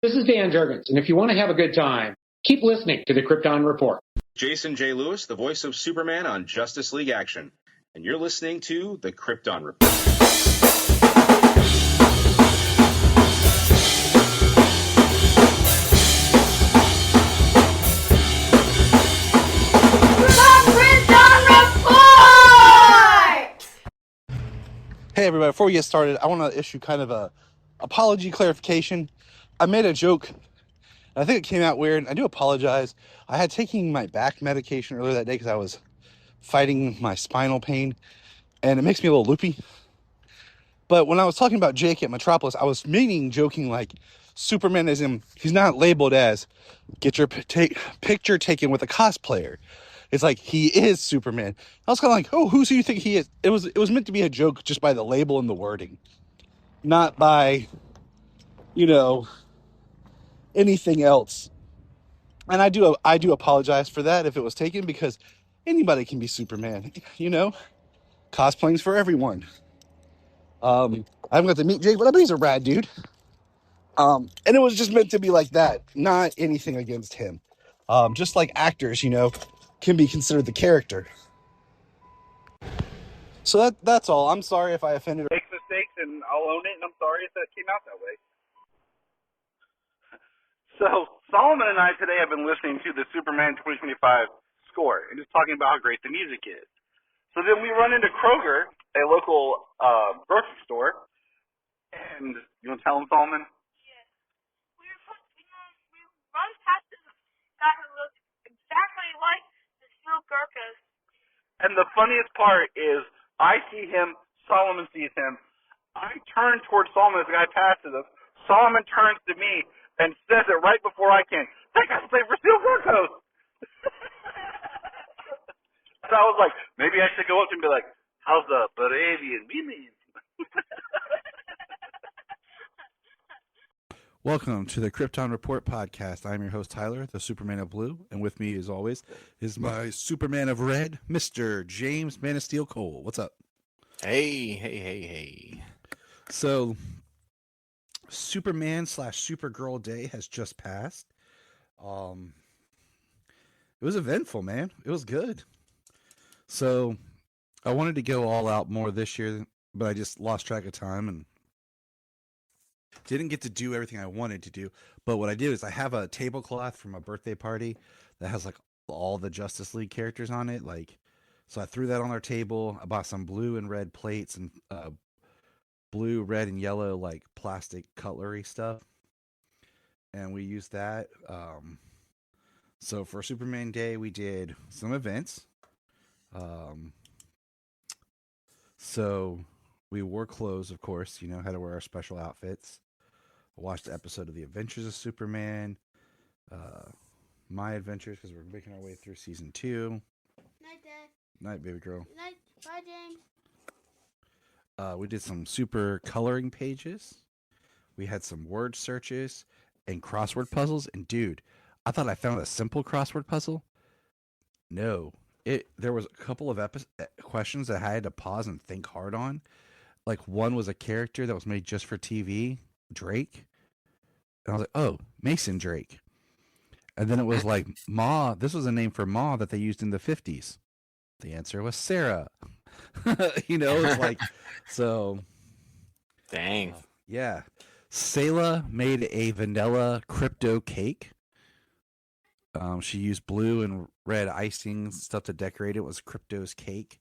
This is Dan Jurgens, and if you want to have a good time, keep listening to the Krypton Report. Jason J. Lewis, the voice of Superman on Justice League Action, and you're listening to the Krypton Report. Hey everybody, before we get started, I want to issue kind of a apology clarification. I made a joke, and I think it came out weird. I do apologize. I had taken my back medication earlier that day because I was fighting my spinal pain, and it makes me a little loopy. But when I was talking about Jake at Metropolis, I was meaning joking like Superman is him. He's not labeled as get your picture taken with a cosplayer. It's like he is Superman. I was kind of like, oh, who do you think he is? It was meant to be a joke just by the label and the wording, not by, anything else. And I do apologize for that if it was taken, because anybody can be Superman. Cosplaying's for everyone. I haven't got to meet Jake, but I bet he's a rad dude. And it was just meant to be like that, not anything against him. Just like actors, can be considered the character. So that's all. I'm sorry if I offended. Makes mistakes, and I'll own it, and I'm sorry if that came out that way. So Solomon and I today have been listening to the Superman 2025 score and just talking about how great the music is. So then we run into Kroger, a local grocery store, and you want to tell them, Solomon? Yeah. We run past this guy who looks exactly like the Steel Gurkhas. And the funniest part is I see him, Solomon sees him. I turn towards Solomon as the guy passes us. Solomon turns to me and says it right before I can. That guy's playing for Steel Gurkhas. And I was like, maybe I should go up to him and be like, how's the Baravian women? Welcome to the Krypton Report podcast. I'm your host, Tyler, the Superman of Blue, and with me, as always, is my Superman of Red, Mr. James Man of Steel Cole. What's up? Hey. So, Superman / Supergirl Day has just passed. It was eventful, man. It was good. So, I wanted to go all out more this year, but I just lost track of time and didn't get to do everything I wanted to do. But what I did is I have a tablecloth from a birthday party that has like all the Justice League characters on it. So I threw that on our table. I bought some blue and red plates and blue, red, and yellow like plastic cutlery stuff, and we used that. So for Superman Day, we did some events. So we wore clothes, of course. Had to wear our special outfits. I watched the episode of The Adventures of Superman, My Adventures, because we're making our way through season 2. Night, Dad. Night, baby girl. Night. Bye, James. We did some super coloring pages. We had some word searches and crossword puzzles. And dude, I thought I found a simple crossword puzzle. No, there was a couple of questions that I had to pause and think hard on. Like one was a character that was made just for TV, Drake. And I was like, oh, Mason Drake. And then it was like Ma. This was a name for Ma that they used in the 50s. The answer was Sarah. It's like, so. Dang. Yeah. Sayla made a vanilla crypto cake. She used blue and red icing stuff to decorate it. It was Crypto's cake.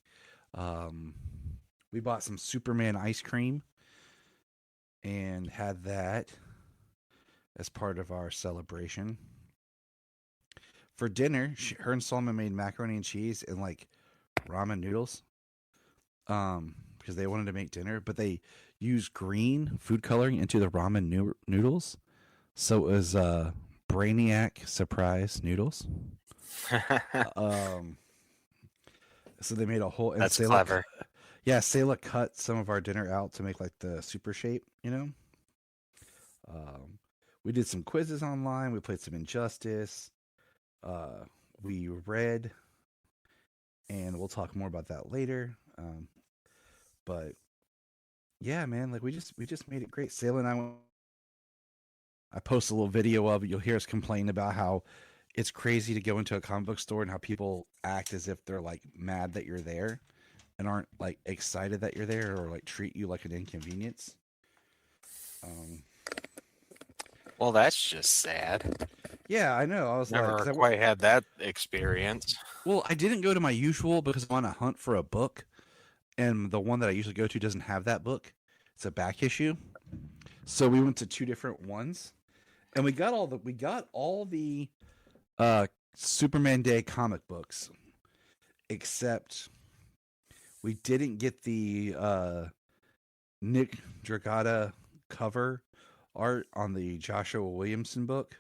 We bought some Superman ice cream and had that as part of our celebration. For dinner, her and Solomon made macaroni and cheese and like ramen noodles because they wanted to make dinner, but they used green food coloring into the ramen noodles. So it was Brainiac surprise noodles. So they made a whole. And That's clever. Sayla cut some of our dinner out to make like the super shape, We did some quizzes online. We played some Injustice. We read, and we'll talk more about that later. But yeah, man, like we just made it great. Sayla and I went I post a little video of it. You'll hear us complain about how it's crazy to go into a comic book store and how people act as if they're like mad that you're there and aren't like excited that you're there or like treat you like an inconvenience. Well, that's just sad. Yeah, I know. I was Never like, 'cause quite had that experience. well, I didn't go to my usual because I'm on a hunt for a book, and the one that I usually go to doesn't have that book. It's a back issue. So we went to two different ones, and we got all the Superman Day comic books, except we didn't get the Nick Dragata cover art on the Joshua Williamson book.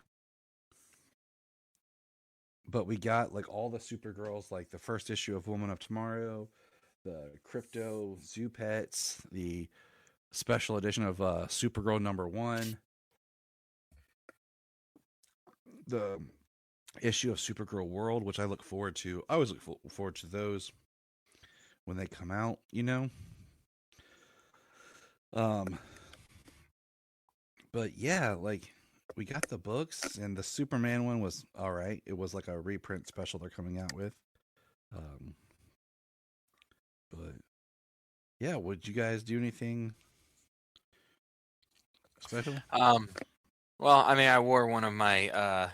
But we got like all the Supergirls, like the first issue of Woman of Tomorrow, the Crypto Zoo Pets, the special edition of Supergirl #1, the issue of Supergirl World, which I look forward to. I always look forward to those when they come out, you know. But yeah, like we got the books, and the Superman one was all right. It was like a reprint special they're coming out with. But yeah, would you guys do anything special? Well, I mean, I wore one of my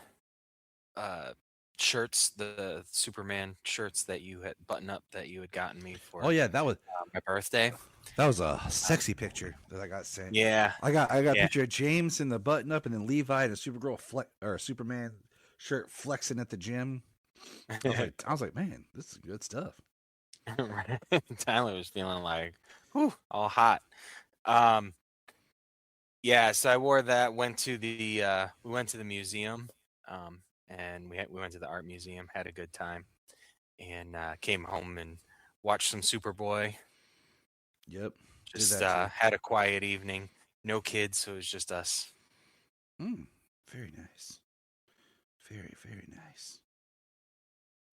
shirts, the Superman shirts that you had button up that you had gotten me for. Oh yeah, that was my birthday. That was a sexy picture that I got sent. Yeah, I got a picture of James in the button up, and then Levi in a Superman shirt flexing at the gym. I was like, man, this is good stuff. Tyler was feeling like, whew, all hot. Yeah, so I wore that. We went to the museum, and we went to the art museum. Had a good time, and came home and watched some Superboy. Yep. Just had a quiet evening. No kids, so it was just us. Very nice. Very, very nice.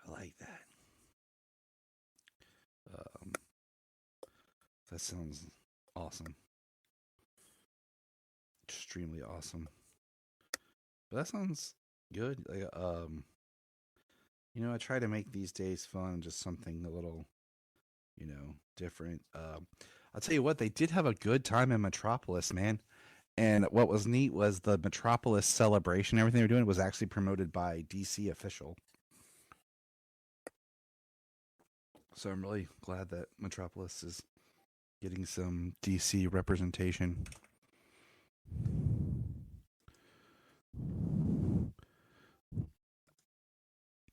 I like that. That sounds awesome. Extremely awesome. But that sounds good. Like, you know, I try to make these days fun, just something a little, you know, different. I'll tell you what, they did have a good time in Metropolis, man. And what was neat was the Metropolis celebration, everything they were doing was actually promoted by DC official. So I'm really glad that Metropolis is getting some DC representation.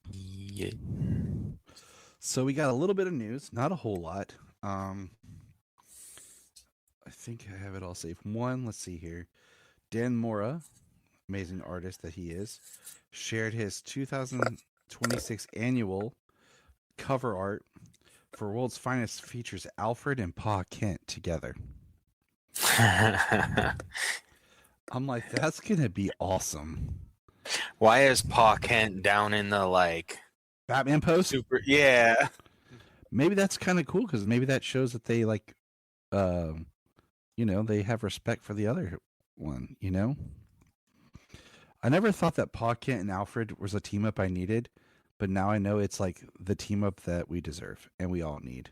Yeah. So we got a little bit of news, not a whole lot. I think I have it all saved. One, let's see here. Dan Mora, amazing artist that he is, shared his 2026 annual cover art for World's Finest features Alfred and Pa Kent together. I'm like, that's going to be awesome. Why is Pa Kent down in the like Batman post? super? Yeah. Maybe that's kind of cool because maybe that shows that they like, you know, they have respect for the other one, you know? I never thought that Pa Kent and Alfred was a team up I needed, but now I know it's like the team up that we deserve and we all need.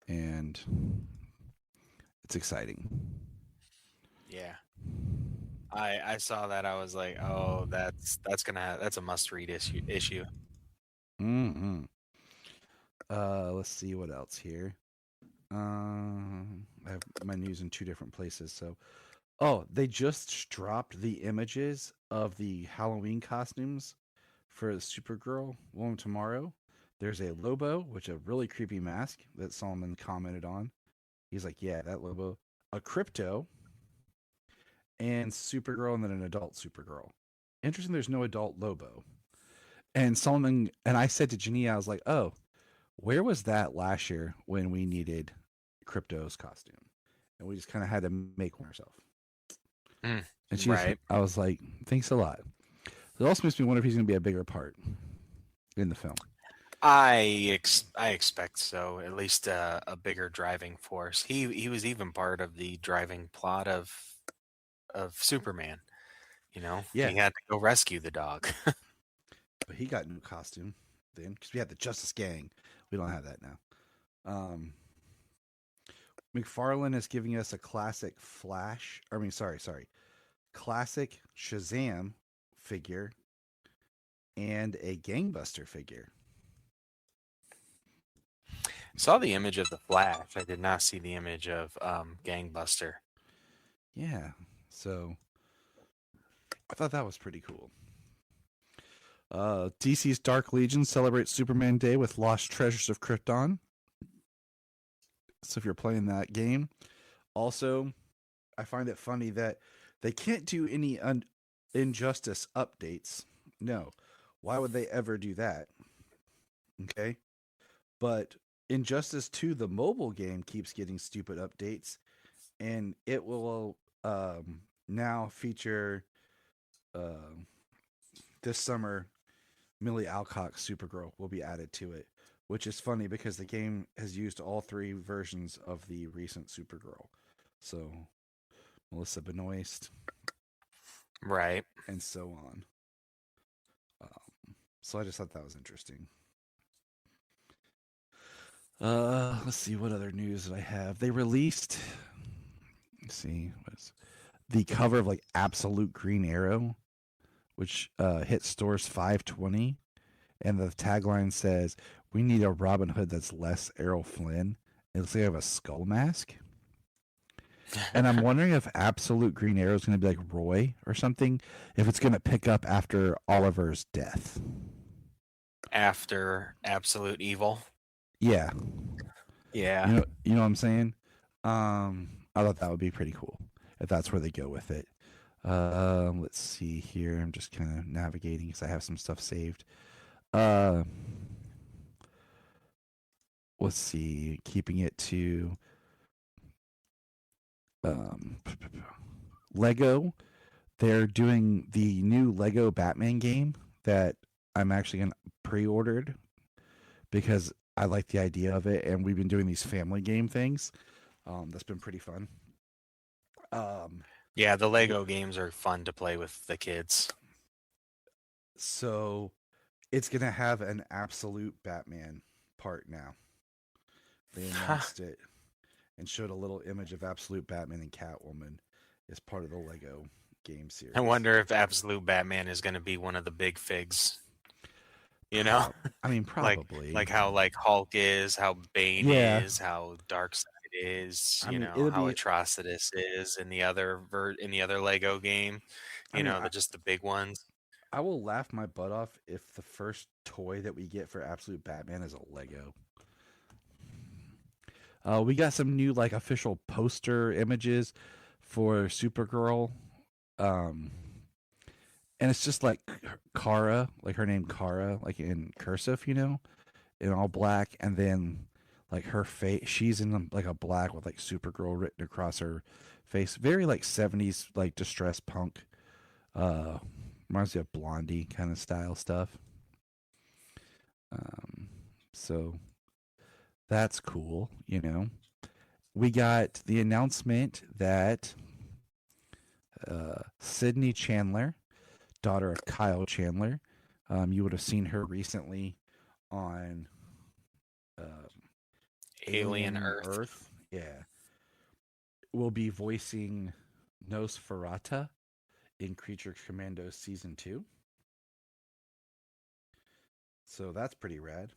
And it's exciting. Yeah. I saw that. I was like, oh, that's a must read issue. Mm-hmm. Let's see what else here. I have my news in two different places. So, they just dropped the images of the Halloween costumes for the Supergirl Woman Tomorrow. There's a Lobo, which is a really creepy mask that Solomon commented on. He's like, yeah, that Lobo. A Crypto, and Supergirl, and then an adult Supergirl. Interesting, there's no adult Lobo. And Solomon, and I said to Jania, I was like, oh, where was that last year when we needed Crypto's costume? And we just kind of had to make one ourselves. And she right. I was like, thanks a lot. It also makes me wonder if he's going to be a bigger part in the film. I expect so. At least a bigger driving force. He was even part of the driving plot of Superman. Yeah. he had to go rescue the dog. But he got a new costume then because we had the Justice Gang. We don't have that now. McFarlane is giving us a classic classic Shazam figure and a Gangbuster figure. Saw the image of the Flash. I did not see the image of Gangbuster. Yeah, so I thought that was pretty cool. DC's Dark Legion celebrates Superman Day with Lost Treasures of Krypton. So if you're playing that game, also, I find it funny that they can't do any Injustice updates. No, why would they ever do that? Okay, but Injustice 2, the mobile game, keeps getting stupid updates, and it will now feature this summer Millie Alcock's Supergirl will be added to it, which is funny because the game has used all 3 versions of the recent Supergirl. So Melissa Benoist, Right. and so on. So I just thought that was interesting. Let's see what other news I have. They released, the cover of like Absolute Green Arrow, which hit stores $5.20, and the tagline says, "We need a Robin Hood that's less Errol Flynn." It looks like I have a skull mask. And I'm wondering if Absolute Green Arrow is going to be like Roy or something, if it's going to pick up after Oliver's death. After Absolute Evil. Yeah. Yeah. You know what I'm saying? I thought that would be pretty cool if that's where they go with it. Let's see here. I'm just kind of navigating because I have some stuff saved. Let's see. Keeping it to Lego. They're doing the new Lego Batman game that I'm actually going to pre-ordered because I like the idea of it, and we've been doing these family game things. That's been pretty fun. Yeah, the Lego games are fun to play with the kids. So it's going to have an Absolute Batman part now. They announced it and showed a little image of Absolute Batman and Catwoman as part of the Lego game series. I wonder if Absolute Batman is going to be one of the big figs. You know? I mean, probably. Like how like Hulk is, how Bane is, how Darkseid is, how Atrocitus is in the other Lego game. Just the big ones. I will laugh my butt off if the first toy that we get for Absolute Batman is a Lego. We got some new like official poster images for Supergirl. And it's just like Kara, like her name Kara, like in cursive, in all black, and then like her face, she's in like a black with like Supergirl written across her face. Very like 70s like distress punk. Reminds me of Blondie kind of style stuff. So that's cool, We got the announcement that Sydney Chandler, daughter of Kyle Chandler, you would have seen her recently on Alien Earth. Yeah. Will be voicing Nosferatu in Creature Commandos Season 2. So that's pretty rad.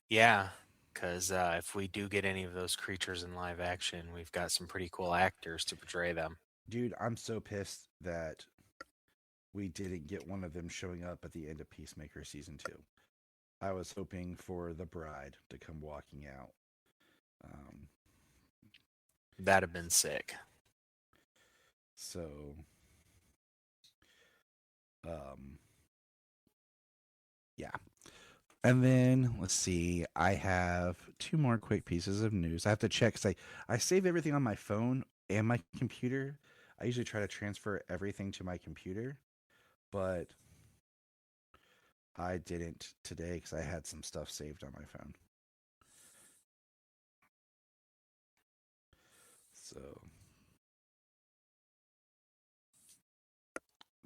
Yeah, because if we do get any of those creatures in live action, we've got some pretty cool actors to portray them. Dude, I'm so pissed that we didn't get one of them showing up at the end of Peacemaker Season 2. I was hoping for the bride to come walking out. That'd have been sick. So, yeah. And then, let's see, I have 2 more quick pieces of news. I have to check, because I save everything on my phone and my computer. I usually try to transfer everything to my computer, but I didn't today because I had some stuff saved on my phone. So,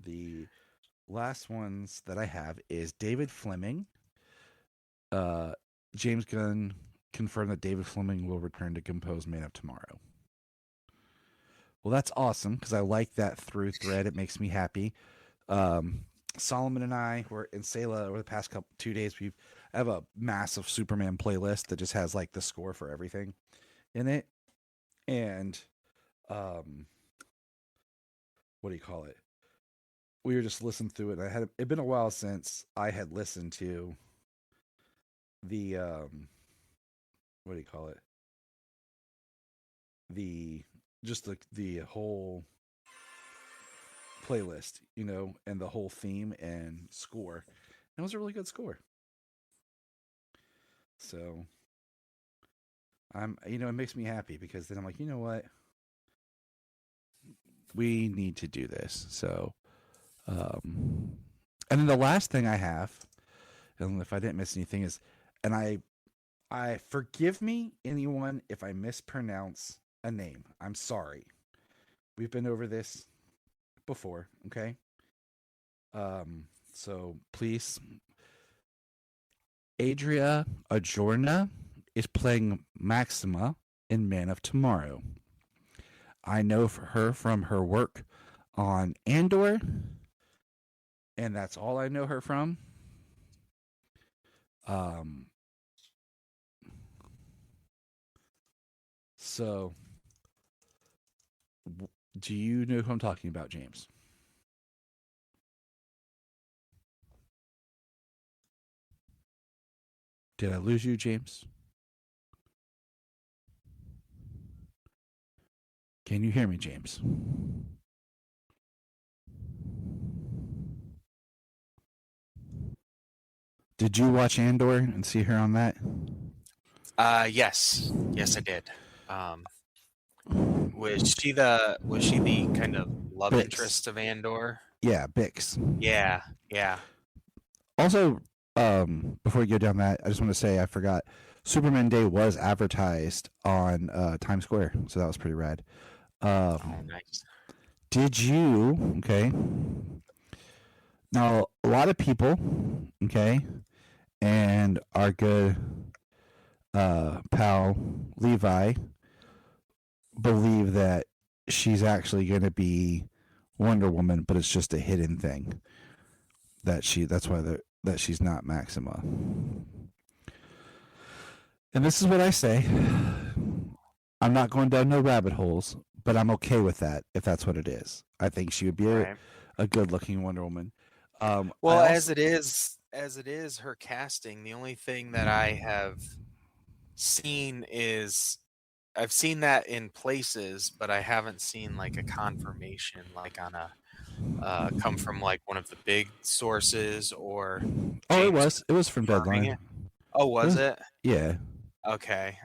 the last ones that I have is David Fleming. James Gunn confirmed that David Fleming will return to compose Man of Tomorrow. Well, that's awesome because I like that through thread. It makes me happy. Solomon and I were in Selah over the past 2 days. I have a massive Superman playlist that just has like the score for everything in it. And what do you call it? We were just listening through it. It'd been a while since I had listened to the what do you call it? The whole playlist, and the whole theme and score. And it was a really good score. So it makes me happy because then I'm like, you know what? We need to do this. So, and then the last thing I have, and if I didn't miss anything, is, and I forgive me, anyone, if I mispronounce a name. I'm sorry. We've been over this before, okay? So please, Adria Ajorna is playing Maxima in Man of Tomorrow. I know her from her work on Andor, and that's all I know her from. So, do you know who I'm talking about, James? Did I lose you, James? Can you hear me, James? Did you watch Andor and see her on that? Yes, I did. Was she the kind of love Bix. interest of Andor? Yeah, Bix. Yeah. Also, before we go down that, I just want to say I forgot. Superman Day was advertised on Times Square, so that was pretty rad. Oh, nice. Did you? Okay. Now, a lot of people, okay, and our good pal Levi believe that she's actually going to be Wonder Woman, but it's just a hidden thing. That's why that she's not Maxima. And this is what I say. I'm not going down no rabbit holes, but I'm okay with that if that's what it is. I think she would be a good-looking Wonder Woman. Well, as it is, her casting, the only thing that I have seen is I've seen that in places, but I haven't seen like a confirmation, like on a come from like one of the big sources or. It was from Deadline. It. Oh, was it? Yeah. Okay.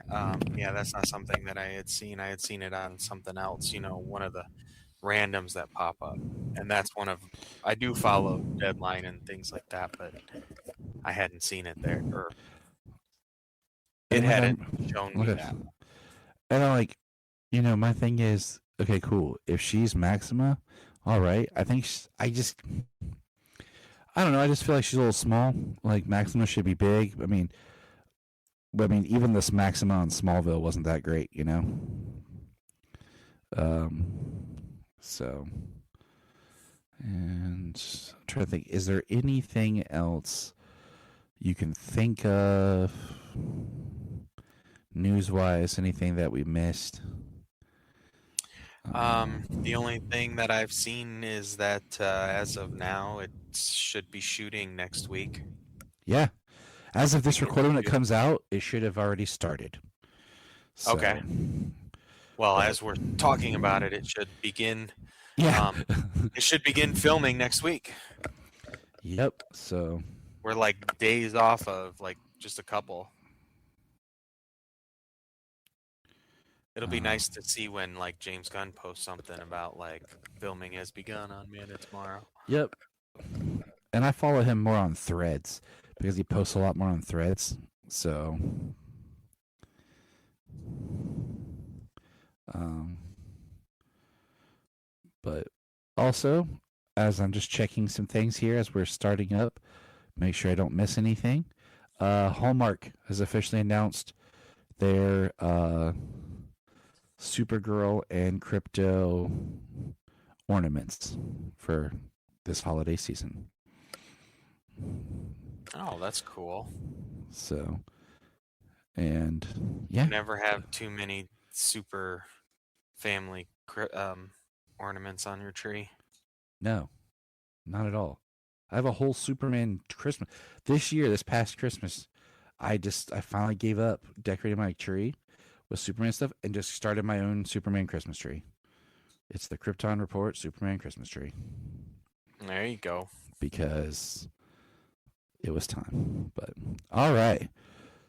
Yeah, that's not something that I had seen. I had seen it on something else. One of the randoms that pop up, and that's I do follow Deadline and things like that, but I hadn't seen it there, or it hadn't shown me that. And I'm like, my thing is, okay, cool. If she's Maxima, all right. I think I don't know. I just feel like she's a little small. Like Maxima should be big. I mean, even this Maxima on Smallville wasn't that great, So, and I'm trying to think, is there anything else you can think of news-wise? Anything that we missed? The only thing that I've seen is that as of now, it should be shooting next week. Yeah. As of this recording, when it comes out, it should have already started. So, okay. Well, as we're talking about it, it should begin. Yeah. It should begin filming next week. Yep. So we're like days off of like just a couple. It'll be nice to see when like James Gunn posts something about like filming has begun on Man of Tomorrow. Yep. And I follow him more on Threads because he posts a lot more on Threads. So, but also, as I'm just checking some things here as we're starting up, make sure I don't miss anything. Hallmark has officially announced their Supergirl and Crypto ornaments for this holiday season. Oh, that's cool. So, and yeah, Never have too many super family ornaments on your tree. no, not at all. I have a whole Superman Christmas this past Christmas. I finally gave up decorating my tree with Superman stuff and just started my own Superman Christmas tree. It's the Krypton Report Superman Christmas tree. There you go. Because it was time. But all right.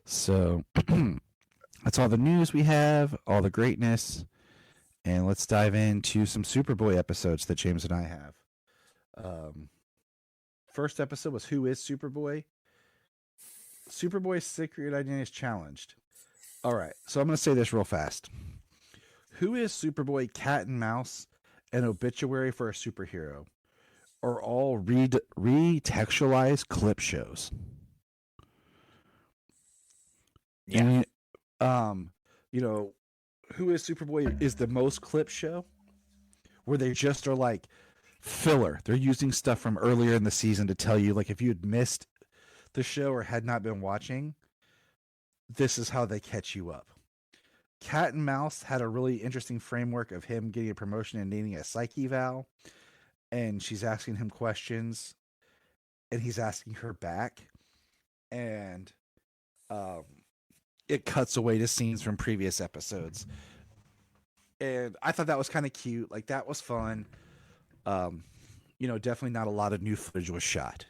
So that's all the news we have, all the greatness. And let's dive into some Superboy episodes that James and I have. First episode was Who is Superboy? Superboy's secret identity is challenged. All right. So I'm going to say this real fast. Who is Superboy, Cat and Mouse, and Obituary for a Superhero are all retextualized clip shows. Yeah. And, Who is Superboy is the most clip show where they just are like filler. They're using stuff from earlier in the season to tell you, like, if you had missed the show or had not been watching, this is how they catch you up. Cat and Mouse had a really interesting framework of him getting a promotion and needing a psych eval, and she's asking him questions, and he's asking her back, and it cuts away to scenes from previous episodes. And I thought that was kind of cute. Like, that was fun. Definitely not a lot of new footage was shot,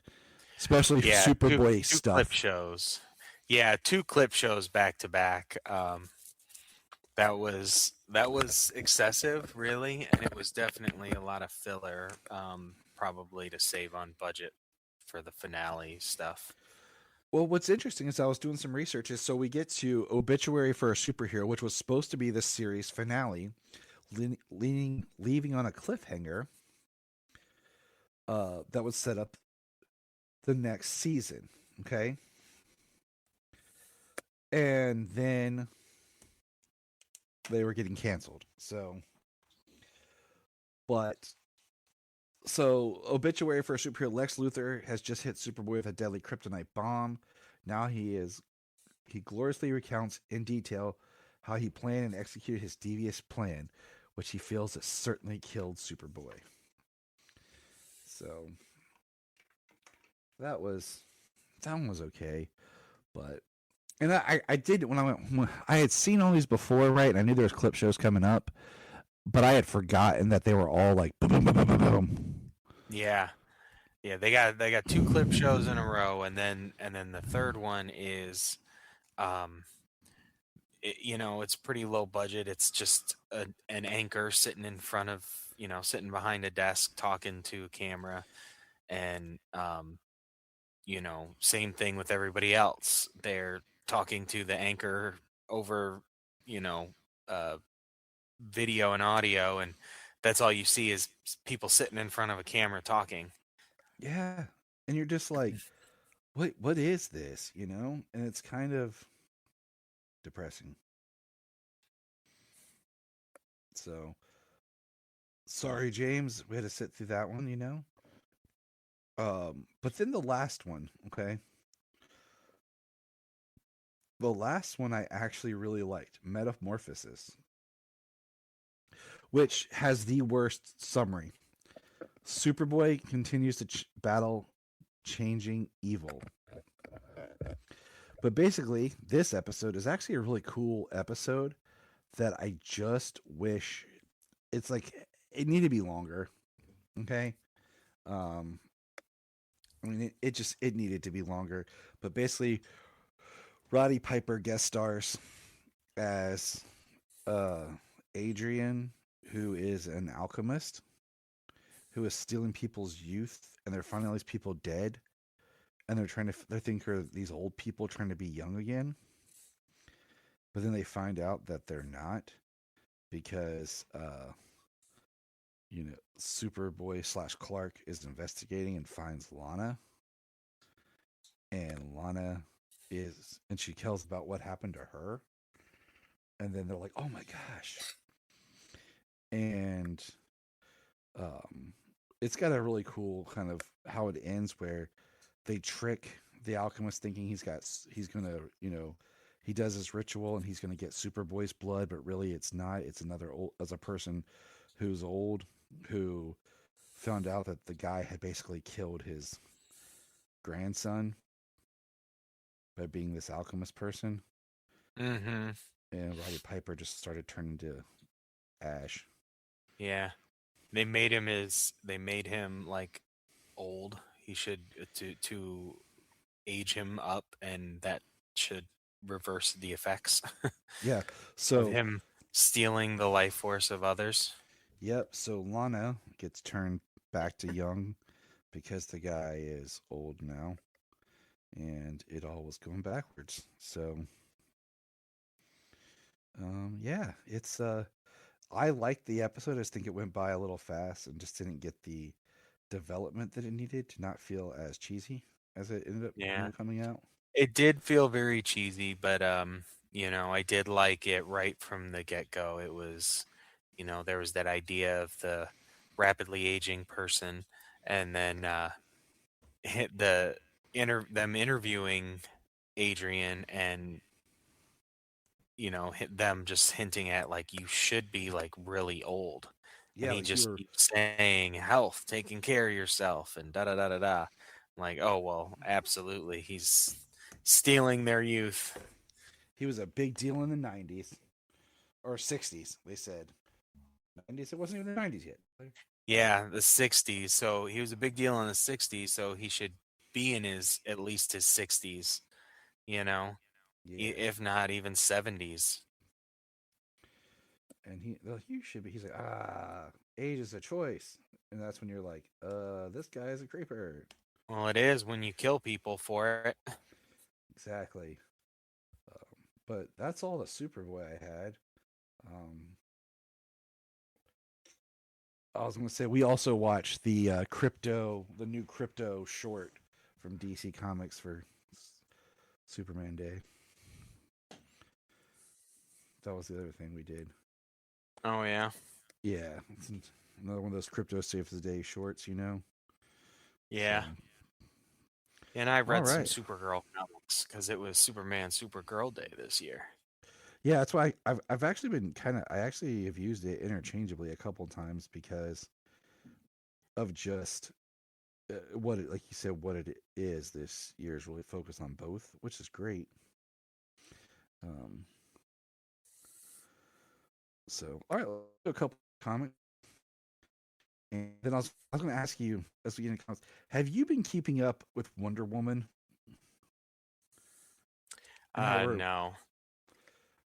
especially Superboy two stuff. Clip shows. Yeah, 2 clip shows back to back. That was excessive, really, and it was definitely a lot of filler, probably to save on budget for the finale stuff. Well, what's interesting is I was doing some research. So we get to Obituary for a Superhero, which was supposed to be the series finale, leaving on a cliffhanger that would set up the next season. Okay, and then they were getting canceled. So Obituary for a Superhero, Lex Luthor has just hit Superboy with a deadly kryptonite bomb. Now he gloriously recounts in detail how he planned and executed his devious plan, which he feels has certainly killed Superboy. So that one was okay. But and I did when I had seen all these before, right? And I knew there was clip shows coming up, but I had forgotten that they were all like boom, boom, boom, boom, boom, boom. Yeah, they got 2 clip shows in a row, and then the third one is, it's pretty low budget. It's just an anchor sitting in front of, sitting behind a desk talking to a camera, and same thing with everybody else. They're talking to the anchor over, video and audio, and that's all you see is people sitting in front of a camera talking. Yeah, and you're just like, what is this? And it's kind of depressing. So, sorry, James, we had to sit through that one. But then the last one, okay. The last one I actually really liked, Metamorphosis, which has the worst summary. Superboy continues to battle changing evil. But basically, this episode is actually a really cool episode that I just wish it's like it needed to be longer. Okay. It needed to be longer. But basically, Roddy Piper guest stars as Adrian, who is an alchemist who is stealing people's youth, and they're finding all these people dead, and they think are these old people trying to be young again. But then they find out that they're not, because Superboy / Clark is investigating and finds Lana, and she tells about what happened to her, and then they're like, "Oh my gosh!" And it's got a really cool kind of how it ends, where they trick the alchemist thinking he's gonna, he does his ritual and he's gonna get Superboy's blood, but really it's not. It's another old, as a person who's old, who found out that the guy had basically killed his grandson by being this alchemist person. Mm-hmm. And Roddy Piper just started turning to ash. Yeah. They made him like old. He should to age him up, and that should reverse the effects Yeah. of So him stealing the life force of others. yep. So Lana gets turned back to young because the guy is old now, and it all was going backwards. So, yeah, it's I liked the episode. I just think it went by a little fast and just didn't get the development that it needed to not feel as cheesy as it ended up, Yeah. coming out. It did feel very cheesy, but I did like it right from the get-go. It was, there was that idea of the rapidly aging person, and then hit them interviewing Adrian, and them just hinting at, like, you should be like really old, and Yeah, he like you just were. keeps saying health, taking care of yourself, and da da da da da. I'm like, oh well, absolutely, he's stealing their youth. He was a big deal in the '90s or '60s. They said '90s. It wasn't even the '90s yet. Yeah, the 60s. So he was a big deal in the 60s, so he should be in at least his 60s, Yeah. if not even 70s. And you should be. He's like, age is a choice, and that's when you're like, this guy is a creeper. Well, it is when you kill people for it. Exactly. But that's all the Superboy I had. I was going to say we also watched the the new Crypto short from DC Comics for Superman Day. That was the other thing we did. Oh yeah. Yeah, it's another one of those Crypto Saves the Day shorts, Yeah. So, And I read some right. Supergirl comics because it was Superman Supergirl Day this year. Yeah, that's why I've actually been I actually have used it interchangeably a couple times because of just what it, like you said, what it is. This year is really focused on both, which is great. So all right, let's do a couple of comments, and then I was going to ask you as we get into comments, have you been keeping up with Wonder Woman? No.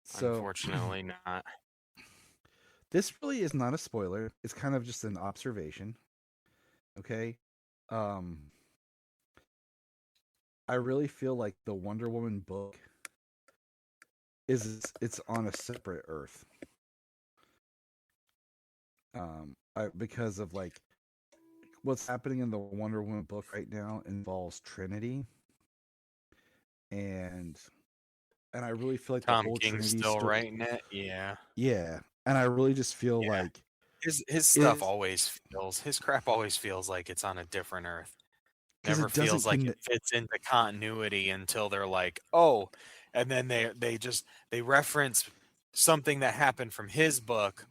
So, unfortunately not. This really is not a spoiler. It's kind of just an observation. Okay. I really feel like the Wonder Woman book it's on a separate Earth. Because of like what's happening in the Wonder Woman book right now involves Trinity, and I really feel like Tom the whole King's Trinity still story. writing it. Yeah. Yeah, and I really just feel like his stuff always feels, his crap always feels like it's on a different Earth. Never feels like it fits into continuity until they're like, oh, and then they reference something that happened from his book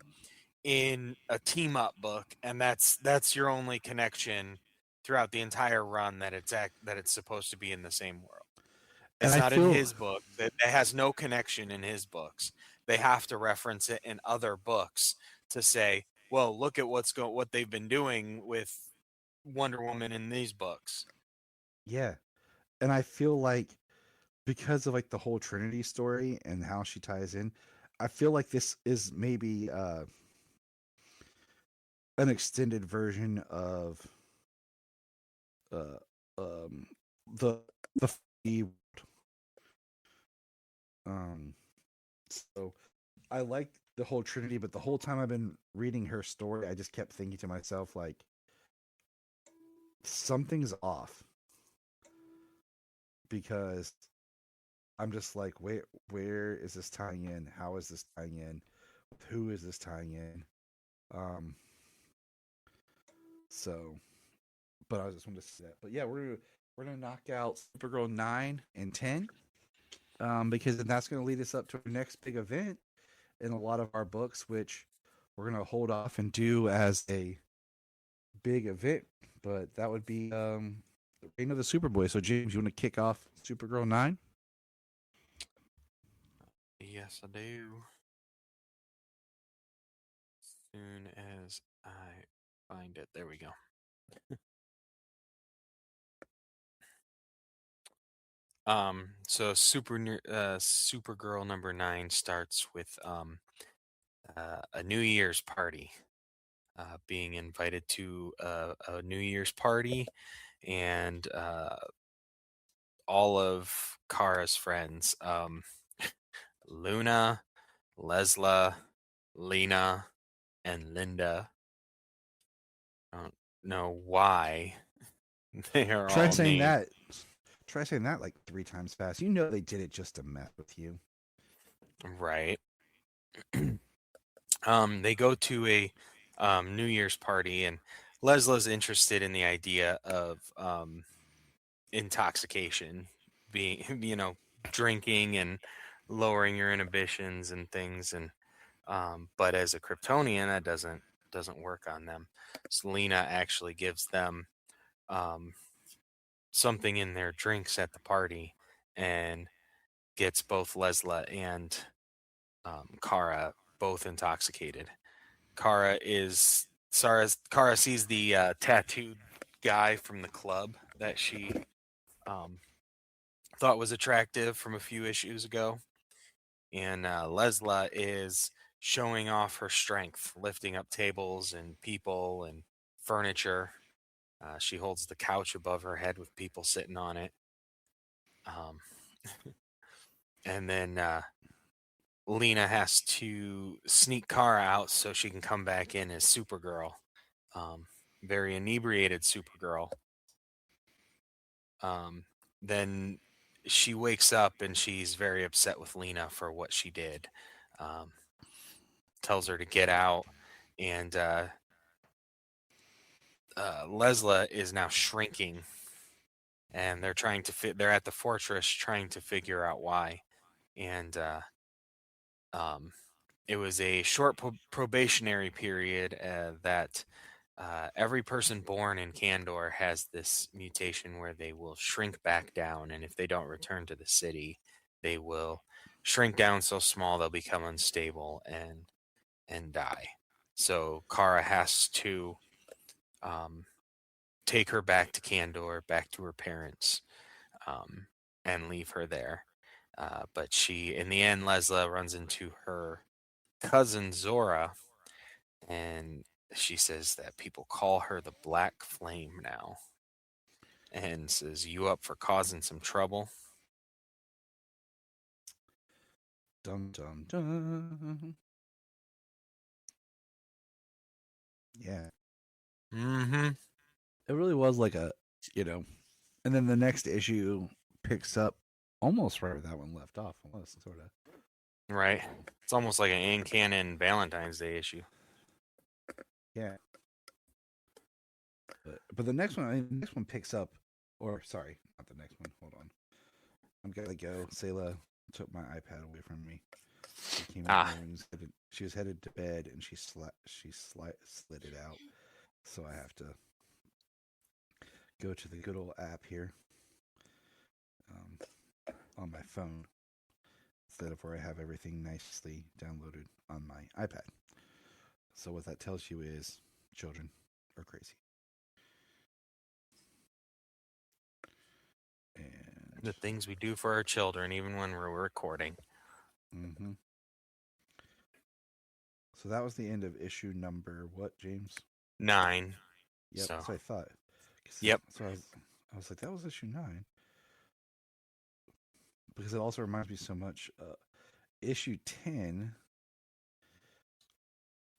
in a team up book, and that's your only connection throughout the entire run, that it's supposed to be in the same world. It's not in his book. That has no connection in his books. They have to reference it in other books to say, well, look at what they've been doing with Wonder Woman in these books. Yeah. And I feel like because of like the whole Trinity story and how she ties in, I feel like this is maybe an extended version of the so I like the whole Trinity, but the whole time I've been reading her story, I just kept thinking to myself, like, something's off. Because I'm just like, where is this tying in? How is this tying in? With who is this tying in? So, but I just wanted to say that. But yeah, we're gonna knock out Supergirl 9 and 10, because then that's gonna lead us up to our next big event in a lot of our books, which we're gonna hold off and do as a big event. But that would be the Reign of the Superboy. So James, you want to kick off Supergirl 9? Yes, I do. Soon as I find it. There we go. So Supergirl number 9 starts with a New Year's party. Being invited to a New Year's party, and all of Kara's friends, Luna, Lesla, Lena, and Linda. I don't know why they are Try all saying named. that. Try saying that like 3 times fast. You know they did it just to mess with you. Right. They go to a New Year's party, and Lesla's interested in the idea of intoxication, being drinking and lowering your inhibitions and things, and but as a Kryptonian, that doesn't work on them. Selena actually gives them something in their drinks at the party, and gets both Lesla and Kara both intoxicated. Kara sees the tattooed guy from the club that she thought was attractive from a few issues ago, and Lesla is showing off her strength, lifting up tables and people and furniture. She holds the couch above her head with people sitting on it. Um, and then Lena has to sneak Kara out so she can come back in as Supergirl. Very inebriated Supergirl. Then she wakes up and she's very upset with Lena for what she did. Tells her to get out, and Lesla is now shrinking, and they're trying to they're at the fortress trying to figure out why. And it was a short probationary period that every person born in Kandor has this mutation where they will shrink back down, and if they don't return to the city, they will shrink down so small they'll become unstable and die. So Kara has to take her back to Kandor, back to her parents, and leave her there. But in the end, Lesla runs into her cousin Zora, and she says that people call her the Black Flame now, and says, "You up for causing some trouble?" Dum dum dum. Yeah. Mm-hmm. It really was like and then the next issue picks up almost right where that one left off, almost sort of. Right. It's almost like an in canon Valentine's Day issue. Yeah. But the next one picks up, or sorry, not the next one. Hold on, I'm gonna go. Sayla took my iPad away from me. She came out and she was headed to bed, and she slid it out. So I have to go to the good old app here on my phone instead of where I have everything nicely downloaded on my iPad. So what that tells you is children are crazy. And The things we do for our children, even when we're recording. Mm-hmm. So that was the end of issue number what, James? 9. Yep, So. that's what I thought. Yep. So I was like, that was issue 9. Because it also reminds me so much. Issue 10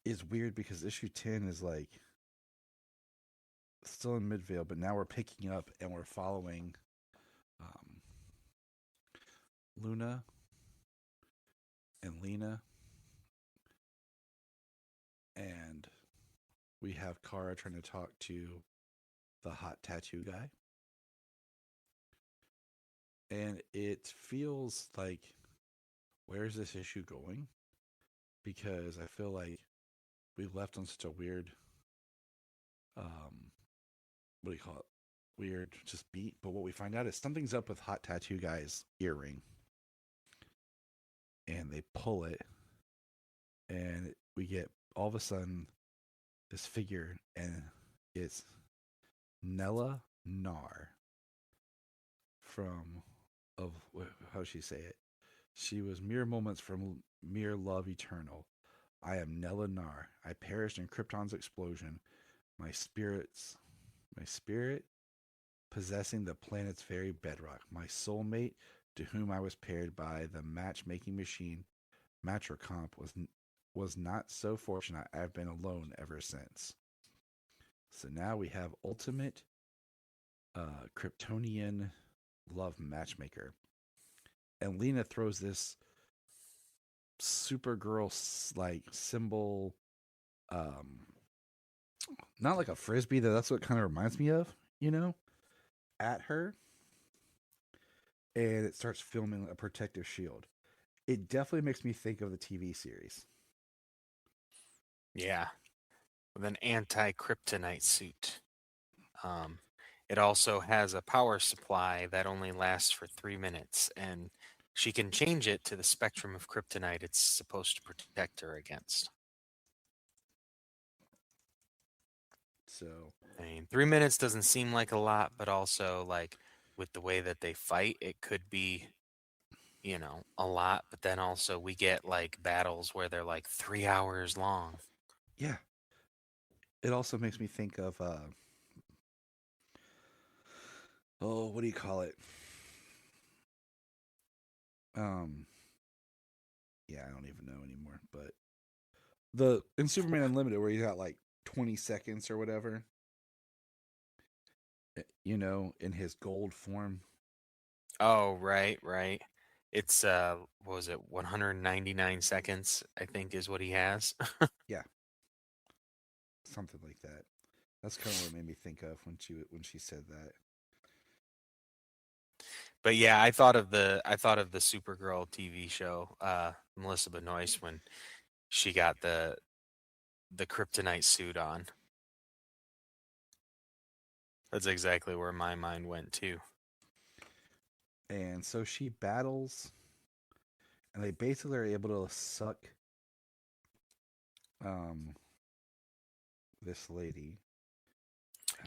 is weird because issue 10 is like still in Midvale, but now we're picking up and we're following Luna and Lena, and we have Kara trying to talk to the hot tattoo guy. And it feels like, where's this issue going? Because I feel like we left on such a weird, what do you call it? Weird, just beat. But what we find out is something's up with hot tattoo guy's earring. And they pull it, and we get all of a sudden this figure, and it's Nella Nar from how does she say it? She was mere moments from mere love eternal. I am Nella Nar. I perished in Krypton's explosion. My spirit possessing the planet's very bedrock. My soulmate, to whom I was paired by the matchmaking machine, Matricomp, was not so fortunate. I've been alone ever since. So now we have ultimate Kryptonian love matchmaker. And Lena throws this Supergirl like symbol, not like a frisbee, though that's what it kind of reminds me of, at her. And it starts filming a protective shield. It definitely makes me think of the TV series. Yeah, with an anti-kryptonite suit. It also has a power supply that only lasts for 3 minutes, and she can change it to the spectrum of kryptonite it's supposed to protect her against. So, I mean, 3 minutes doesn't seem like a lot, but also, like, with the way that they fight, it could be, a lot. But then also we get, like, battles where they're, like, 3 hours long. yeah. It also makes me think of, what do you call it? Yeah, I don't even know anymore, but in Superman Unlimited, where you got like 20 seconds or whatever, in his gold form. Oh, right. It's, what was it, 199 seconds, I think is what he has. Yeah. Something like that. That's kind of what it made me think of when she said that. But yeah, I thought of the Supergirl TV show, Melissa Benoist, when she got the kryptonite suit on. That's exactly where my mind went too. And so she battles, and they basically are able to suck this lady.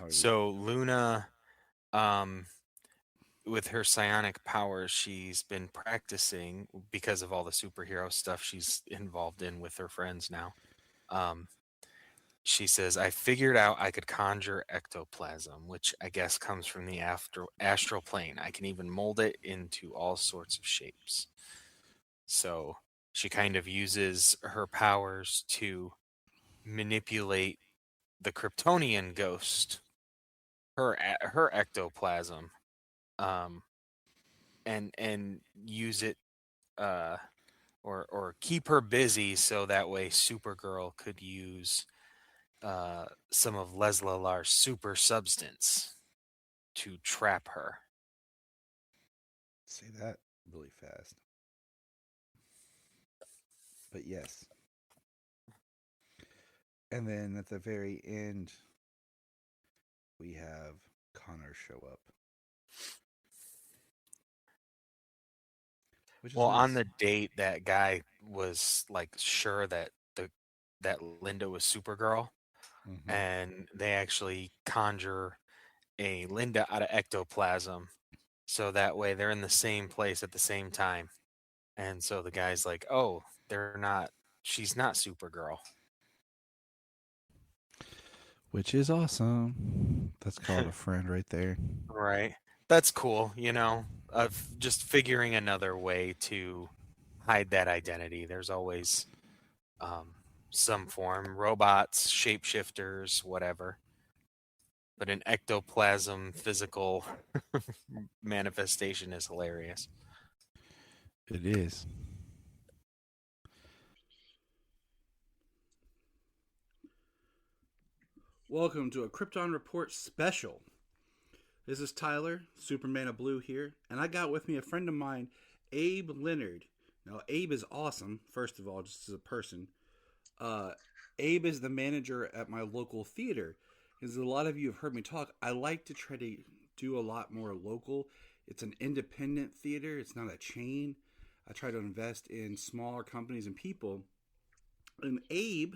So Luna, with her psionic powers, she's been practicing because of all the superhero stuff she's involved in with her friends now. She says, I figured out I could conjure ectoplasm, which I guess comes from the astral plane. I can even mold it into all sorts of shapes. So she kind of uses her powers to manipulate the Kryptonian ghost, her ectoplasm, and use it, or keep her busy so that way Supergirl could use some of Leslie Lar's super substance to trap her. Say that really fast. But yes. And then at the very end, we have Connor show up. Well, on the date, that guy was like sure that Linda was Supergirl, and they actually conjure a Linda out of ectoplasm, so that way they're in the same place at the same time. And so the guy's like, "Oh, she's not Supergirl." Which is awesome. That's called a friend right there. Right. That's cool, of just figuring another way to hide that identity. There's always some form, robots, shapeshifters, whatever. But an ectoplasm physical manifestation is hilarious. It is. Welcome to a Krypton Report special. This is Tyler, Superman of Blue here, and I got with me a friend of mine, Abe Leonard. Now, Abe is awesome, first of all, just as a person. Abe is the manager at my local theater. As a lot of you have heard me talk, I like to try to do a lot more local. It's an independent theater. It's not a chain. I try to invest in smaller companies and people. And Abe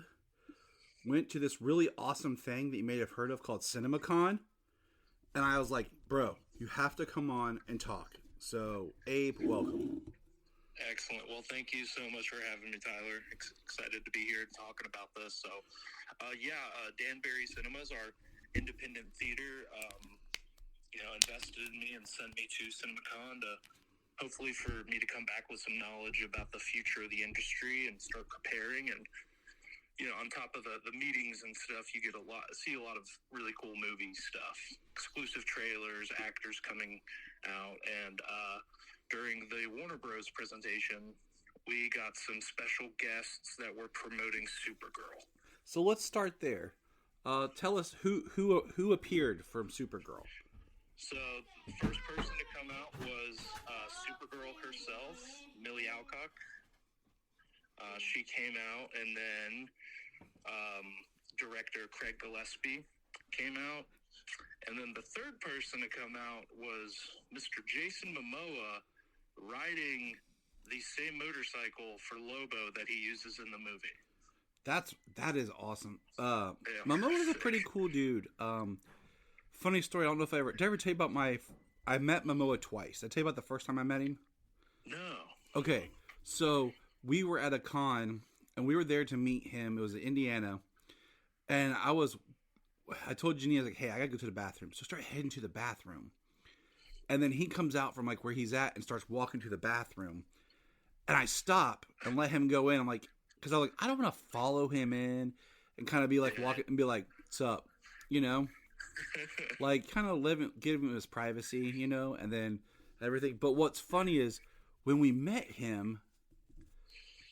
went to this really awesome thing that you may have heard of called CinemaCon. And I was like, bro, you have to come on and talk. So, Abe, welcome. Excellent. Well, thank you so much for having me, Tyler. Excited to be here talking about this. So, Danbury Cinemas, our independent theater, invested in me and sent me to CinemaCon to hopefully for me to come back with some knowledge about the future of the industry and start preparing. And, on top of the meetings and stuff, you see a lot of really cool movie stuff, exclusive trailers, actors coming out, and during the Warner Bros. Presentation, we got some special guests that were promoting Supergirl. So let's start there. Tell us who appeared from Supergirl. So the first person to come out was Supergirl herself, Millie Alcock. She came out, and then director Craig Gillespie came out. And then the third person to come out was Mr. Jason Momoa, riding the same motorcycle for Lobo that he uses in the movie. That is awesome. Momoa is a pretty cool dude. Funny story. I don't know if did I ever tell you about I met Momoa twice. Did I tell you about the first time I met him? No. Okay, so we were at a con and we were there to meet him. It was in Indiana, and I told Jenny, I was like, hey, I gotta go to the bathroom. So I start heading to the bathroom. And then he comes out from like where he's at and starts walking to the bathroom. And I stop and let him go in. I'm like, because I was like, I don't want to follow him in and kind of be like walking and be like, what's up? Like kind of give him his privacy, and then everything. But what's funny is when we met him,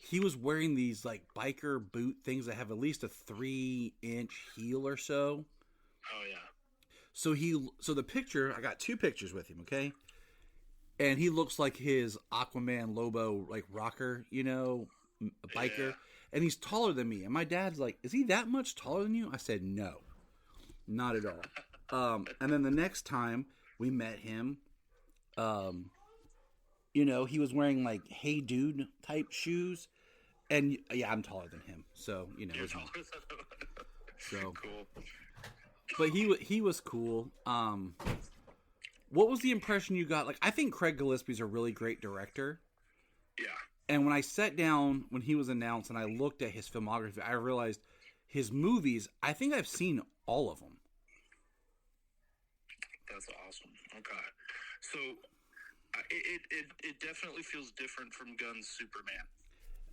he was wearing these like biker boot things that have at least a 3-inch heel or so. Oh yeah. So the picture, I got 2 pictures with him, okay? And he looks like his Aquaman Lobo, like rocker, biker. Yeah. And he's taller than me. And my dad's like, is he that much taller than you? I said, no, not at all. And then the next time we met him, he was wearing like Hey Dude type shoes. And yeah, I'm taller than him. So, so cool. But he was cool. What was the impression you got? Like, I think Craig Gillespie's a really great director. Yeah. And when I sat down when he was announced and I looked at his filmography, I realized his movies, I think I've seen all of them. That's awesome. Okay. So it definitely feels different from Gunn's Superman.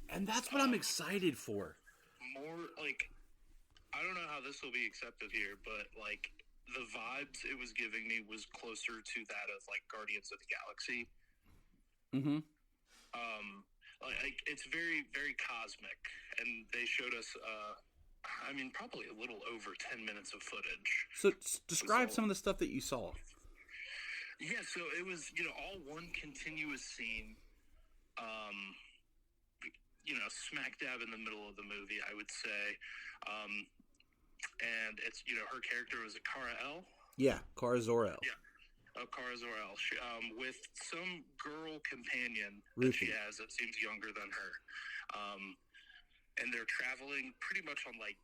And that's what I'm excited for. More like, I don't know how this will be accepted here, but like the vibes it was giving me was closer to that of like Guardians of the Galaxy. Mm-hmm. Like it's very, very cosmic, and they showed us, probably a little over 10 minutes of footage. So describe some of the stuff that you saw. Yeah, so it was, all one continuous scene. Smack dab in the middle of the movie, I would say. And it's, her character was a Kara El. Yeah, Kara Zor-El. Yeah, Kara Zor-El. She, with some girl companion Ruthie. That she has that seems younger than her. And they're traveling pretty much on like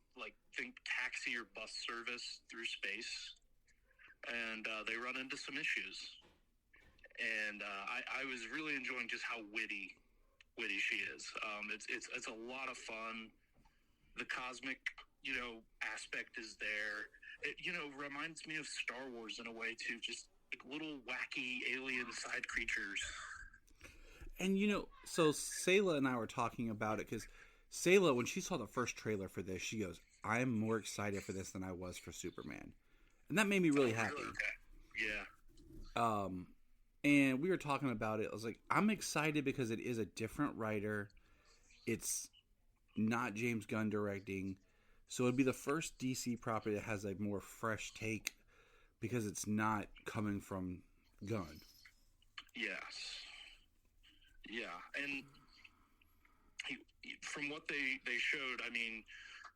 think taxi or bus service through space. And they run into some issues. And I was really enjoying just how witty she is. It's a lot of fun. The cosmic, aspect is there. It, reminds me of Star Wars in a way too. Just like little wacky alien side creatures. And so Sayla and I were talking about it because Sayla, when she saw the first trailer for this, she goes, "I'm more excited for this than I was for Superman," and that made me really happy. Okay. Yeah. And we were talking about it. I was like, I'm excited because it is a different writer. It's not James Gunn directing, so it'd be the first DC property that has a more fresh take because it's not coming from Gunn. Yes. Yeah, and from what they showed, I mean,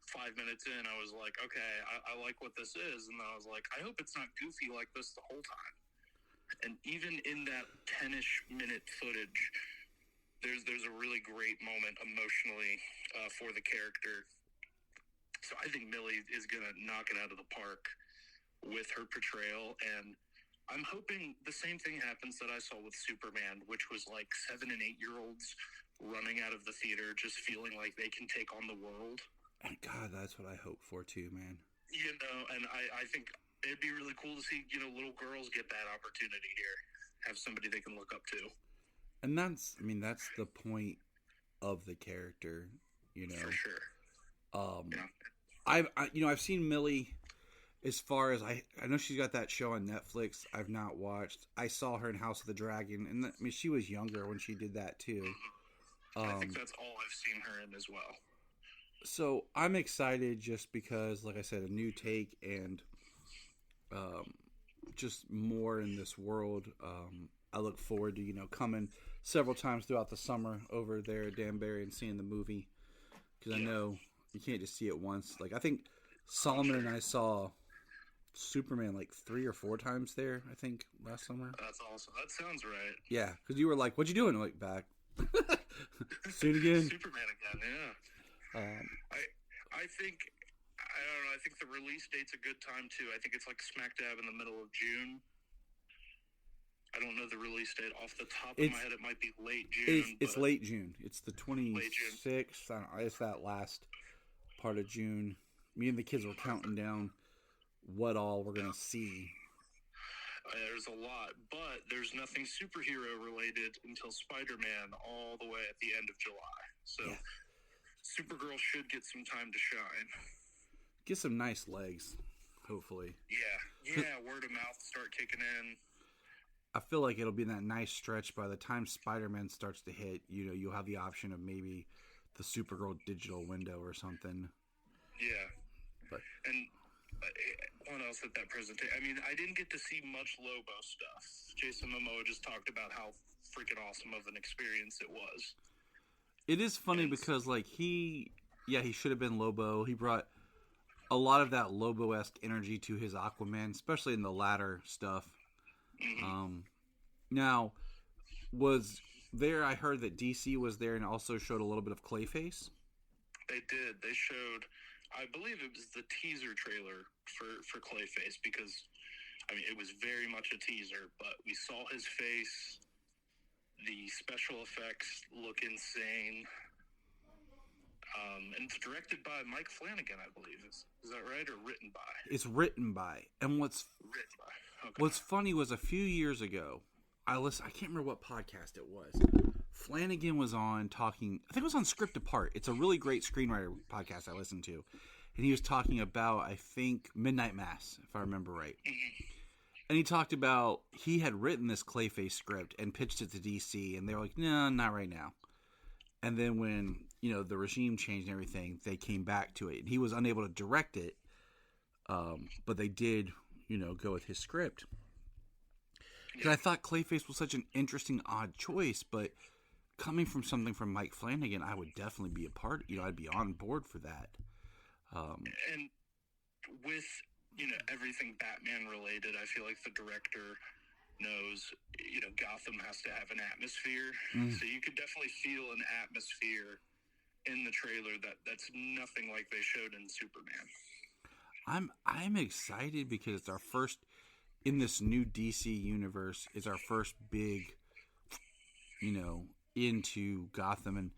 5 minutes in, I was like, okay, I like what this is, and then I was like, I hope it's not goofy like this the whole time. And even in that 10-ish minute footage, there's a really great moment emotionally for the character. So I think Millie is going to knock it out of the park with her portrayal, and I'm hoping the same thing happens that I saw with Superman, which was like 7 and 8 year olds running out of the theater just feeling like they can take on the world. And God, that's what I hope for too, man. You know, and I think it'd be really cool to see, little girls get that opportunity here. Have somebody they can look up to. And that's the point of the character, For sure. Yeah. I've seen Millie as far as I know she's got that show on Netflix I've not watched. I saw her in House of the Dragon, and she was younger when she did that too. I think that's all I've seen her in as well. So I'm excited just because, like I said, a new take and just more in this world. I look forward to coming several times throughout the summer over there at Danbury and seeing the movie, because I know you can't just see it once. Like I think Solomon and I saw Superman like 3 or 4 times there, I think, last summer. That's awesome. That sounds right. Yeah, because you were like, "What you doing?" I'm like, back. Soon again. Superman again, yeah. I think, I don't know, I think the release date's a good time too. I think it's like smack dab in the middle of June. I don't know the release date off the top of my head. It might be late June. It's late June. It's the 26th. I don't know, it's that last part of June. Me and the kids were counting down what all we're going to see. There's a lot, but there's nothing superhero related until Spiderman all the way at the end of July. So Supergirl should get some time to shine. Get some nice legs, hopefully. Yeah, word of mouth start kicking in. I feel like it'll be that nice stretch by the time Spider-Man starts to hit. You'll have the option of maybe the Supergirl digital window or something. Yeah. And what else at that presentation? I mean, I didn't get to see much Lobo stuff. Jason Momoa just talked about how freaking awesome of an experience it was. It is funny because, like, he should have been Lobo. He brought a lot of that Lobo-esque energy to his Aquaman, especially in the latter stuff. Mm-hmm. Now, was there, I heard that DC was there and also showed a little bit of Clayface? They did. They showed, I believe it was the teaser trailer for Clayface, because, I mean, it was very much a teaser, but we saw his face. The special effects look insane. And it's directed by Mike Flanagan, I believe. Is that right, or written by? It's written by. And what's funny was a few years ago, I can't remember what podcast it was. Flanagan was on talking, I think it was on Script Apart. It's a really great screenwriter podcast I listened to. And he was talking about, I think, Midnight Mass, if I remember right. Mm-hmm. And he talked about he had written this Clayface script and pitched it to DC, and they were like, no, not right now. And then when, the regime changed and everything, they came back to it. And he was unable to direct it, but they did, go with his script. Because I thought Clayface was such an interesting, odd choice, but coming from something from Mike Flanagan, I would definitely be a part, I'd be on board for that. And with, everything Batman related, I feel like the director knows, Gotham has to have an atmosphere. So you could definitely feel an atmosphere in the trailer that's nothing like they showed in Superman. I'm excited because it's our first, in this new DC universe, is our first big, into Gotham. And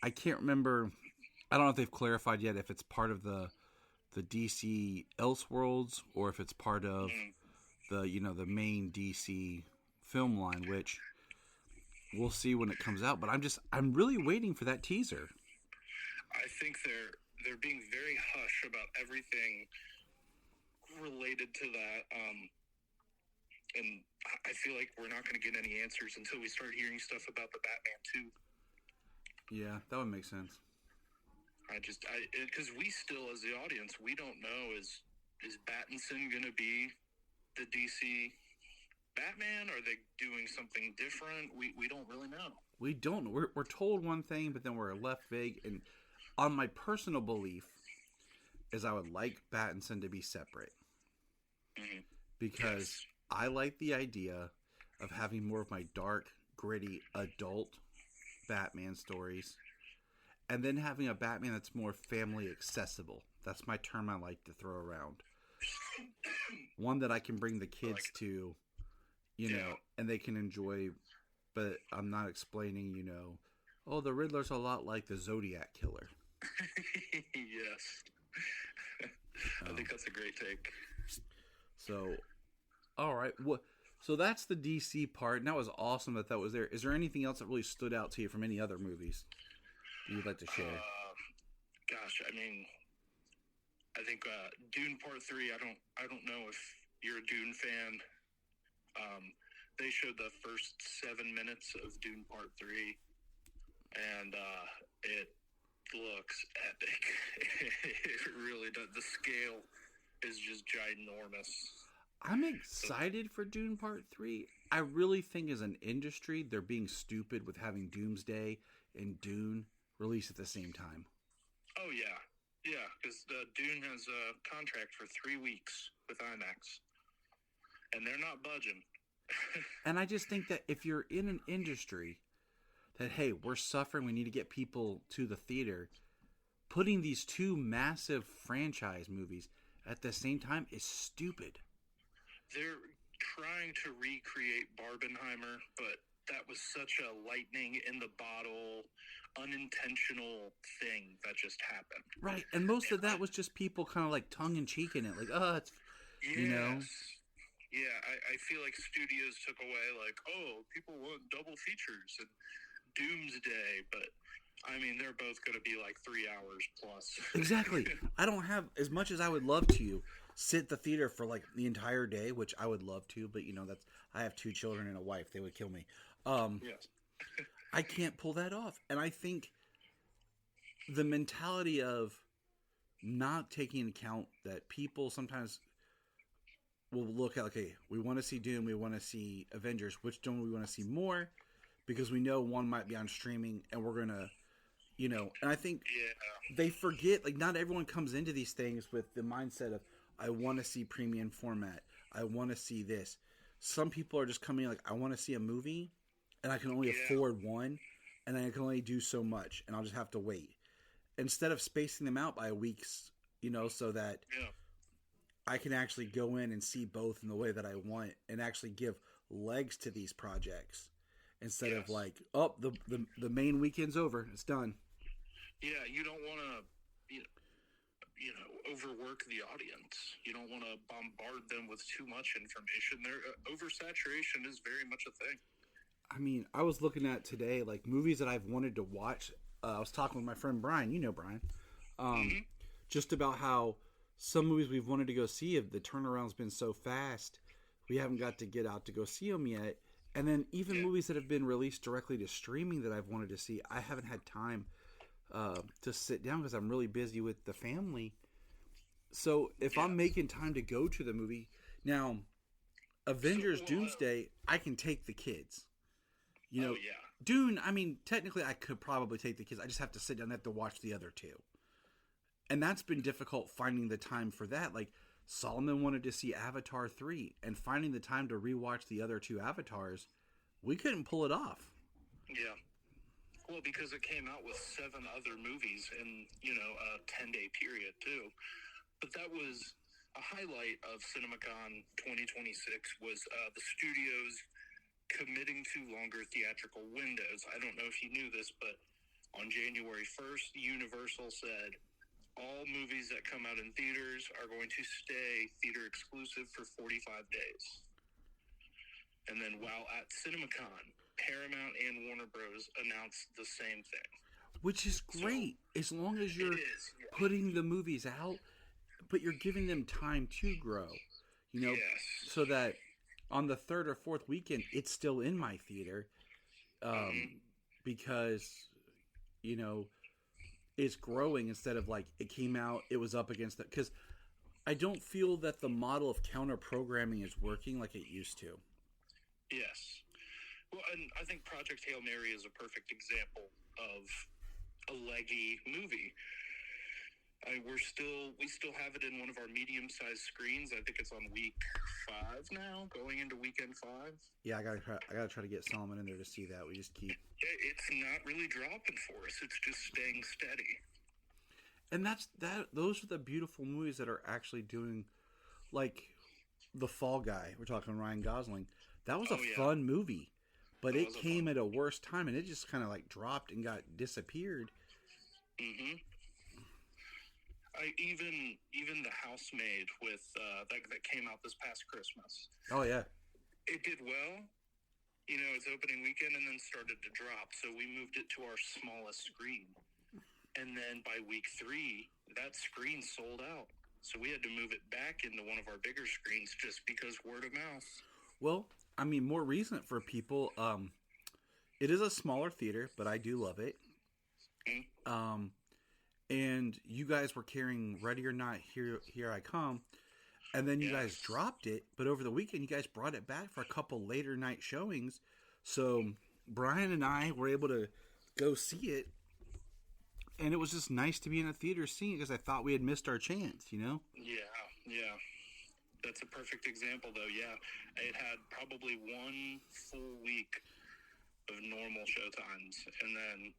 I can't remember, I don't know if they've clarified yet if it's part of the DC Elseworlds or if it's part of the main DC film line, which we'll see when it comes out. But I'm really waiting for that teaser. I think they're being very hush about everything related to that. And I feel like we're not going to get any answers until we start hearing stuff about the Batman 2. Yeah, that would make sense. Because we still, as the audience, we don't know, is Pattinson going to be the DC Batman? Are they doing something different? We don't really know. We don't know. We're told one thing, but then we're left vague. And on my personal belief is I would like Pattinson to be separate. Mm-hmm. Because Yes. I like the idea of having more of my dark, gritty, adult Batman stories. And then having a Batman that's more family accessible. That's my term I like to throw around. One that I can bring the kids to, you know, and they can enjoy. But I'm not explaining, oh, the Riddler's a lot like the Zodiac Killer. Yes. I think that's a great take. So, all right. So that's the DC part, and that was awesome that was there. Is there anything else that really stood out to you from any other movies that you'd like to share? Gosh, I mean, I think Dune Part 3. I don't know if you're a Dune fan. They showed the first 7 minutes of Dune Part 3, and it looks epic. It really does. The scale is just ginormous. I'm excited for Dune Part 3. I really think as an industry, they're being stupid with having Doomsday and Dune released at the same time. Oh, yeah. Yeah, because Dune has a contract for 3 weeks with IMAX, and they're not budging. And I just think that if you're in an industry that, hey, we're suffering, we need to get people to the theater, putting these two massive franchise movies at the same time is stupid. They're trying to recreate Barbenheimer, but that was such a lightning in the bottle, unintentional thing that just happened. Right, and most of that was just people kind of like tongue-in-cheek in it, like, it's, you know. Yeah, I feel like studios took away, like, oh, people want double features and Doomsday, but, I mean, they're both going to be like 3 hours plus. Exactly. I don't have, as much as I would love to sit the theater for like the entire day, which I would love to, but that's, I have 2 children and a wife, they would kill me. Yes. I can't pull that off. And I think the mentality of not taking into account that people sometimes will look at, okay, we want to see Doom, we want to see Avengers, which do we want to see more? Because we know one might be on streaming and we're going to, and I think they forget, like, not everyone comes into these things with the mindset of, I want to see premium format, I want to see this. Some people are just coming like, I want to see a movie and I can only afford one and I can only do so much and I'll just have to wait. Instead of spacing them out by weeks, so that I can actually go in and see both in the way that I want and actually give legs to these projects instead of like, oh, the main weekend's over, it's done. Yeah, you don't want to, overwork the audience. You don't want to bombard them with too much information. Oversaturation is very much a thing. I mean, I was looking at today, like, movies that I've wanted to watch. I was talking with my friend Brian, Brian, just about how some movies we've wanted to go see, the turnaround's been so fast, we haven't got to get out to go see them yet. And then even movies that have been released directly to streaming that I've wanted to see, I haven't had time to sit down because I'm really busy with the family. So if I'm making time to go to the movie, now, Avengers Doomsday, I can take the kids. Dune, I mean, technically I could probably take the kids. I just have to sit down and have to watch the other two. And that's been difficult finding the time for that. Like, Solomon wanted to see Avatar 3, and finding the time to rewatch the other 2 Avatars, we couldn't pull it off. Yeah. Well, because it came out with 7 other movies in, a 10-day period, too. But that was a highlight of CinemaCon 2026 was the studios committing to longer theatrical windows. I don't know if you knew this, but on January 1st, Universal said all movies that come out in theaters are going to stay theater exclusive for 45 days. And then while at CinemaCon, Paramount and Warner Bros. Announced the same thing. which is great as long as you're It is, yeah. putting the movies out, but you're giving them time to grow, Yes. so that on the third or fourth weekend it's still in my theater, because it's growing instead of like it came out, it was up against it, because I don't feel that the model of counter programming is working like it used to. Yes. Well, and I think Project Hail Mary is a perfect example of a leggy movie. We still have it in one of our medium-sized screens. I think it's on week 5 now, going into weekend 5. Yeah, I gotta try to get Solomon in there to see that. We just keep. It's not really dropping for us. It's just staying steady. And those are the beautiful movies that are actually doing, like The Fall Guy. We're talking Ryan Gosling. That was a fun movie, but it came at a worse time, and it just kind of like dropped and disappeared. Mm-hmm. Even The Housemaid with that came out this past Christmas. Oh yeah, it did well. Its opening weekend, and then started to drop. So we moved it to our smallest screen. And then by week 3, that screen sold out. So we had to move it back into one of our bigger screens just because word of mouth. Well, I mean, more recent for people. It is a smaller theater, but I do love it. And you guys were carrying Ready or Not, Here I Come, and then you guys dropped it. But over the weekend, you guys brought it back for a couple later night showings. So Brian and I were able to go see it. And it was just nice to be in a theater seeing it because I thought we had missed our chance, Yeah. That's a perfect example, though. Yeah, it had probably one full week of normal showtimes, and then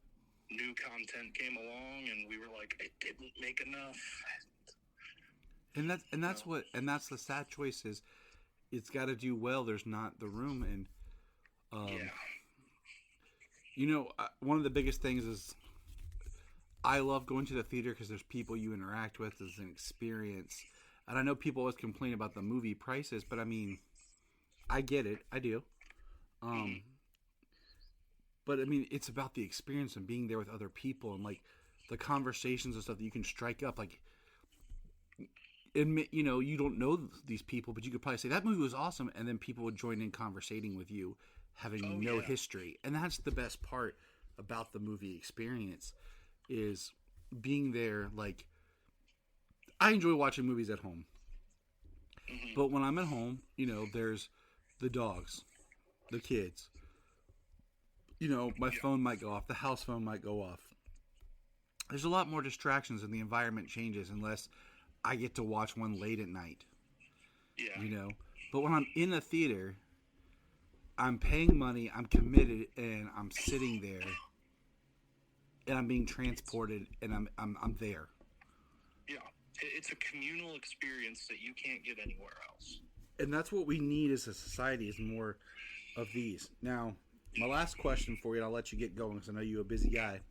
new content came along, and we were like, it didn't make enough. And that's the sad choice is, it's got to do well. There's not the room, and one of the biggest things is, I love going to the theater because there's people you interact with. It's an experience. And I know people always complain about the movie prices, but I mean, I get it. I do. But I mean, it's about the experience and being there with other people and like the conversations and stuff that you can strike up. Like, admit, you don't know these people, but you could probably say that movie was awesome. And then people would join in conversating with you, having no history. And that's the best part about the movie experience. Is being there. Like, I enjoy watching movies at home, but when I'm at home, there's the dogs, the kids, my phone might go off, the house phone might go off. There's a lot more distractions and the environment changes unless I get to watch one late at night. But when I'm in a theater, I'm paying money, I'm committed, and I'm sitting there. And I'm being transported, and I'm there. Yeah, it's a communal experience that you can't get anywhere else. And that's what we need as a society, is more of these. Now, my last question for you, and I'll let you get going because I know you're a busy guy.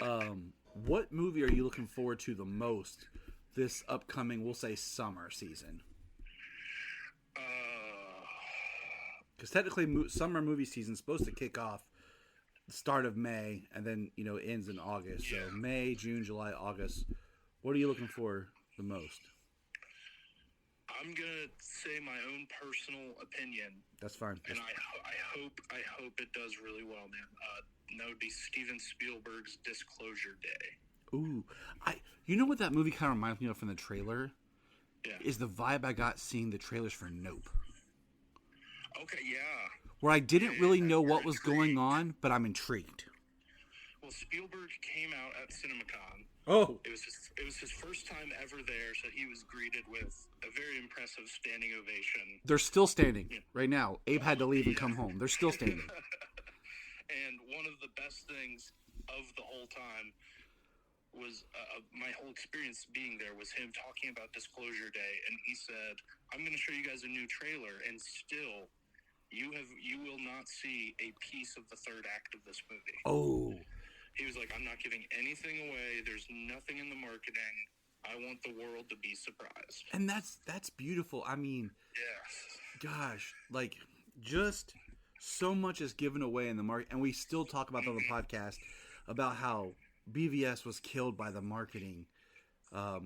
What movie are you looking forward to the most this upcoming, we'll say, summer season? Because technically, summer movie season is supposed to kick off the start of May, and then ends in August. So May, June, July, August. What are you looking for the most? I'm gonna say my own personal opinion. That's fine. And I hope it does really well, man. That would be Steven Spielberg's Disclosure Day. Ooh, you know what that movie kind of reminds me of from the trailer? Yeah. Is the vibe I got seeing the trailers for Nope. Okay, yeah. Where I didn't really know what was going on, but I'm intrigued. Well, Spielberg came out at CinemaCon. Oh. It was his first time ever there, so he was greeted with a very impressive standing ovation. They're still standing right now. Abe had to leave and come home. They're still standing. And one of the best things of the whole time was my whole experience being there was him talking about Disclosure Day, and he said, "I'm going to show you guys a new trailer, and still, you will not see a piece of the third act of this movie." Oh. He was like, "I'm not giving anything away. There's nothing in the marketing. I want the world to be surprised." And that's beautiful. I mean, gosh, like, just so much is given away in the market, and we still talk about that on the podcast. about how BVS was killed by the marketing. Oh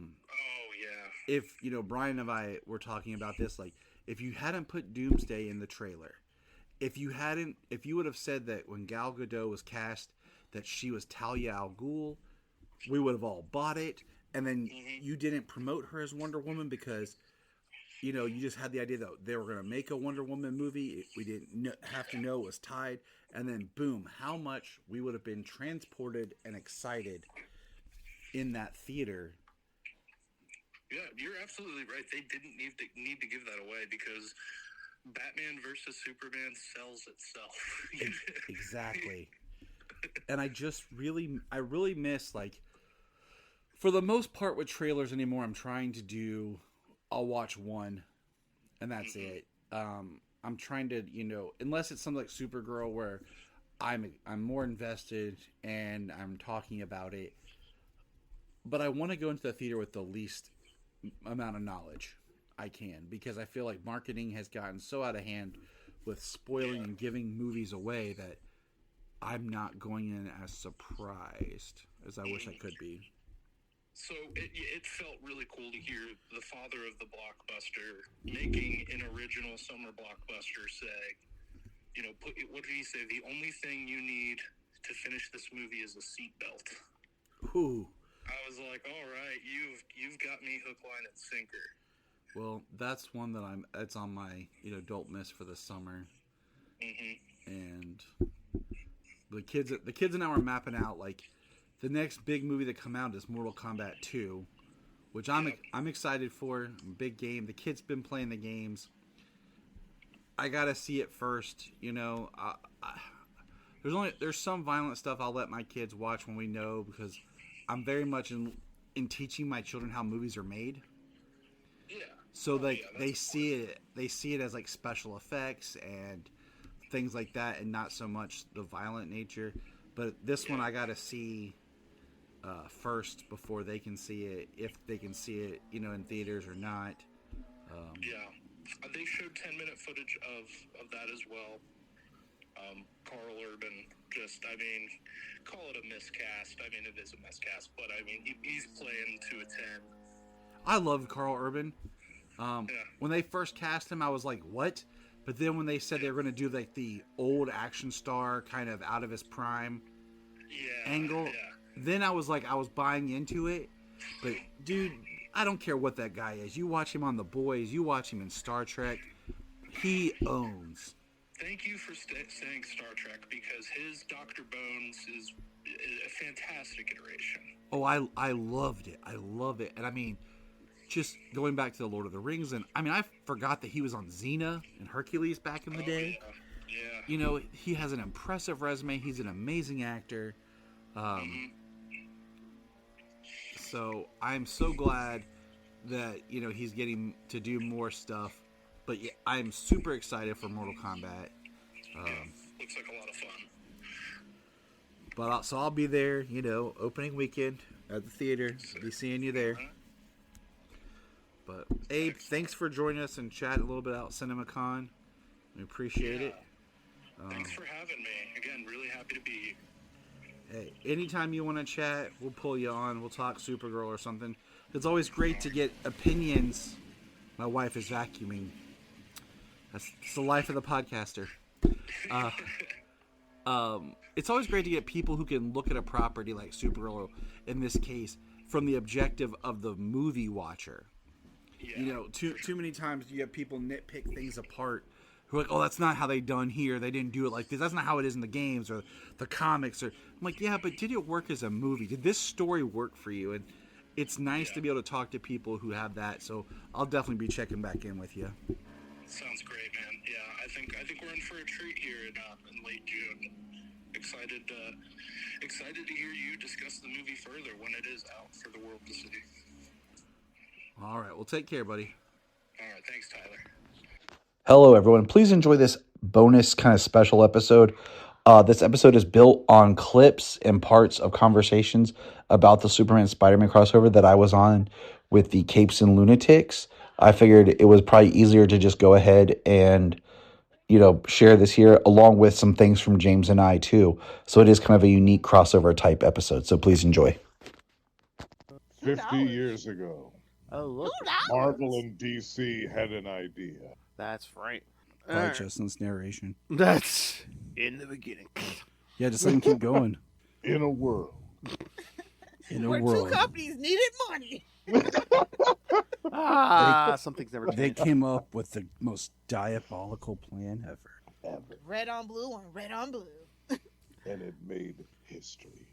yeah. If Brian and I were talking about this, like if you hadn't put Doomsday in the trailer, if you would have said that when Gal Gadot was cast that she was Talia al Ghul, we would have all bought it. And then you didn't promote her as Wonder Woman because you just had the idea that they were going to make a Wonder Woman movie. We didn't have to know it was tied. And then, boom, how much we would have been transported and excited in that theater. Yeah, you're absolutely right. They didn't need to give that away because Batman versus Superman sells itself. Exactly. And I really miss, like, for the most part with trailers anymore, I'm trying to do, I'll watch one, and that's it. I'm trying to, unless it's something like Supergirl where I'm more invested and I'm talking about it, but I want to go into the theater with the least amount of knowledge I can, because I feel like marketing has gotten so out of hand with spoiling and giving movies away that I'm not going in as surprised as I wish I could be. So it felt really cool to hear the father of the blockbuster making an original summer blockbuster say, what did he say? The only thing you need to finish this movie is a seatbelt. Ooh. I was like, all right, you've got me hook, line, and sinker. Well, that's one that it's on my don't miss for the summer. And the kids and I were mapping out like the next big movie that come out is Mortal Kombat 2, which I'm excited for. Big game. The kid's been playing the games. I gotta see it first. There's some violent stuff I'll let my kids watch when we know, because I'm very much in teaching my children how movies are made. Yeah. So they see it as like special effects and things like that, and not so much the violent nature. But this one I gotta see first before they can see it, if they can see it, in theaters or not. They showed 10-minute footage of that as well. Carl Urban, call it a miscast. It is a miscast, but he's playing to a 10. I love Carl Urban. When they first cast him, I was like, what? But then when they said they were going to do like the old action star kind of out of his prime angle, then I was buying into it. But dude, I don't care what that guy is. You watch him on The Boys, you watch him in Star Trek, he owns. Thank you for saying Star Trek, because his Dr. Bones is a fantastic iteration. Oh, I loved it. I love it. And just going back to the Lord of the Rings, and I forgot that he was on Xena and Hercules back in the day. Yeah. He has an impressive resume. He's an amazing actor. So I'm so glad that he's getting to do more stuff. But yeah, I'm super excited for Mortal Kombat. Looks like a lot of fun. But I'll be there, opening weekend at the theater. I'll be seeing you there. But Abe, thanks for joining us and chat a little bit about CinemaCon. We appreciate it. Thanks for having me. Again, really happy to be here. Hey, anytime you want to chat, we'll pull you on. We'll talk Supergirl or something. It's always great to get opinions. My wife is vacuuming. That's the life of the podcaster. It's always great to get people who can look at a property like Supergirl, in this case, from the objective of the movie watcher. Yeah. Too many times you have people nitpick things apart who are like, oh, that's not how they done here. They didn't do it like this. That's not how it is in the games or the comics. I'm like, yeah, but did it work as a movie? Did this story work for you? And it's nice to be able to talk to people who have that. So I'll definitely be checking back in with you. Sounds great, man. Yeah, I think we're in for a treat here in late June. Excited to hear you discuss the movie further when it is out for the world to see. All right, well, take care, buddy. All right, thanks, Tyler. Hello, everyone. Please enjoy this bonus kind of special episode. This episode is built on clips and parts of conversations about the Superman Spiderman crossover that I was on with the Capes and Lunatics. I figured it was probably easier to just go ahead and share this here along with some things from James and I too. So it is kind of a unique crossover type episode. So please enjoy. 50 years ago, Oh, look. Marvel and DC had an idea. That's right. By Alright. Justin's narration. That's in the beginning. Yeah, just let him keep going. In a world. In a Where world. two companies needed money. Some things never They change. came up with the most diabolical plan ever. Red on blue on red on blue. And it made history.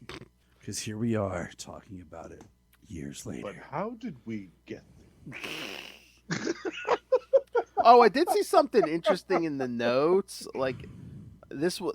Because here we are talking about it years later. But how did we get there? Oh, I did see something interesting in the notes. Like this was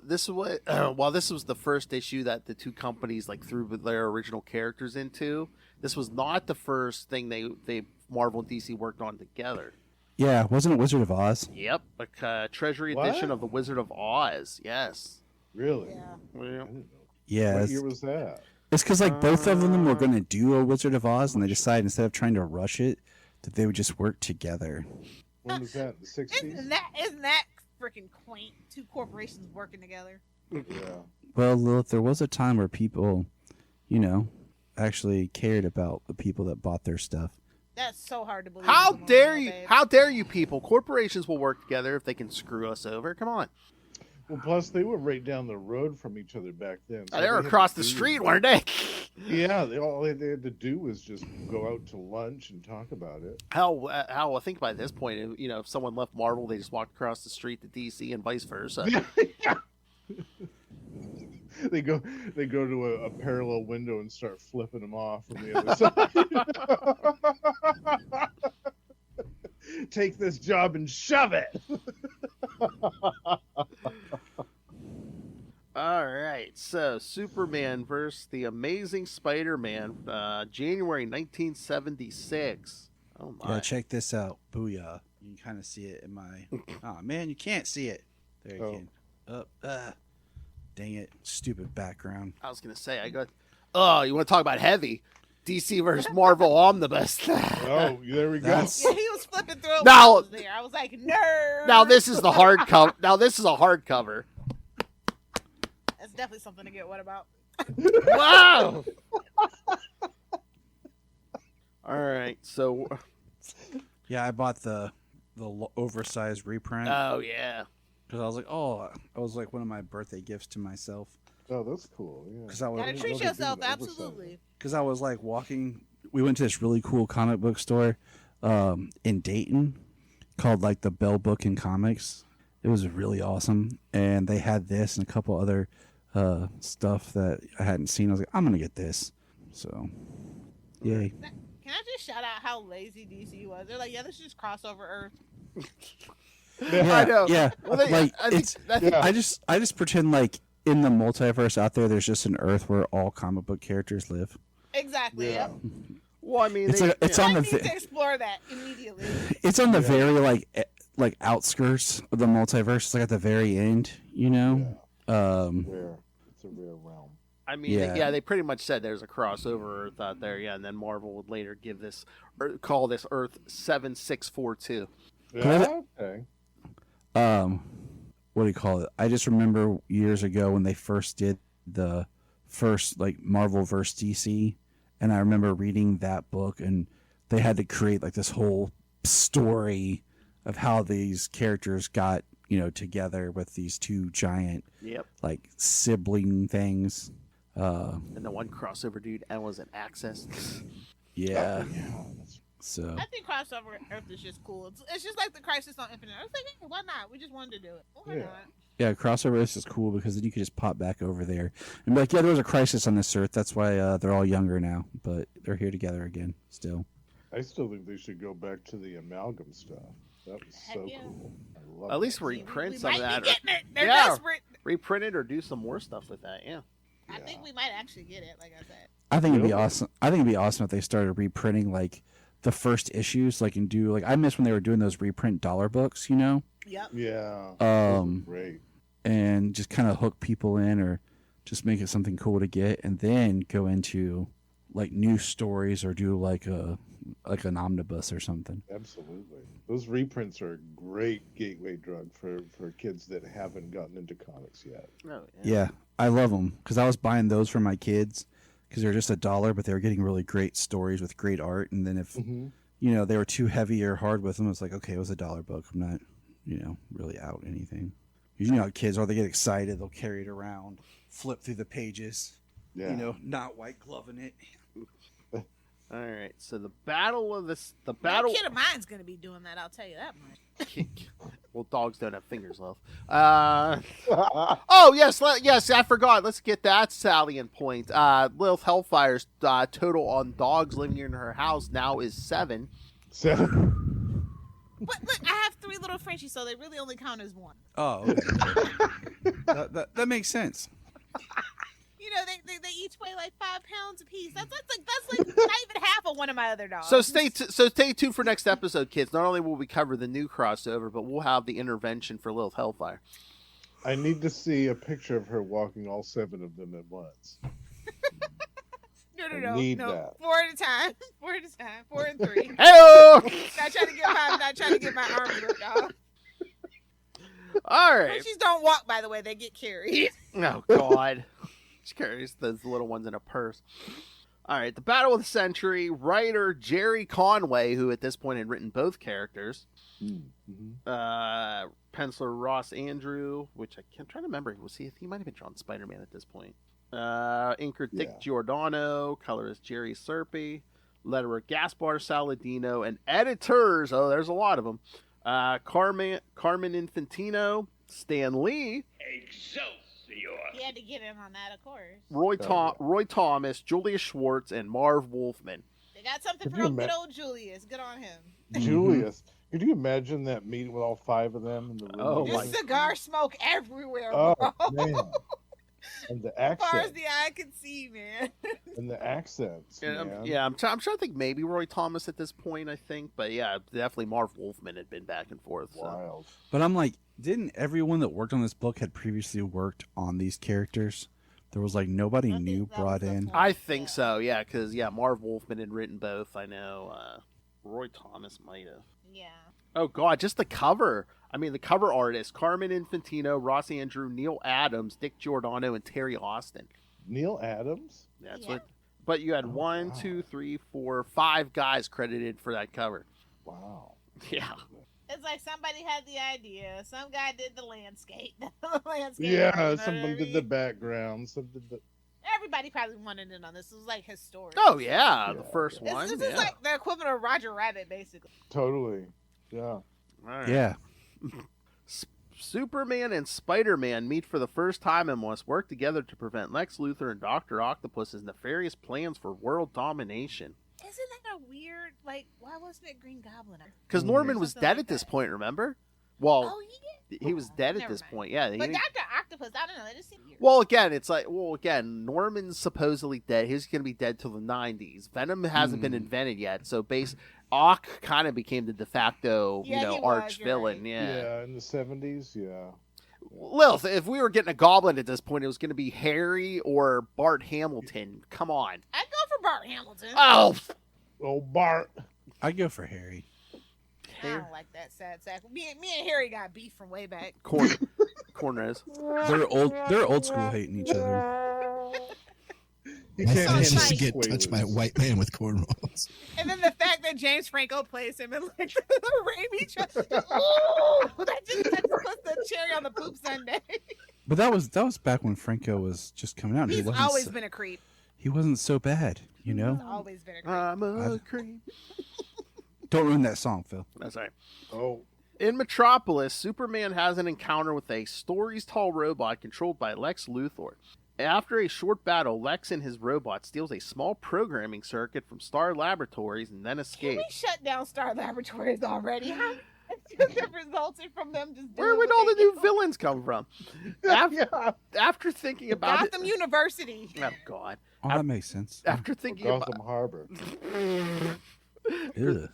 while this was the first issue that the two companies like threw their original characters into. This was not the first thing they Marvel and DC worked on together. Yeah, wasn't it Wizard of Oz? Yep, a Treasury What? edition of the Wizard of Oz. Yes. Really? Yeah. Well, I didn't know. Yeah. What It's year was that? because like both of them were going to do a Wizard of Oz, and they decided instead of trying to rush it, that they would just work together. When was that? The 60s? Isn't that freaking quaint? Two corporations working together. Yeah. Well, Lilith, there was a time where people, actually cared about the people that bought their stuff. That's so hard to believe. How Come on dare now, you? babe. How dare you people? Corporations will work together if they can screw us over. Come on. Well, plus they were right down the road from each other back then. so They were had across to the do- street, weren't they? Yeah, all they had to do was just go out to lunch and talk about it. How I think by this point, if someone left Marvel, they just walked across the street to DC and vice versa. Yeah. They go to a parallel window and start flipping them off from the other side. Take this job and shove it. All right, so Superman versus the Amazing Spider-Man, January 1976. Oh my! Yeah, check this out. Booyah. You can kind of see it in my... Oh, man, you can't see it. There you can. Dang it. Stupid background. I was gonna say I got. Oh, you want to talk about heavy? DC versus Marvel Omnibus. Oh, there we go. That's- Yeah, he was flipping through it Now- while I was there. I was like, nerd. Now this is the hardcover. Now this is a hardcover. That's definitely something to get what about. Wow. All right, so. Yeah, I bought the oversized reprint. Oh yeah. Because I was like, one of my birthday gifts to myself. Oh, that's cool. Yeah. Because I was... Gotta treat love to do yourself, the oversized. absolutely. Because I was like walking, we went to this really cool comic book store in Dayton called like the Bell Book and Comics. It was really awesome, and they had this and a couple other stuff that I hadn't seen. I was like, I'm gonna get this. So, yay! Can I just shout out how lazy DC was? They're like, yeah, this is just crossover Earth. I know. Yeah, Well, they, like I think, it's. I think I just pretend like in the multiverse out there's just an Earth where all comic book characters live. Exactly. Yeah. Yep. Well, I mean, It's they, like, it's yeah. on I the need to explore that immediately. it's on the very like outskirts of the multiverse. It's like at the very end, Rare. It's a rare realm. I mean, Yeah. they pretty much said there's a crossover Earth out there, yeah, and then Marvel would later give this call this Earth 7642. Yeah, okay. What do you call it? I just remember years ago when they first did the first like Marvel vs. DC, and I remember reading that book, and they had to create like this whole story of how these characters got together with these two giant Yep. like sibling things. And the one crossover dude and was an Access. Yeah. Yeah, that's So I think crossover Earth is just cool. It's just like the Crisis on Infinite Earth. Like, hey, why not? We just wanted to do it. Why Yeah. not? yeah, crossover this is cool because then you could just pop back over there and be like, yeah, there was a crisis on this Earth. That's why they're all younger now, but they're here together again still. I still think they should go back to the amalgam stuff. That was Heck so yeah. cool. I love At least that. reprint we some might of that. be getting it. They're Yeah. desperate. Reprint it or do some more stuff with that. Yeah. I think we might actually get it. Like I said. I think it'd be Really? awesome. I think it'd be awesome if they started reprinting like the first issues, like and do like I miss when they were doing those reprint dollar books, Yep. Yeah. those were great. and just kind of hook people in or just make it something cool to get, and then go into like new stories or do like an omnibus or something. Absolutely. Those reprints are a great gateway drug for kids that haven't gotten into comics yet. Oh, Yeah, I love them because I was buying those for my kids because they're just $1, but they were getting really great stories with great art. And then if they were too heavy or hard with them, it's like, okay, it was $1 book. I'm not, really out anything. You know how kids are, they get excited, they'll carry it around, flip through the pages, not white gloving it. All right, so the battle. No kid of mine's gonna be doing that. I'll tell you that much. Well, dogs don't have fingers, love. Oh yes, I forgot. Let's get that salient point. Lilith Hellfire's total on dogs living in her house now is 7. 7. But look, I have 3 little Frenchies, so they really only count as 1. Oh, okay. that makes sense. They each weigh like 5 pounds apiece. That's like not even half of one of my other dogs. So stay tuned for next episode, kids. Not only will we cover the new crossover, but we'll have the intervention for Lilith Hellfire. I need to see a picture of her walking all 7 of them at once. No. Need that. 4 at a time. 4 at a time. 4 and 3. Hello. Not trying to get my arms ripped off. All right. Frenchies don't walk, by the way. They get carried. Oh God. She carries those little ones in a purse. All right, the Battle of the Century. Writer Jerry Conway, who at this point had written both characters. Penciler Ross Andrew, which I'm trying to remember. He might have been drawn Spider-Man at this point. Inker Dick Giordano, colorist Jerry Serpe, letterer Gaspar Saladino, and editors. Oh, there's a lot of them. Carmen Infantino, Stan Lee. He had to get in on that, of course. Roy Thomas, Julius Schwartz, and Marv Wolfman. They got something for good old Julius. Good on him. Julius. Could you imagine that meeting with all 5 of them in the room? Oh, Just cigar smoke everywhere, bro. Oh, man. And the accent. As far as the eye can see, man. And the accents, man. Yeah, I'm trying to think maybe Roy Thomas at this point, I think. But yeah, definitely Marv Wolfman had been back and forth. So. Wild. But I'm like, didn't everyone that worked on this book had previously worked on these characters? There was like nobody new brought in. I think so, yeah, because Marv Wolfman had written both. I know Roy Thomas might have. Yeah. Oh God, just the cover. I mean, the cover artist: Carmen Infantino, Ross Andrew, Neil Adams, Dick Giordano, and Terry Austin. Neil Adams. That's what. But you had 1, 2, 3, 4, 5 guys credited for that cover. Wow. Yeah. It's like somebody had the idea. Some guy did the landscape. Yeah, someone did the background. Some did the. Everybody probably wanted in on this. It was like historic. Oh yeah, the first one. This is like the equivalent of Roger Rabbit, basically. Totally. Yeah. All right. Yeah. Superman and Spider-Man meet for the first time and must work together to prevent Lex Luthor and Dr. Octopus's nefarious plans for world domination. Isn't that a weird, like, why wasn't it Green Goblin? Because Norman was dead like at this that. point, remember? Well, he was dead at Never this mind. point, yeah. But Dr. Octopus, I don't know, that just seemed weird. Well, again, it's like, Norman's supposedly dead. He's going to be dead till the 90s. Venom hasn't been invented yet, so Ock kind of became the de facto, arch villain. Right. Yeah, in the 70s, yeah. Lilith, if we were getting a goblin at this point, it was going to be Harry or Bart Hamilton. Come on. I'd go for Bart Hamilton. Oh, Bart. I'd go for Harry. I don't like that sad sack. Me and Harry got beef from way back. Corners. They're old school hating each other. My fetish is to get touched by a white man with cornrows. And then the fact that James Franco plays him in like the Raimi show. Ooh, that just puts the cherry on the poop sundae. But that was back when Franco was just coming out. He's always been a creep. He wasn't so bad, you know? He's always been a creep. I'm a creep. Don't ruin that song, Phil. That's right. Oh. In Metropolis, Superman has an encounter with a stories-tall robot controlled by Lex Luthor. After a short battle, Lex and his robot steals a small programming circuit from Star Laboratories and then escape. Can we shut down Star Laboratories already? How that resulted from them just Where would all the new villains come from? After thinking about Gotham University. Oh, God. Oh, that makes sense. After thinking Gotham Harbor.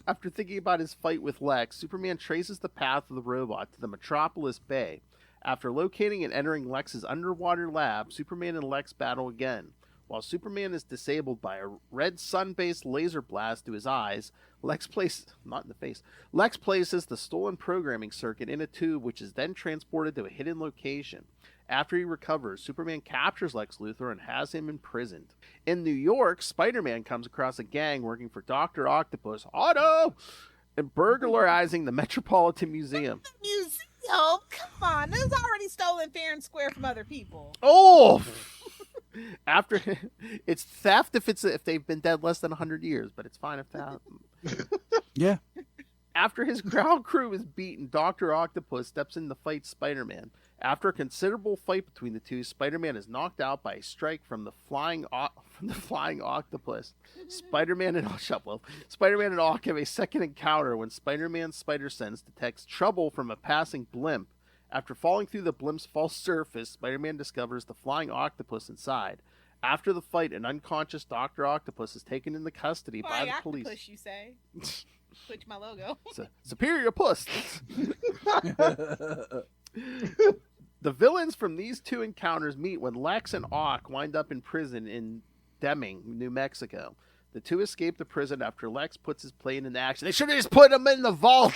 After thinking about his fight with Lex, Superman traces the path of the robot to the Metropolis Bay. After locating and entering Lex's underwater lab, Superman and Lex battle again. While Superman is disabled by a red sun-based laser blast to his eyes, Lex places the stolen programming circuit in a tube, which is then transported to a hidden location. After he recovers, Superman captures Lex Luthor and has him imprisoned. In New York, Spider-Man comes across a gang working for Dr. Octopus, Otto, and burglarizing the Metropolitan Museum. Museum? Come on, this is already stolen fair and square from other people. Oh! After it's theft if they've been dead less than 100 years, but it's fine if that. Yeah. After his ground crew is beaten, Dr. Octopus steps in to fight Spider-Man. After a considerable fight between the two, Spider-Man is knocked out by a strike from the flying octopus. Spider-Man and Ock have a second encounter when Spider-Man's spider sense detects trouble from a passing blimp. After falling through the blimp's false surface, Spider-Man discovers the flying octopus inside. After the fight, an unconscious Dr. Octopus is taken into custody by the police. Octopus, you say? Switch my logo. Superior puss. The villains from these two encounters meet when Lex and Ock wind up in prison in Deming, New Mexico. The two escape the prison after Lex puts his plane into action. They should have just put him in the vault.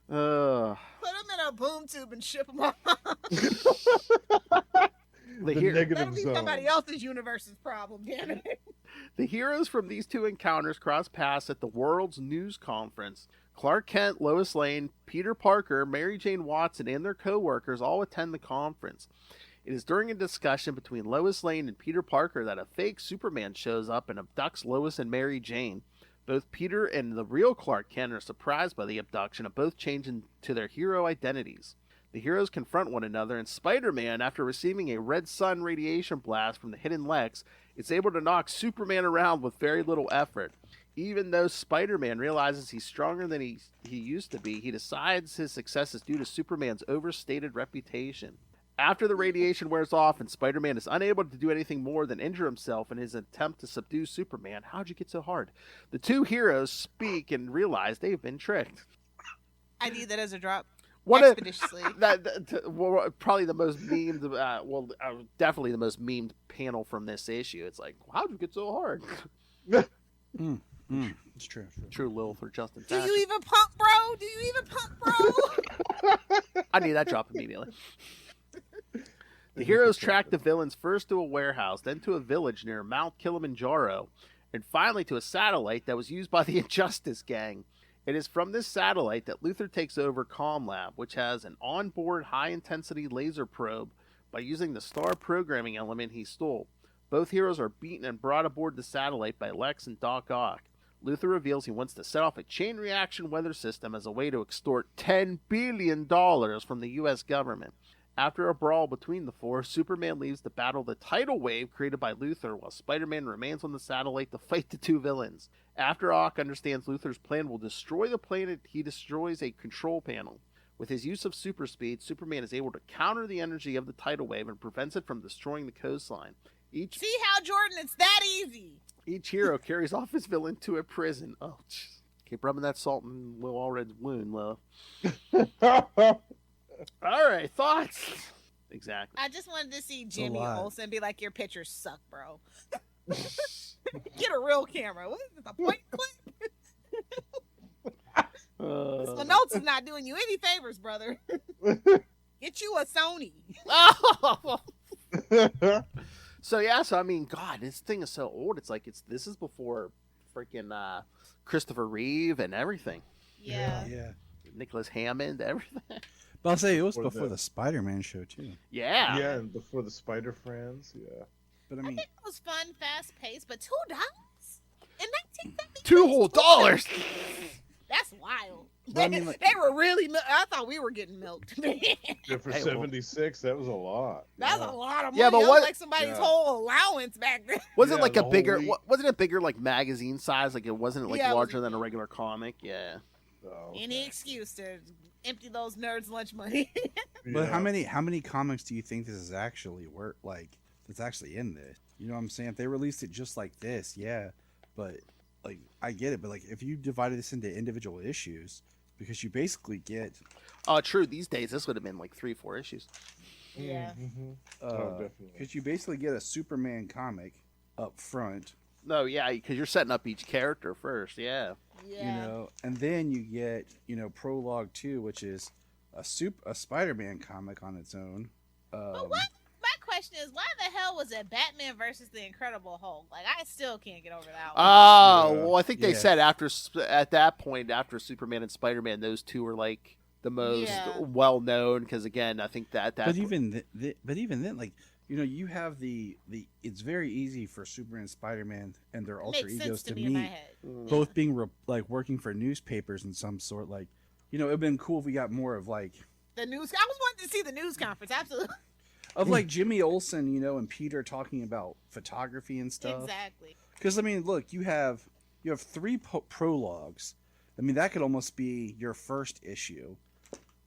Put him in a boom tube and ship him off. That'll be somebody else's universe's problem, damn it. The heroes from these two encounters cross paths at the World's News Conference. Clark Kent, Lois Lane, Peter Parker, Mary Jane Watson, and their co-workers all attend the conference. It is during a discussion between Lois Lane and Peter Parker that a fake Superman shows up and abducts Lois and Mary Jane. Both Peter and the real Clark Kent are surprised by the abduction and both change into their hero identities. The heroes confront one another, and Spider-Man, after receiving a red sun radiation blast from the hidden Lex, is able to knock Superman around with very little effort. Even though Spider-Man realizes he's stronger than he used to be, he decides his success is due to Superman's overstated reputation. After the radiation wears off and Spider-Man is unable to do anything more than injure himself in his attempt to subdue Superman, how'd you get so hard? The two heroes speak and realize they've been tricked. I need that as a drop. Expeditiously. Probably the most memed, definitely the most memed panel from this issue. It's like, how'd you get so hard? It's true. True Lil for Justin. Do you even pump, bro? I need that drop immediately. The heroes track the villains first to a warehouse, then to a village near Mount Kilimanjaro, and finally to a satellite that was used by the Injustice Gang. It is from this satellite that Luthor takes over ComLab, which has an onboard high-intensity laser probe by using the star programming element he stole. Both heroes are beaten and brought aboard the satellite by Lex and Doc Ock. Luthor reveals he wants to set off a chain reaction weather system as a way to extort $10 billion from the U.S. government. After a brawl between the four, Superman leaves to battle the tidal wave created by Luthor, while Spider-Man remains on the satellite to fight the two villains. After Ock understands Luthor's plan will destroy the planet, he destroys a control panel. With his use of super speed, Superman is able to counter the energy of the tidal wave and prevents it from destroying the coastline. See how, Jordan, it's that easy. Each hero carries off his villain to a prison. Oh, geez. Keep rubbing that salt in Will Allred's wound, love. All right, thoughts? Exactly. I just wanted to see Jimmy Olsen be like, your pictures suck, bro. Get a real camera. What is this, a point clip? This notes is not doing you any favors, brother. Get you a Sony. So I mean, God, this thing is so old. It's like this is before freaking Christopher Reeve and everything. Yeah. Nicholas Hammond, everything. But I'll say it was before the Spider-Man show too. Yeah. Yeah, and before the Spider Friends. Yeah. But I think it was fun, fast paced, but $2 in 1970. $2 whole dollars. That's wild. But I mean, like, they were really. I thought we were getting milked. Yeah, for 76, that was a lot. That's a lot of money. Yeah, but that what? Was like somebody's whole allowance back then. Was it like a bigger? Wasn't it bigger like magazine size? Like it wasn't like Yeah, larger than a regular comic. Yeah. Oh, Any excuse to empty those nerds' lunch money. But how many comics do you think this is actually worth? Like that's actually in this? You know what I'm saying? If they released it just like this, yeah. But like I get it. But like if you divided this into individual issues, because you basically get. Oh, true. These days, this would have been like 3-4 issues. Yeah. Definitely. Because you basically get a Superman comic up front. No, yeah, because you're setting up each character first. Yeah. Yeah. And then you get Prologue 2, which is a Spider-Man comic on its own. But what? My question is, why the hell was it Batman versus the Incredible Hulk? Like, I still can't get over that one. Oh, well, I think they said at that point, after Superman and Spider-Man, those two were like the most well known. Because again, I think that. But even then, like you have the it's very easy for Superman and Spider-Man and their alter egos to meet, both being working for newspapers in some sort. Like, it'd been cool if we got more of like the news. I was wanting to see the news conference. Absolutely. Of like Jimmy Olsen, and Peter talking about photography and stuff. Exactly. Because I mean, look, you have 3 prologues. I mean, that could almost be your first issue,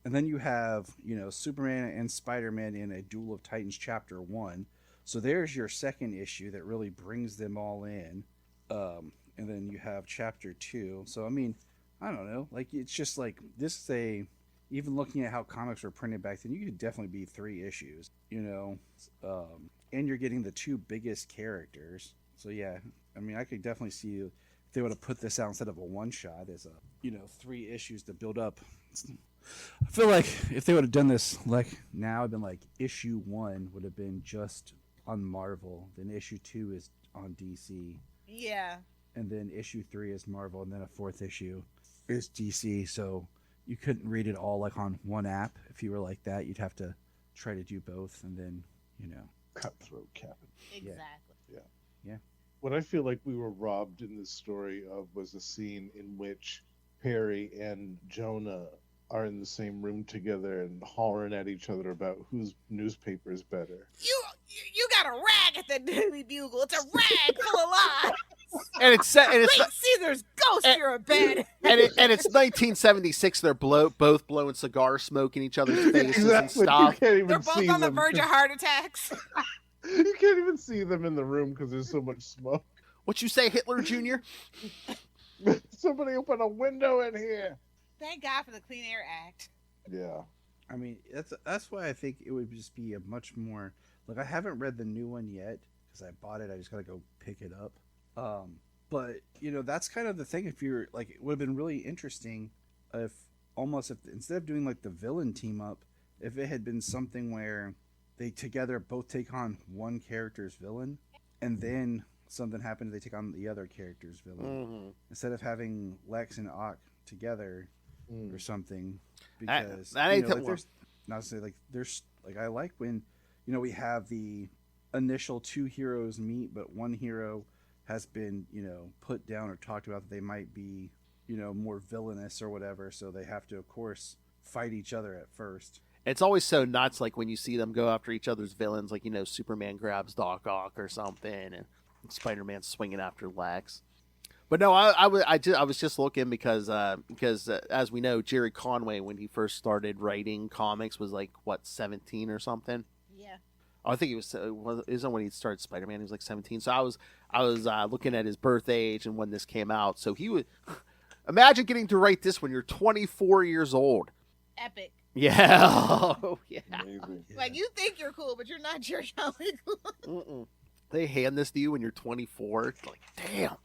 and then you have Superman and Spider-Man in a Duel of Titans Chapter 1. So there's your second issue that really brings them all in, and then you have Chapter 2. So I mean, I don't know, like it's just like this is even looking at how comics were printed back then, you could definitely be 3 issues, and you're getting the 2 biggest characters. So yeah, I mean, I could definitely see if they would have put this out instead of a one-shot as 3 issues to build up. I feel like if they would have done this like now, it'd been like issue 1 would have been just on Marvel, then issue 2 is on DC. Yeah. And then issue 3 is Marvel, and then a 4th issue is DC. So you couldn't read it all like on one app. If you were like that, you'd have to try to do both, and then cutthroat Captain. Exactly. Yeah. What I feel like we were robbed in this story of was a scene in which Perry and Jonah are in the same room together and hollering at each other about whose newspaper is better. You got a rag at the Daily Bugle. It's a rag full of lies. And it's Caesar's ghost. You're a bad. And it's 1976. They're both blowing cigar smoke in each other's faces and stuff. They're both on the verge of heart attacks. You can't even see them in the room because there's so much smoke. What you say, Hitler Jr.? Somebody open a window in here. Thank God for the Clean Air Act. Yeah. I mean, that's why I think it would just be a much more like, I haven't read the new one yet because I bought it. I just gotta go pick it up. But that's kind of the thing. If you're like, it would have been really interesting if instead of doing like the villain team up, if it had been something where they together both take on one character's villain, and then something happened, they take on the other character's villain, instead of having Lex and Ock together or something. Because there's I like when we have the initial 2 heroes meet, but one hero has been put down or talked about that they might be more villainous or whatever, so they have to of course fight each other at first. It's always so nuts, like when you see them go after each other's villains, like Superman grabs Doc Ock or something, and Spider-Man swinging after Lex. But no, I was just looking because as we know, Jerry Conway, when he first started writing comics, was like 17 or something. Yeah. I think isn't when he started Spider-Man. He was like 17. So I was looking at his birth age and when this came out. So he would imagine getting to write this when you're 24 years old. Epic. Yeah. Oh, yeah. Amazing. Like, you think you're cool, but you're not. You're really cool. They hand this to you when you're 24. It's like, damn.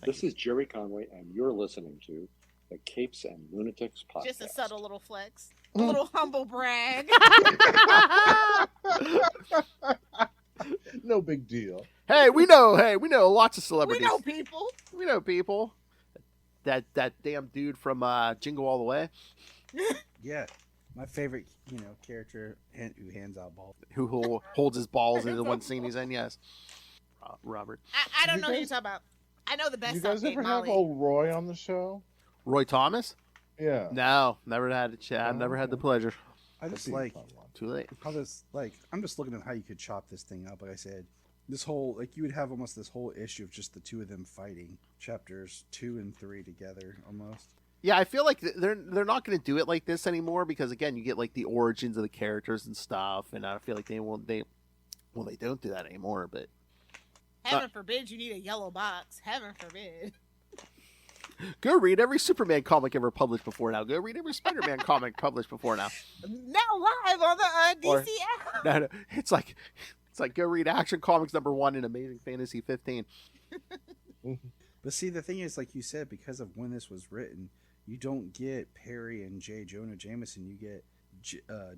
This is Jerry Conway, and you're listening to the Capes and Lunatics podcast. Just a subtle little flex. A little humble brag. No big deal. Hey, we know lots of celebrities. We know people. That damn dude from Jingle All the Way. Yeah. My favorite, character who hands out balls. Who holds his balls in the one scene he's in, yes. Robert. I don't know who you're talking about. I know the best. Did you guys ever have old Roy on the show? Roy Thomas? Yeah. No, never had a chat. Never had the pleasure. I just too late. I'm just looking at how you could chop this thing up. Like I said, this whole you would have almost this whole issue of just the 2 of them fighting, chapters 2 and 3 together almost. Yeah, I feel like they're not going to do it like this anymore because again, you get like the origins of the characters and stuff, and I feel like they don't do that anymore. But heaven forbid you need a yellow box. Heaven forbid. Go read every Superman comic ever published before now. Go read every Spider-Man comic published before now. Now live on the DC Or- app. No, it's like go read Action Comics #1 in Amazing Fantasy 15. But see, the thing is, like you said, because of when this was written, you don't get Perry and J. Jonah Jameson. You get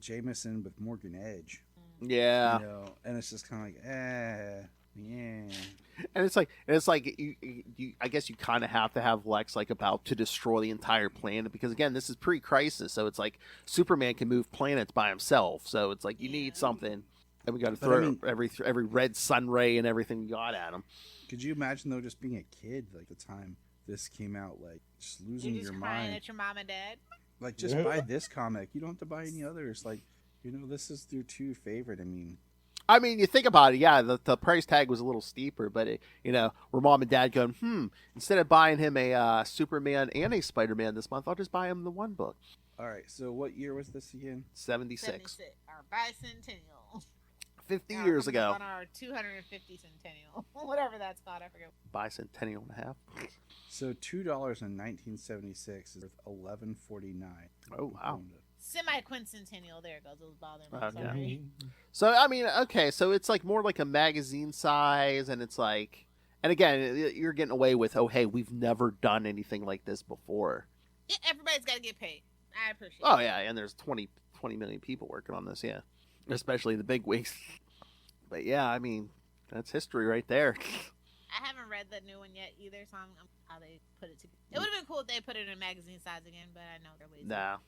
Jameson with Morgan Edge. Yeah. You know, and it's just kind of like, yeah. And it's like you I guess you kind of have to have Lex like about to destroy the entire planet, because again, this is pre-crisis, so it's like Superman can move planets by himself. So it's like you need something, and we got to throw every red sun ray and everything we got at him. Could you imagine though, just being a kid like the time this came out, like just losing You're just your crying mind? at your mom and dad. Like just buy this comic. You don't have to buy any others. Like, you know, this is your two favorite. I mean, you think about it, yeah, the price tag was a little steeper, but where mom and dad going, instead of buying him a Superman and a Spider-Man this month, I'll just buy him the one book. All right, so what year was this again? 76. Our bicentennial. 50 years ago. On our 250 centennial. Whatever that's called, I forget. Bicentennial and a half. So $2 in 1976 is worth $11.49. Oh, wow. Semi-quincentennial. There it goes. It was bothering me. Sorry. So, I mean, okay, so it's like more like a magazine size, and it's like, and again, you're getting away with, oh, hey, we've never done anything like this before. Yeah, everybody's got to get paid. I appreciate it. Oh, yeah, and there's 20 million people working on this, yeah. Especially the big wigs. But yeah, I mean, that's history right there. I haven't read the new one yet either, so I'm how they put it together. It would have been cool if they put it in magazine size again, but I know they're lazy. No.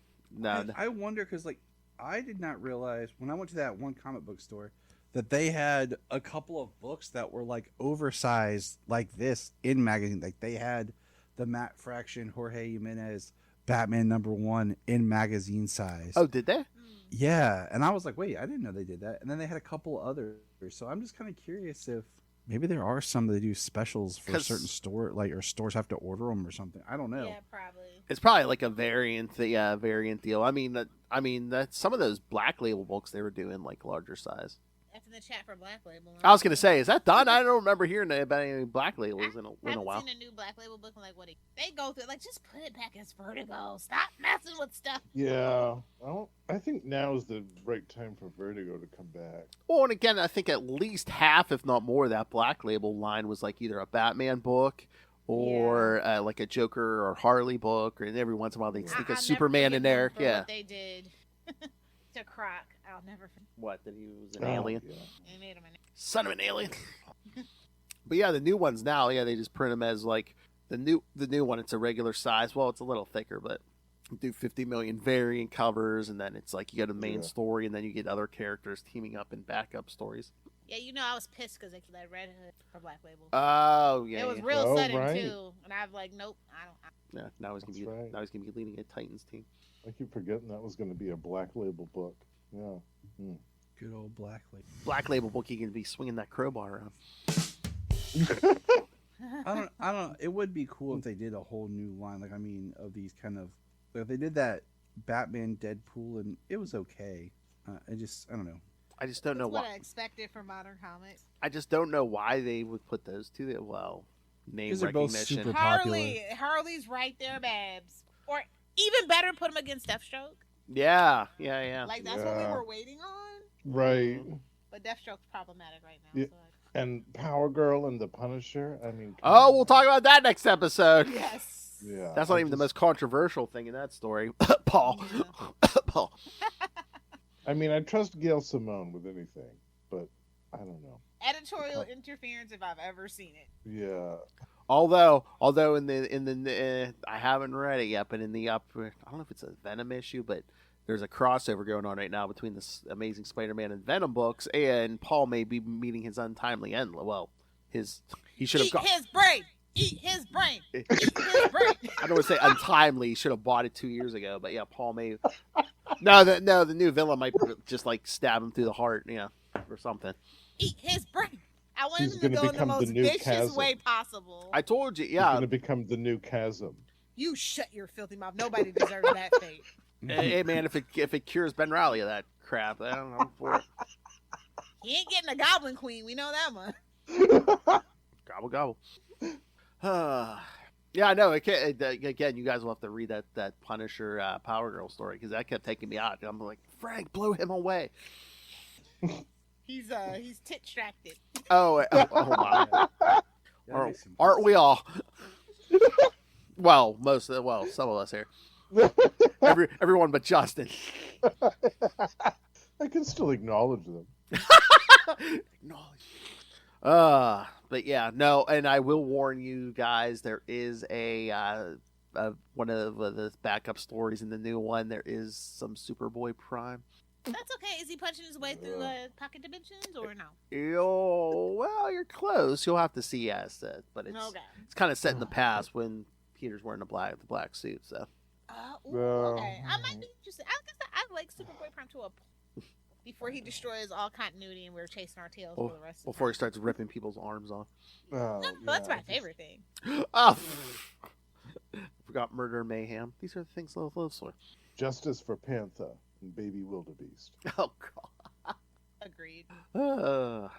I wonder, because like I did not realize when I went to that one comic book store that they had a couple of books that were like oversized like this in magazine. Like they had the Matt Fraction Jorge Jimenez Batman #1 in magazine size. Oh, did they? Yeah, and I was like, wait, I didn't know they did that. And then they had a couple others. So I'm just kind of curious if maybe there are some that do specials for a certain store, like, or stores have to order them or something. I don't know. Yeah, probably. It's probably like a variant deal. I mean that some of those Black Label books they were doing like larger size. That's in the chat for Black Label. I was gonna say, is that done? I don't remember hearing about any Black Labels in a while. I haven't seen a new Black Label book. Like, what they go through, like, just put it back as Vertigo. Stop messing with stuff. Yeah, I think now is the right time for Vertigo to come back. Well, and again, I think at least half, if not more, of that Black Label line was like either a Batman book or like a Joker or Harley book, or every once in a while they'd sneak a Superman in there. Yeah, what they did to Croc, I'll never forget. What, that he was an alien? Yeah. They made him an Son of an alien. But yeah, the new ones now, yeah, they just print them as like the new one. It's a regular size. Well, it's a little thicker, but do 50 million variant covers, and then it's like you get a main story, and then you get other characters teaming up in backup stories. Yeah, I was pissed because they let Red Hood for Black Label. Oh yeah, it was yeah. real sudden too, and I'm like, nope, I don't. Yeah, now he's gonna be leading a Titans team. I keep forgetting that was going to be a Black Label book. Yeah. Good old Black Label. Black Label book, you can be swinging that crowbar around. I don't. It would be cool if they did a whole new line, like of these kind of. Like if they did that Batman Deadpool, and it was okay. I don't know. I just don't know what why. I expected from modern comics. I just don't know why they would put those two there. Well, name recognition. Harley's right there, Babs. Or even better, put him against Deathstroke. Yeah. Like that's what we were waiting on. Right. But Deathstroke's problematic right now. Yeah. So And Power Girl and the Punisher. I mean. We'll talk about that next episode. Yes. Yeah. That's not even the most controversial thing in that story, Paul. Paul. I mean, I trust Gail Simone with anything, but I don't know. Editorial interference, if I've ever seen it. Yeah. Although in the I haven't read it yet, but in the I don't know if it's a Venom issue, but there's a crossover going on right now between this Amazing Spider-Man and Venom books, and Paul may be meeting his untimely end. Well, he should have got his brain. Eat his brain. Eat his brain. I don't want to say untimely. He should have bought it 2 years ago, but yeah, Paul may. No, the new villain might just like stab him through the heart, or something. Eat his brain. I want him to go in the most vicious way possible. I told you, yeah. He's going to become the new Chasm. You shut your filthy mouth. Nobody deserves that fate. Hey man, if it cures Ben Riley of that crap, I don't know for it. He ain't getting a Goblin Queen. We know that much. Gobble gobble. Yeah, I know. Again, you guys will have to read that Punisher Power Girl story because that kept taking me out. I'm like, Frank blew him away. He's tit distracted. Oh wow. Aren't we all? Well, some of us here. Everyone but Justin. I can still acknowledge them. But yeah, no, and I will warn you guys, there is a one of the backup stories in the new one. There is some Superboy Prime. That's okay. Is he punching his way through pocket dimensions or no? Well, you're close. You'll have to see, yes, but it's Okay. it's kind of set in the past when Peter's wearing the black suit. So. Okay. I might be interested. I like Superboy Prime to a point before he destroys all continuity and we're chasing our tails for the rest of the Before he starts ripping people's arms off. No, that's my favorite thing. Oh, forgot Murder and Mayhem. These are the things I love for. Justice for Panther and Baby Wildebeest. Oh God. Agreed. All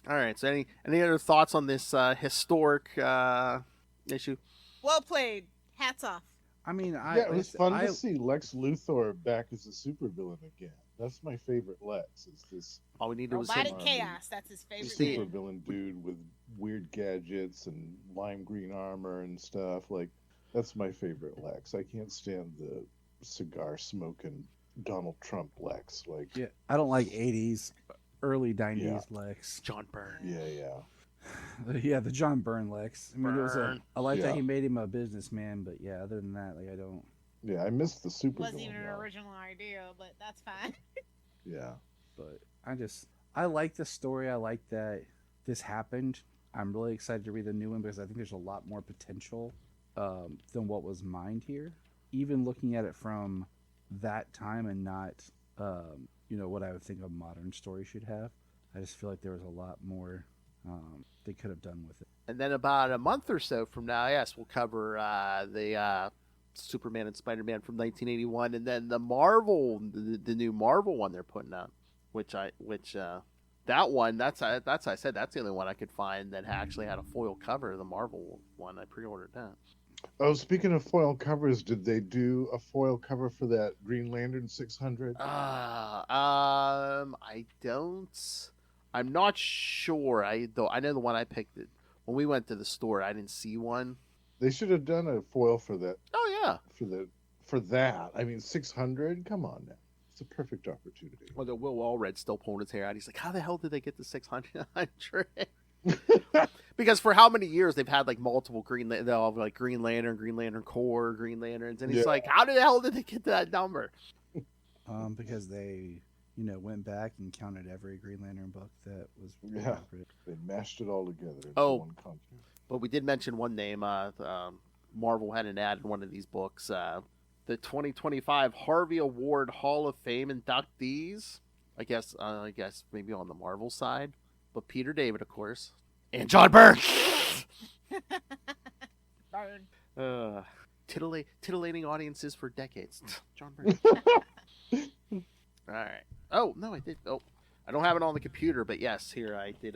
right. So any other thoughts on this historic issue? Well played. Hats off. I mean, it was fun to see Lex Luthor back as a supervillain again. That's my favorite Lex. Is this all we need to Robotic Chaos? That's his favorite. Supervillain dude with weird gadgets and lime green armor and stuff. Like that's my favorite Lex. I can't stand the cigar smoking Donald Trump Lex. Like I don't like 80s, early 90s Lex. John Byrne. Yeah, the John Byrne Lex. I mean, I like that he made him a businessman, but yeah, other than that, like I don't. Yeah, I missed the super. Wasn't even an original idea, but that's fine. Yeah, but I like the story. I like that this happened. I'm really excited to read the new one because I think there's a lot more potential than what was mined here. Even looking at it from that time and not, what I would think a modern story should have. I just feel like there was a lot more they could have done with it. And then about a month or so from now, yes, we'll cover the Superman and Spider-Man from 1981, and then the new Marvel one they're putting out, that one, that's I said that's the only one I could find that actually had a foil cover. The Marvel one, I pre-ordered that. Oh, speaking of foil covers, did they do a foil cover for that Green Lantern 600? I don't. I'm not sure. I know the one I picked it when we went to the store. I didn't see one. They should have done a foil for that. Oh yeah. For that. I mean, 600. Come on now. It's a perfect opportunity. Well, the Will Allred still pulling his hair out. He's like, "How the hell did they get the 600?" Because for how many years they've had like multiple they'll have like Green Lantern, Green Lantern Corps, Green Lanterns, and he's like, "How the hell did they get that number?" Because they, went back and counted every Green Lantern book that was. They mashed it all together into one content. But we did mention one name. Marvel had an ad in one of these books. The 2025 Harvey Award Hall of Fame inductees. I guess maybe on the Marvel side, but Peter David, of course, and John Byrne. Byrne. Titillating audiences for decades. John Byrne. All right. Oh no, I did. Oh, I don't have it on the computer, but yes, here I did.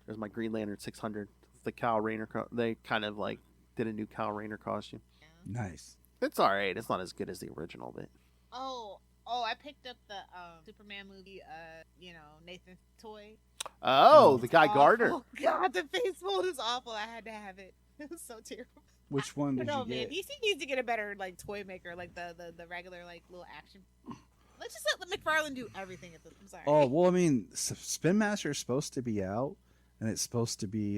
There's my Green Lantern 600. The Kyle Rayner. They kind of like did a new Kyle Rayner costume. Nice. It's all right. It's not as good as the original, but. Oh, I picked up the Superman movie. Nathan's toy. Oh, the Guy Gardner. Oh God, the face mold is awful. I had to have it. It was so terrible. Which one did you get? DC needs to get a better toy maker, like the regular little action. Let's just let McFarlane do everything at this. I'm sorry. Oh well, I mean, Spin Master is supposed to be out, and it's supposed to be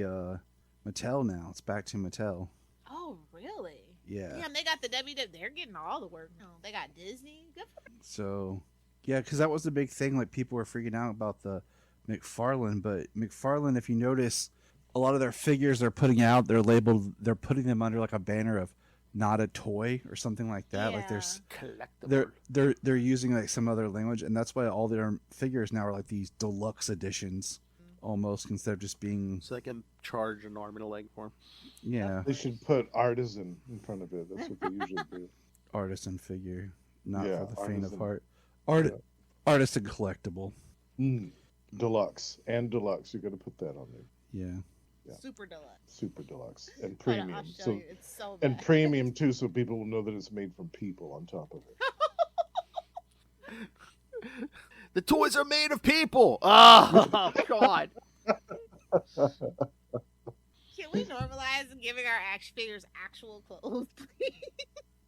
Mattel now. It's back to Mattel. Oh really? Yeah. Damn, they got the WWE. They're getting all the work. No, they got Disney. Good for them. So, yeah, because that was the big thing. Like people were freaking out about the McFarlane, but McFarlane, if you notice, a lot of their figures they're putting out, they're labeled. They're putting them under like a banner of not a toy or something like that. Yeah. Like there's collectible. They're using like some other language, and that's why all their figures now are like these deluxe editions, almost, instead of just being. So they can charge an arm and a leg for them. Yeah. They should put artisan in front of it. That's what they usually do. Artisan figure, not for the faint of artisan. heart. Artisan collectible. Deluxe and deluxe. You got to put that on there. Yeah. Super deluxe. Super deluxe and Hold on, premium. I'll show So you. It's so bad. and premium too, so people will know that it's made from people on top of it. The toys are made of people. Oh God. Can we normalize giving our action figures actual clothes, please?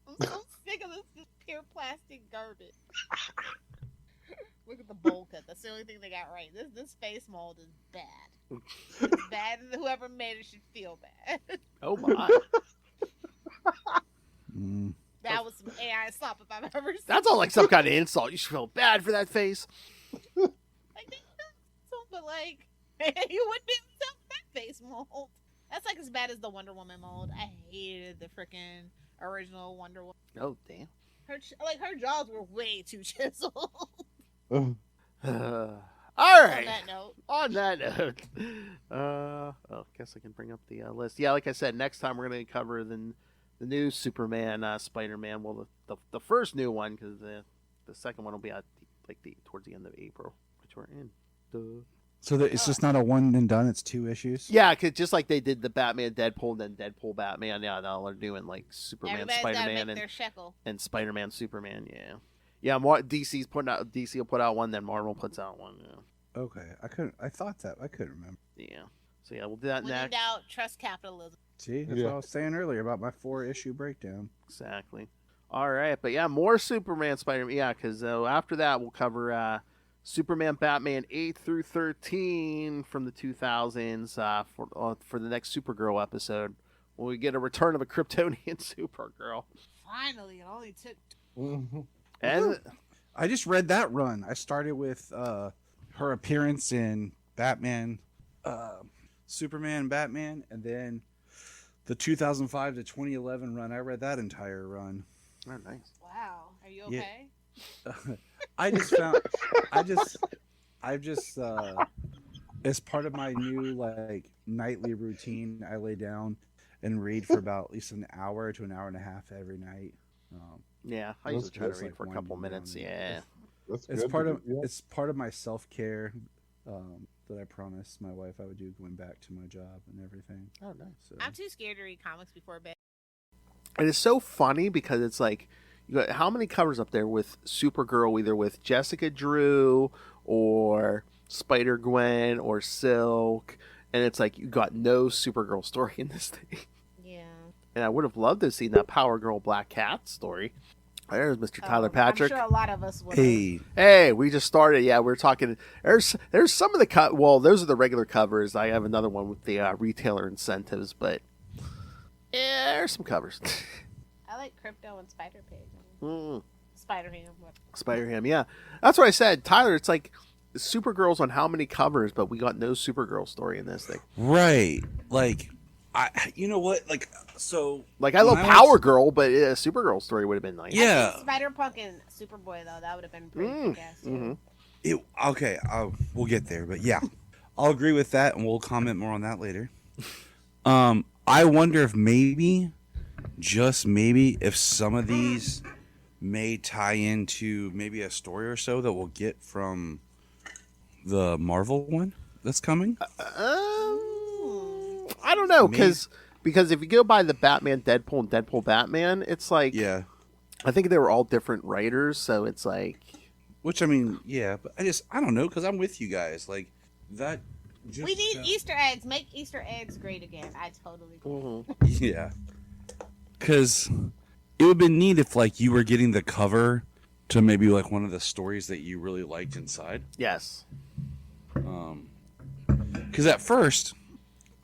I'm so sick of this pure plastic garbage. Look at the bowl cut. That's the only thing they got right. This face mold is bad. It's bad, and whoever made it should feel bad. Oh my. That was some AI slop if I've ever seen. That's all like some kind of insult. You should feel bad for that face. But like, you wouldn't be able to tell that face mold. That's like as bad as the Wonder Woman mold. I hated the freaking original Wonder Woman. Oh damn. Her jaws were way too chiseled. All right. On that note. Guess I can bring up the list. Yeah, like I said, next time we're going to cover the new Superman, Spider-Man. Well, the first new one, because the second one will be out towards the end of April, which we're in. Duh. So it's just not a one and done. It's 2 issues. Yeah, cause just like they did the Batman, Deadpool, and then Deadpool, Batman. Yeah, now they're doing like Superman, Spider-Man, and Spider-Man, Superman. Yeah, yeah. DC will put out one, then Marvel puts out one. Yeah. Okay, I thought that. I couldn't remember. Yeah. So yeah, we'll do that when next. in doubt, trust capitalism. See, that's what I was saying earlier about my 4-issue breakdown. Exactly. All right, but yeah, more Superman, Spider-Man. Yeah, because after that we'll cover Superman, Batman 8 through 13 from the 2000s for the next Supergirl episode, when we get a return of a Kryptonian Supergirl. Finally, it only took. And I just read that run. I started with her appearance in Batman, Superman, Batman, and then the 2005 to 2011 run. I read that entire run. Oh, nice. Wow, are you okay? Yeah. I've just as part of my new nightly routine, I lay down and read for about at least an hour to an hour and a half every night. Yeah, I usually try to read for a couple minutes. Yeah, it's part of my self-care that I promised my wife I would do going back to my job and everything. Oh, nice. So. I'm too scared to read comics before bed. And it's so funny because it's like, you got how many covers up there with Supergirl, either with Jessica Drew or Spider-Gwen or Silk, and it's like you got no Supergirl story in this thing. Yeah. And I would have loved to have seen that Power Girl Black Cat story. There's Mr. Tyler Patrick. I'm sure a lot of us would. Hey, we just started. Yeah, we're talking. There's some of the those are the regular covers. I have another one with the retailer incentives, but yeah, there's some covers. I like Crypto and Spider-Pig. Spider-Ham. Spider-Ham, yeah. That's what I said. Tyler, it's like Supergirl's on how many covers, but we got no Supergirl story in this thing. Right. You know what? I love Power Girl, but a Supergirl story would have been nice. Yeah. Spider-Punk and Superboy, though, that would have been pretty kick-ass. Okay, we'll get there, but yeah. I'll agree with that, and we'll comment more on that later. I wonder if maybe, just maybe, if some of these may tie into maybe a story or so that we'll get from the Marvel one that's coming. I don't know, because if you go by the Batman, Deadpool, and Deadpool, Batman, it's like, yeah, I think they were all different writers, so it's like, which I mean, yeah, but I don't know, because I'm with you guys, like that. We need Easter eggs. Make Easter eggs great again. I totally agree. Yeah, because it would have been neat if you were getting the cover to maybe one of the stories that you really liked inside. Yes. Because at first,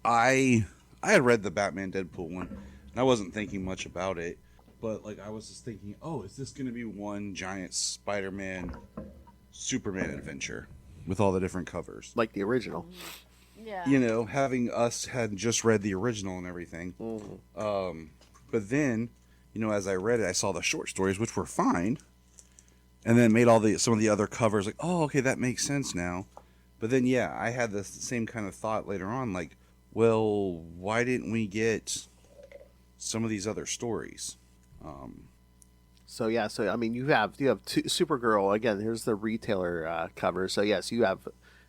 I had read the Batman Deadpool one, and I wasn't thinking much about it, but I was just thinking, oh, is this going to be one giant Spider-Man, Superman adventure with all the different covers, like the original? Yeah. Having us had just read the original and everything. But then, as I read it, I saw the short stories, which were fine, and then made some of the other covers oh, okay, that makes sense now. But then, yeah, I had the same kind of thought later on, well, why didn't we get some of these other stories? So I mean, you have two Supergirl again. Here's the retailer cover. So yes, you have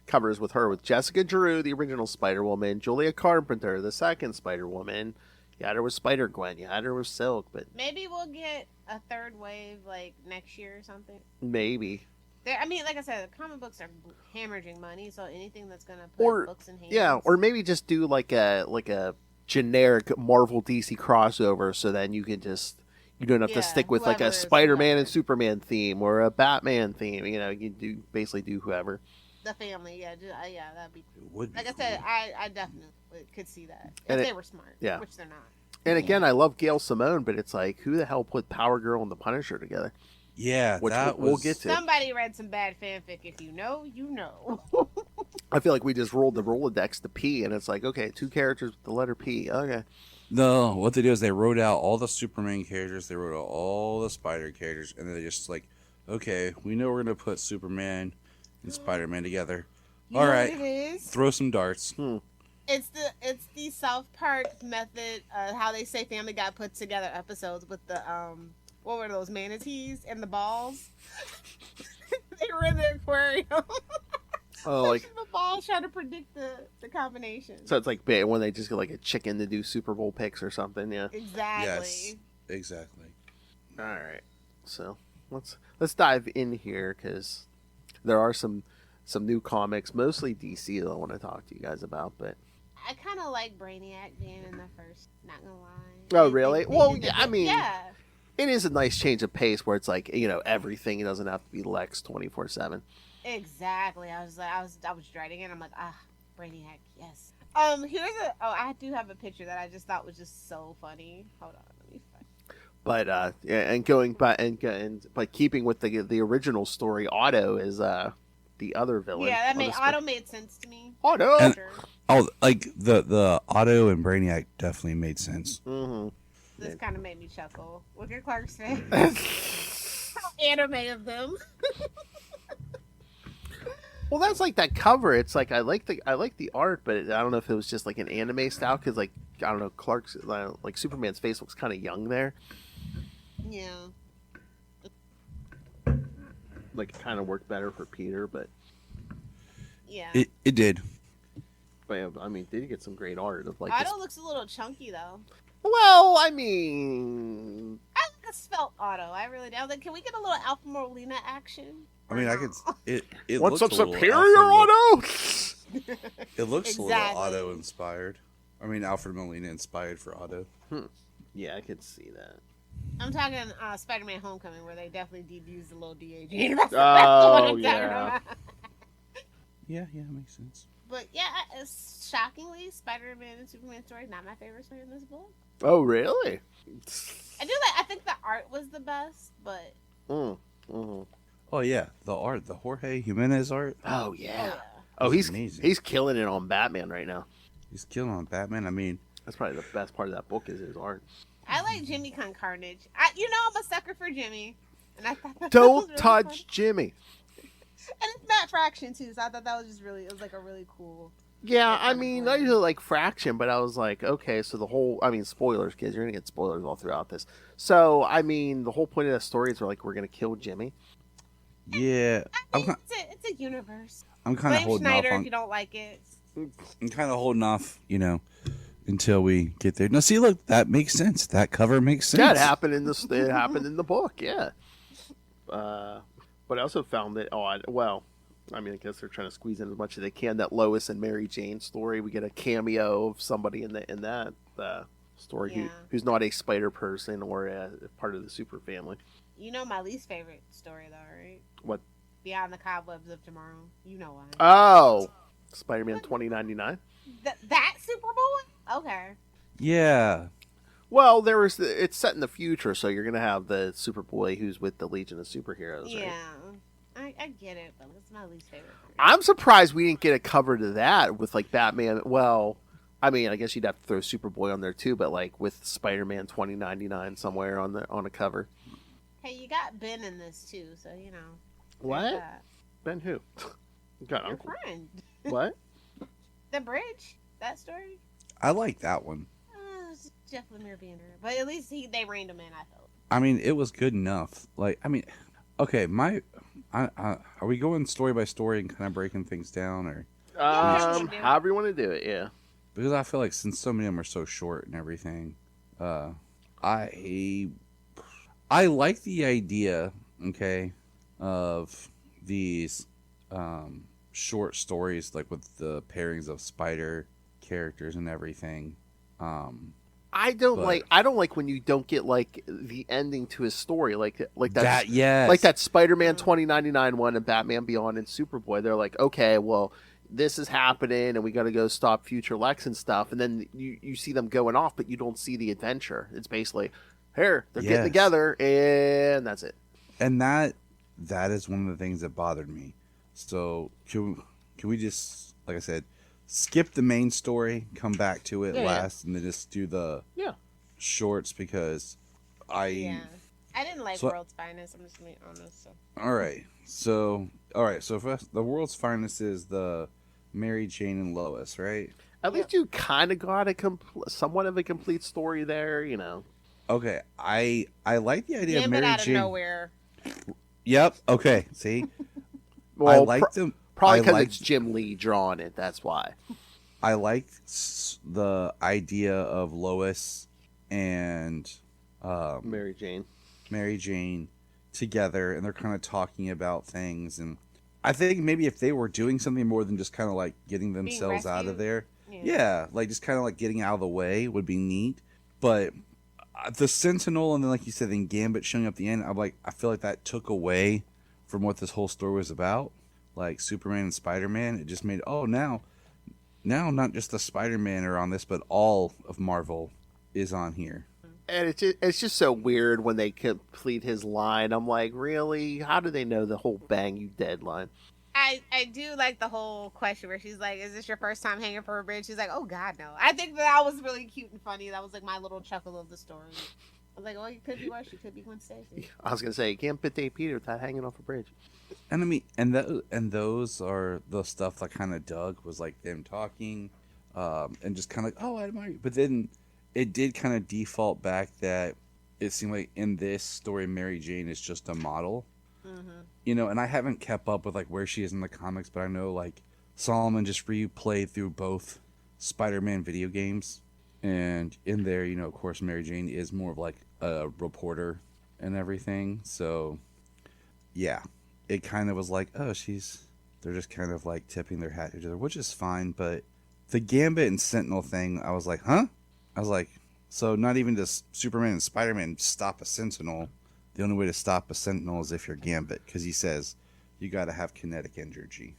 covers with her, with Jessica Drew, the original Spider-Woman, Julia Carpenter, the second Spider-Woman. You had her with Spider-Gwen. You had her with Silk, but Maybe we'll get a third wave like next year or something. maybe. I mean, like I said, the comic books are hemorrhaging money, so anything that's gonna put Or books in hands. yeah, or maybe just do like a generic Marvel DC crossover, so then you can just you don't have to stick with like a Spider-Man and Superman theme or a Batman theme. You know, you do basically do whoever. The family, yeah, that'd be. Would like I said, I definitely could see that And if it- they were smart, yeah. which they're not. And again, I love Gail Simone, but it's like, who the hell put Power Girl and the Punisher together? Yeah, which that we'll was... get to. Somebody read some bad fanfic. If you know, you know. I feel like we just rolled the Rolodex to P, and it's like, okay, 2 characters with the letter P. Okay. No, what they do is they wrote out all the Superman characters, they wrote out all the Spider characters, and they just like, okay, we know we're gonna put Superman and Spider-Man together. You All know right, what it is? throw some darts. It's the South Park method, how they say Family Guy puts together episodes with the what were those manatees and the balls? They were in the aquarium. Oh, like the balls trying to predict the combination. so it's like when they just get like a chicken to do Super Bowl picks or something. Yeah. Exactly. Yes, exactly. All right. So let's dive in here because there are some new comics, mostly DC, that I want to talk to you guys about. But I kind of like Brainiac being in the first. Not gonna lie. oh, really? Well, did yeah, I mean, yeah. it is a nice change of pace where it's like, you know, everything doesn't have to be Lex 24/7. Exactly. I was dreading it. I'm like, Brainiac, yes. I do have a picture that I just thought was just so funny. Hold on, let me find. But yeah, and going by and by keeping with the original story, Otto is the other villain. Yeah, on the Otto made sense to me. Otto. And, like the Otto and Brainiac definitely made sense. Mm-hmm. This kind of made me chuckle. Look at Clark's face. How anime of them. Well, that's like that cover. It's like I like the art, but I don't know if it was just like an anime style because like I don't know, Clark's like Superman's face looks kind of young there. Yeah. Like it kind of worked better for Peter, but Yeah. It did. But yeah, I mean, did you get some great art of like? Otto looks a little chunky though. Well, I mean, I like a svelte Otto. I really do. I was like, can we get a little Alpha Molina action? I mean, I could. It what's looks up, a little Superior Alfred Otto? It looks a little Exactly. Otto inspired. I mean, Alfred Molina inspired for Otto. Yeah, I could see that. I'm talking Spider-Man: Homecoming, where they definitely did use the little de-aging. That's what Oh I'm talking yeah. about. Yeah, makes sense. But yeah, shockingly, Spider-Man and Superman story not my favorite story in this book. Oh really? I think the art was the best, but Mm-hmm. Oh yeah, the art, the Jorge Jimenez art. Oh yeah. oh, Oh, It's he's amazing. he's killing it on Batman right now. He's killing on Batman. I mean, That's probably the best part of that book is his art. I like Jimmy Con Carnage. I'm a sucker for Jimmy, and I thought that was Don't really touch fun. Jimmy. And it's Matt Fraction too, so I thought that was just really. It was like a really cool. Yeah, I mean, I usually like Fraction, but I was like, okay, so the whole, I mean, spoilers, kids, you're gonna get spoilers all throughout this. So, I mean, the whole point of the story is we're gonna kill Jimmy. yeah, I mean, it's a universe. I'm kind of Blame holding Schneider off if on. you don't like it. I'm kind of holding off, until we get there. Now, see, look, that makes sense. That cover makes sense. Yeah, it happened in this. It happened in the book. Yeah. But I also found it odd. Well, I mean, I guess they're trying to squeeze in as much as they can. That Lois and Mary Jane story. We get a cameo of somebody in that story Yeah. who's not a spider person or a part of the super family. You know my least favorite story though, right? What? Beyond the Cobwebs of Tomorrow. You know why? Oh, Spider-Man 2099. That Superboy? Okay. Yeah. Well, it's set in the future, so you're gonna have the Superboy who's with the Legion of Superheroes, Yeah. right? I get it, but it's my least favorite. I'm surprised we didn't get a cover to that with like Batman. Well, I mean, I guess you'd have to throw Superboy on there too, but like with Spider-Man 2099 somewhere on a cover. Hey, you got Ben in this too, so you know. What? there's that. Ben who? Got Your Uncle. friend. What? The Bridge? That story? I like that one. It's Jeff Lemire being her. But at least they reined him in, I felt. I mean, it was good enough. Like, I mean, Okay, are we going story by story and kind of breaking things down, or? However you want to do it, yeah. Because I feel like since so many of them are so short and everything, I like the idea, okay, of these short stories, like with the pairings of spider characters and everything. I don't like when you don't get like the ending to his story, like that. Yes. Like that Spider-Man 2099 one and Batman Beyond and Superboy. They're like, okay, well, this is happening, and we got to go stop Future Lex and stuff. And then you see them going off, but you don't see the adventure. It's basically, here they're getting together, and that's it. And that is one of the things that bothered me. So can we just, like I said, skip the main story, come back to it last, and then just do the shorts, because I didn't like World's Finest. I'm just being honest. So. All right. So first, the World's Finest is the Mary Jane and Lois, right? At least you kind of got somewhat of a complete story there, you know. Okay, I like the idea of Mary out Jane. Of nowhere. Yep. Okay. See, well, I like them. Probably because it's Jim Lee drawing it. That's why. I like the idea of Lois and Mary Jane together, and they're kind of talking about things. And I think maybe if they were doing something more than just kind of like getting themselves out of there, like just kind of like getting out of the way would be neat. But the Sentinel, and then like you said, then Gambit showing up at the end, I feel like that took away from what this whole story was about. Like Superman and Spider-Man, it just made now not just the Spider-Man are on this, but all of Marvel is on here. And it's just so weird when they complete his line. I'm like, really? How do they know the whole "bang you dead" line? I do like the whole question where she's like, "Is this your first time hanging from a bridge?" She's like, "Oh God, no." I think that was really cute and funny. That was like my little chuckle of the story. I was like, "Well, you could be worse. You could be Gwen Stacy." I was gonna say, you can't pit Dave Peter without hanging off a bridge. And I mean, and those are the stuff that kind of dug, was like them talking, and just kind of like, I admire you. But then it did kind of default back that it seemed like in this story, Mary Jane is just a model. Mm-hmm. You know, and I haven't kept up with like where she is in the comics, but I know like Solomon just replayed through both Spider-Man video games, and in there, you know, of course, Mary Jane is more of like a reporter and everything. So, yeah, it kind of was like, they're just kind of like tipping their hat to each other, which is fine. But the Gambit and Sentinel thing, I was like, huh? I was like, so not even does Superman and Spider-Man stop a Sentinel. The only way to stop a Sentinel is if you're Gambit, because he says you got to have kinetic energy.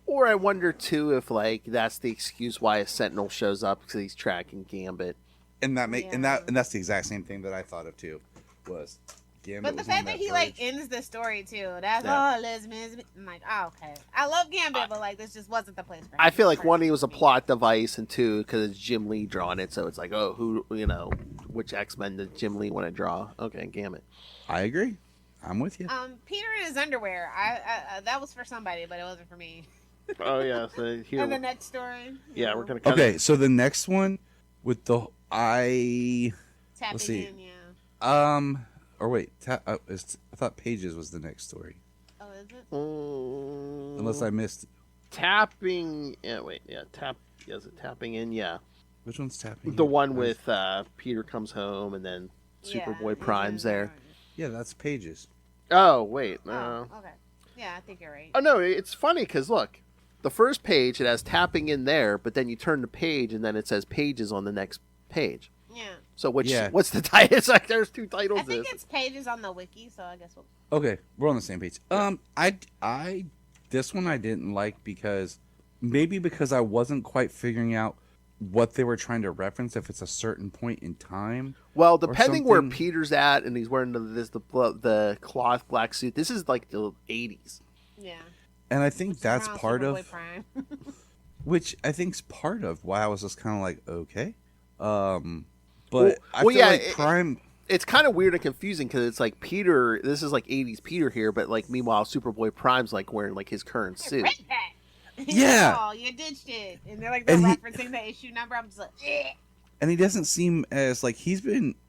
Or I wonder too if like that's the excuse why a Sentinel shows up, because he's tracking Gambit. And that's the exact same thing that I thought of too. Was Gambit? But the fact that he like ends the story too, that's lesbians. I'm like, okay, I love Gambit, but like this just wasn't the place for him. I feel like one, he was a plot device, and two, because it's Jim Lee drawing it, so it's like, which X-Men did Jim Lee want to draw? Okay, Gambit. I agree. I'm with you. Peter in his underwear. I that was for somebody, but it wasn't for me. Oh yeah. So here. And the next story. Yeah, we're gonna. Okay, so the next one with the Tapping let's see. in, yeah. Or wait, I thought Pages was the next story. Oh, is it? Unless I missed. Tapping. Yeah, wait. Yeah, is it Tapping In? Yeah. Which one's Tapping? The one with Peter comes home and then Superboy Prime's there. Yeah, that's Pages. Oh wait. Oh, okay. Yeah, I think you're right. Oh no, it's funny because look, the first page it has Tapping In there, but then you turn the page and then it says Pages on the next page. Yeah. So what's the title? It's like there's two titles. I think it's Pages on the wiki, so I guess we'll. Okay, we're on the same page. I this one I didn't like because I wasn't quite figuring out what they were trying to reference, if it's a certain point in time. Well, depending where Peter's at, and he's wearing the cloth black suit. This is like the 80s. Yeah. And I think that's part of which I think's part of why I was just kind of like, okay. But I feel like Prime. It's kind of weird and confusing because it's like Peter. This is like 80s Peter here, but like meanwhile, Superboy Prime's like wearing like his current suit. Yeah. Oh, you ditched it, and they're like referencing the issue number. I'm just like, eh. And he doesn't seem as like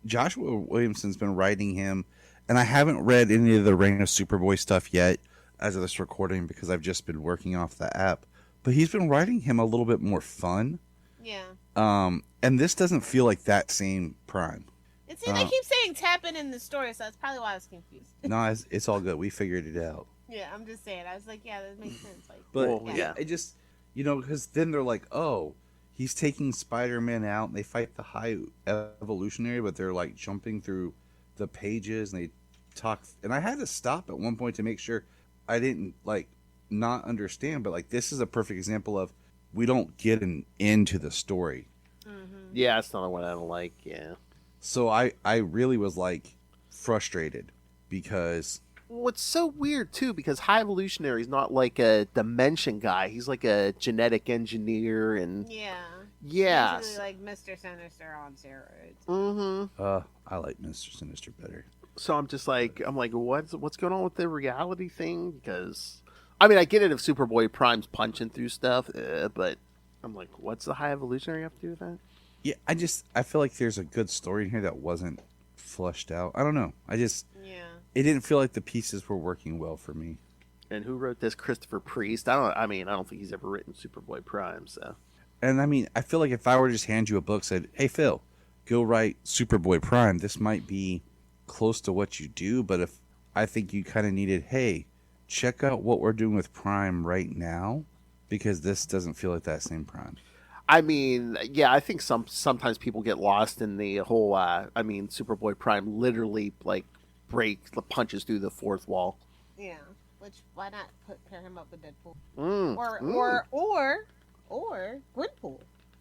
Joshua Williamson's been writing him and I haven't read any of the Reign of Superboy stuff yet as of this recording because I've just been working off the app. But he's been writing him a little bit more fun. Yeah. And this doesn't feel like that same Prime. It seems they keep saying tapping in the story, so that's probably why I was confused. No, it's all good. We figured it out. Yeah, I'm just saying. I was like, yeah, that makes sense. Like, But yeah, it just, because then they're like, oh, he's taking Spider-Man out, and they fight the High Evolutionary, but they're like jumping through the pages, and they talk. And I had to stop at one point to make sure I didn't like not understand. But like, this is a perfect example of we don't get an end to the story. Mm-hmm. Yeah, that's another one I don't like. Yeah. So I really was like frustrated because. What's so weird too, because High Evolutionary is not like a dimension guy. He's like a genetic engineer, and yeah, basically like Mr. Sinister on steroids. Mm-hmm. I like Mr. Sinister better. So I'm like, what's going on with the reality thing? Because I mean, I get it if Superboy Prime's punching through stuff, but I'm like, what's the High Evolutionary have to do with that? Yeah, I feel like there's a good story in here that wasn't flushed out. I don't know. It didn't feel like the pieces were working well for me. And who wrote this? Christopher Priest. I don't think he's ever written Superboy Prime. So. And I mean, I feel like if I were to just hand you a book, said, "Hey Phil, go write Superboy Prime," this might be close to what you do. But if I think you kind of needed, hey, check out what we're doing with Prime right now, because this doesn't feel like that same Prime. I mean, yeah, I think sometimes people get lost in the whole. Superboy Prime literally like punches through the fourth wall. Yeah, which why not pair him up with Deadpool or Gwenpool?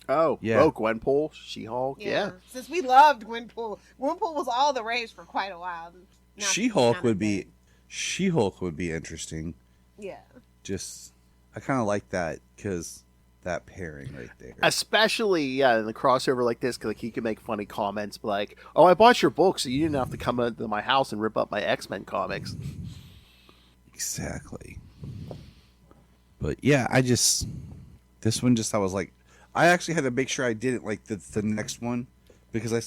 Oh, yeah. Oh, Gwenpool, She-Hulk, yeah. Since we loved Gwenpool, Gwenpool was all the rage for quite a while. She-Hulk would be interesting. Yeah. Just I kind of like that because that pairing right there. Especially, in the crossover like this, because like, he can make funny comments like, "Oh, I bought your book, so you didn't have to come into my house and rip up my X-Men comics." Exactly. But yeah, this one I was like, I actually had to make sure I didn't like the next one because I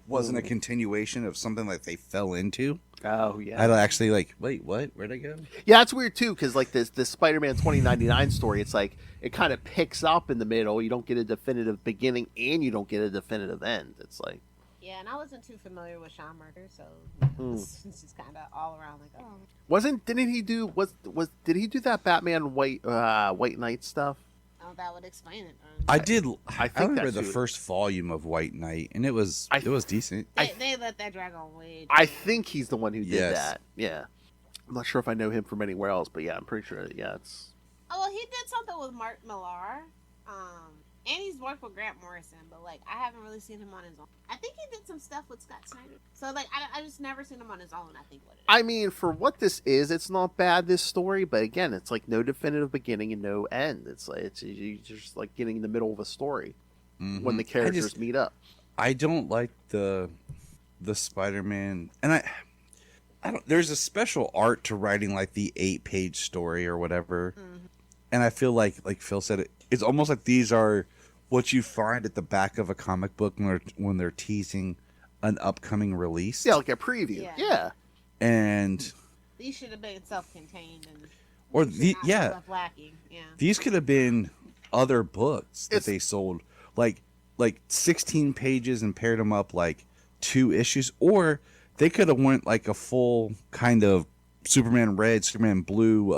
wasn't a continuation of something that they fell into. Oh yeah. I'd actually like, wait, what? Where'd I go? Yeah, it's weird too, because like this Spider-Man 2099 story, it's like it kind of picks up in the middle. You don't get a definitive beginning, and you don't get a definitive end. It's like. Yeah, and I wasn't too familiar with Sean Murder, so it's just kind of all around like, oh. Did he do that Batman White Knight stuff? Oh, that would explain it. I did. I think remember the first volume of White Knight, and it was decent. They let that drag on way. I think he's the one who did Yes. that. Yeah, I'm not sure if I know him from anywhere else, but yeah, I'm pretty sure. Yeah, it's. Oh well, he did something with Mark Millar, and he's worked with Grant Morrison, but like I haven't really seen him on his own. I think he did some stuff with Scott Snyder, so like I just never seen him on his own. I think what it is. I mean, for what this is, it's not bad, this story, but again, it's like no definitive beginning and no end. It's like you're just like getting in the middle of a story when the characters meet up. I don't like the Spider-Man, and I don't. There's a special art to writing like the 8-page story or whatever, and I feel like Phil said, it's almost like these are what you find at the back of a comic book when they're teasing an upcoming release. Yeah, like a preview. Yeah. And these should have been self-contained and left lacking. Yeah. These could have been other books that they sold, like 16 pages and paired them up like 2 issues, or they could have went like a full kind of Superman Red, Superman Blue,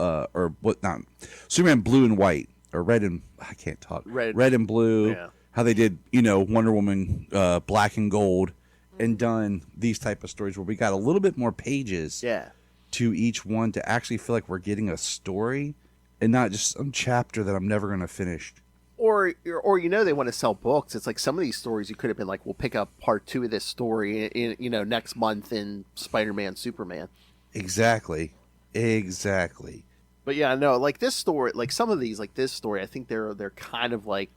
Superman Blue and White, or Red and I can't talk. Red and Blue. Yeah. How they did, Wonder Woman, Black and Gold, and done these type of stories where we got a little bit more pages. Yeah. To each one to actually feel like we're getting a story and not just some chapter that I'm never going to finish. Or they want to sell books. It's like some of these stories you could have been like, we'll pick up part 2 of this story in next month in Spider-Man, Superman. Exactly. But yeah, no, like this story, like some of these, like this story, I think they're kind of like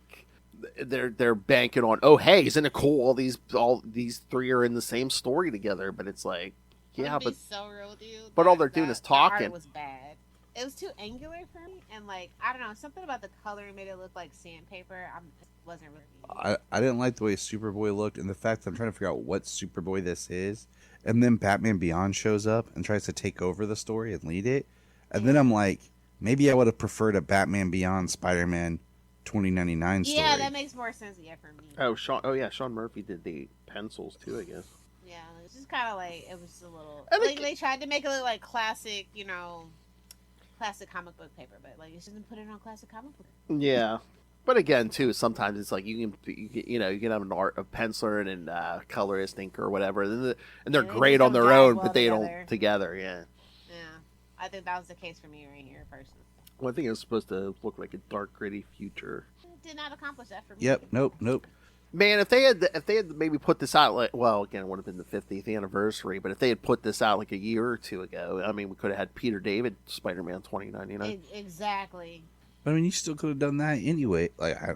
they're banking on, oh hey, isn't it cool? All these 3 are in the same story together, but it's like, yeah, but so real, dude. But all they're doing is talking. The art was bad. It was too angular for me, and like I don't know, something about the coloring made it look like sandpaper. It wasn't really. I didn't like the way Superboy looked, and the fact that I'm trying to figure out what Superboy this is, and then Batman Beyond shows up and tries to take over the story and lead it, and then I'm like, maybe I would have preferred a Batman Beyond Spider-Man 2099 story. Yeah, that makes more sense. Yeah, for me. Sean Murphy did the pencils too, I guess. Yeah, it's just kind of like it was just a little. And Like they tried to make it look like classic, classic comic book paper, but like it shouldn't put it on classic comic book. Yeah, but again, too, sometimes it's like you can have a penciler and colorist, inker, or whatever, and they're great on their own, but they don't together. Yeah. Yeah, I think that was the case for me right here, personally. Well, I think it was supposed to look like a dark, gritty future. It did not accomplish that for me. Yep. Nope. Man, if they had maybe put this out again, it would have been the 50th anniversary, but if they had put this out like a year or two ago, I mean, we could have had Peter David Spider-Man 2099. Exactly. But I mean, you still could have done that anyway. Like I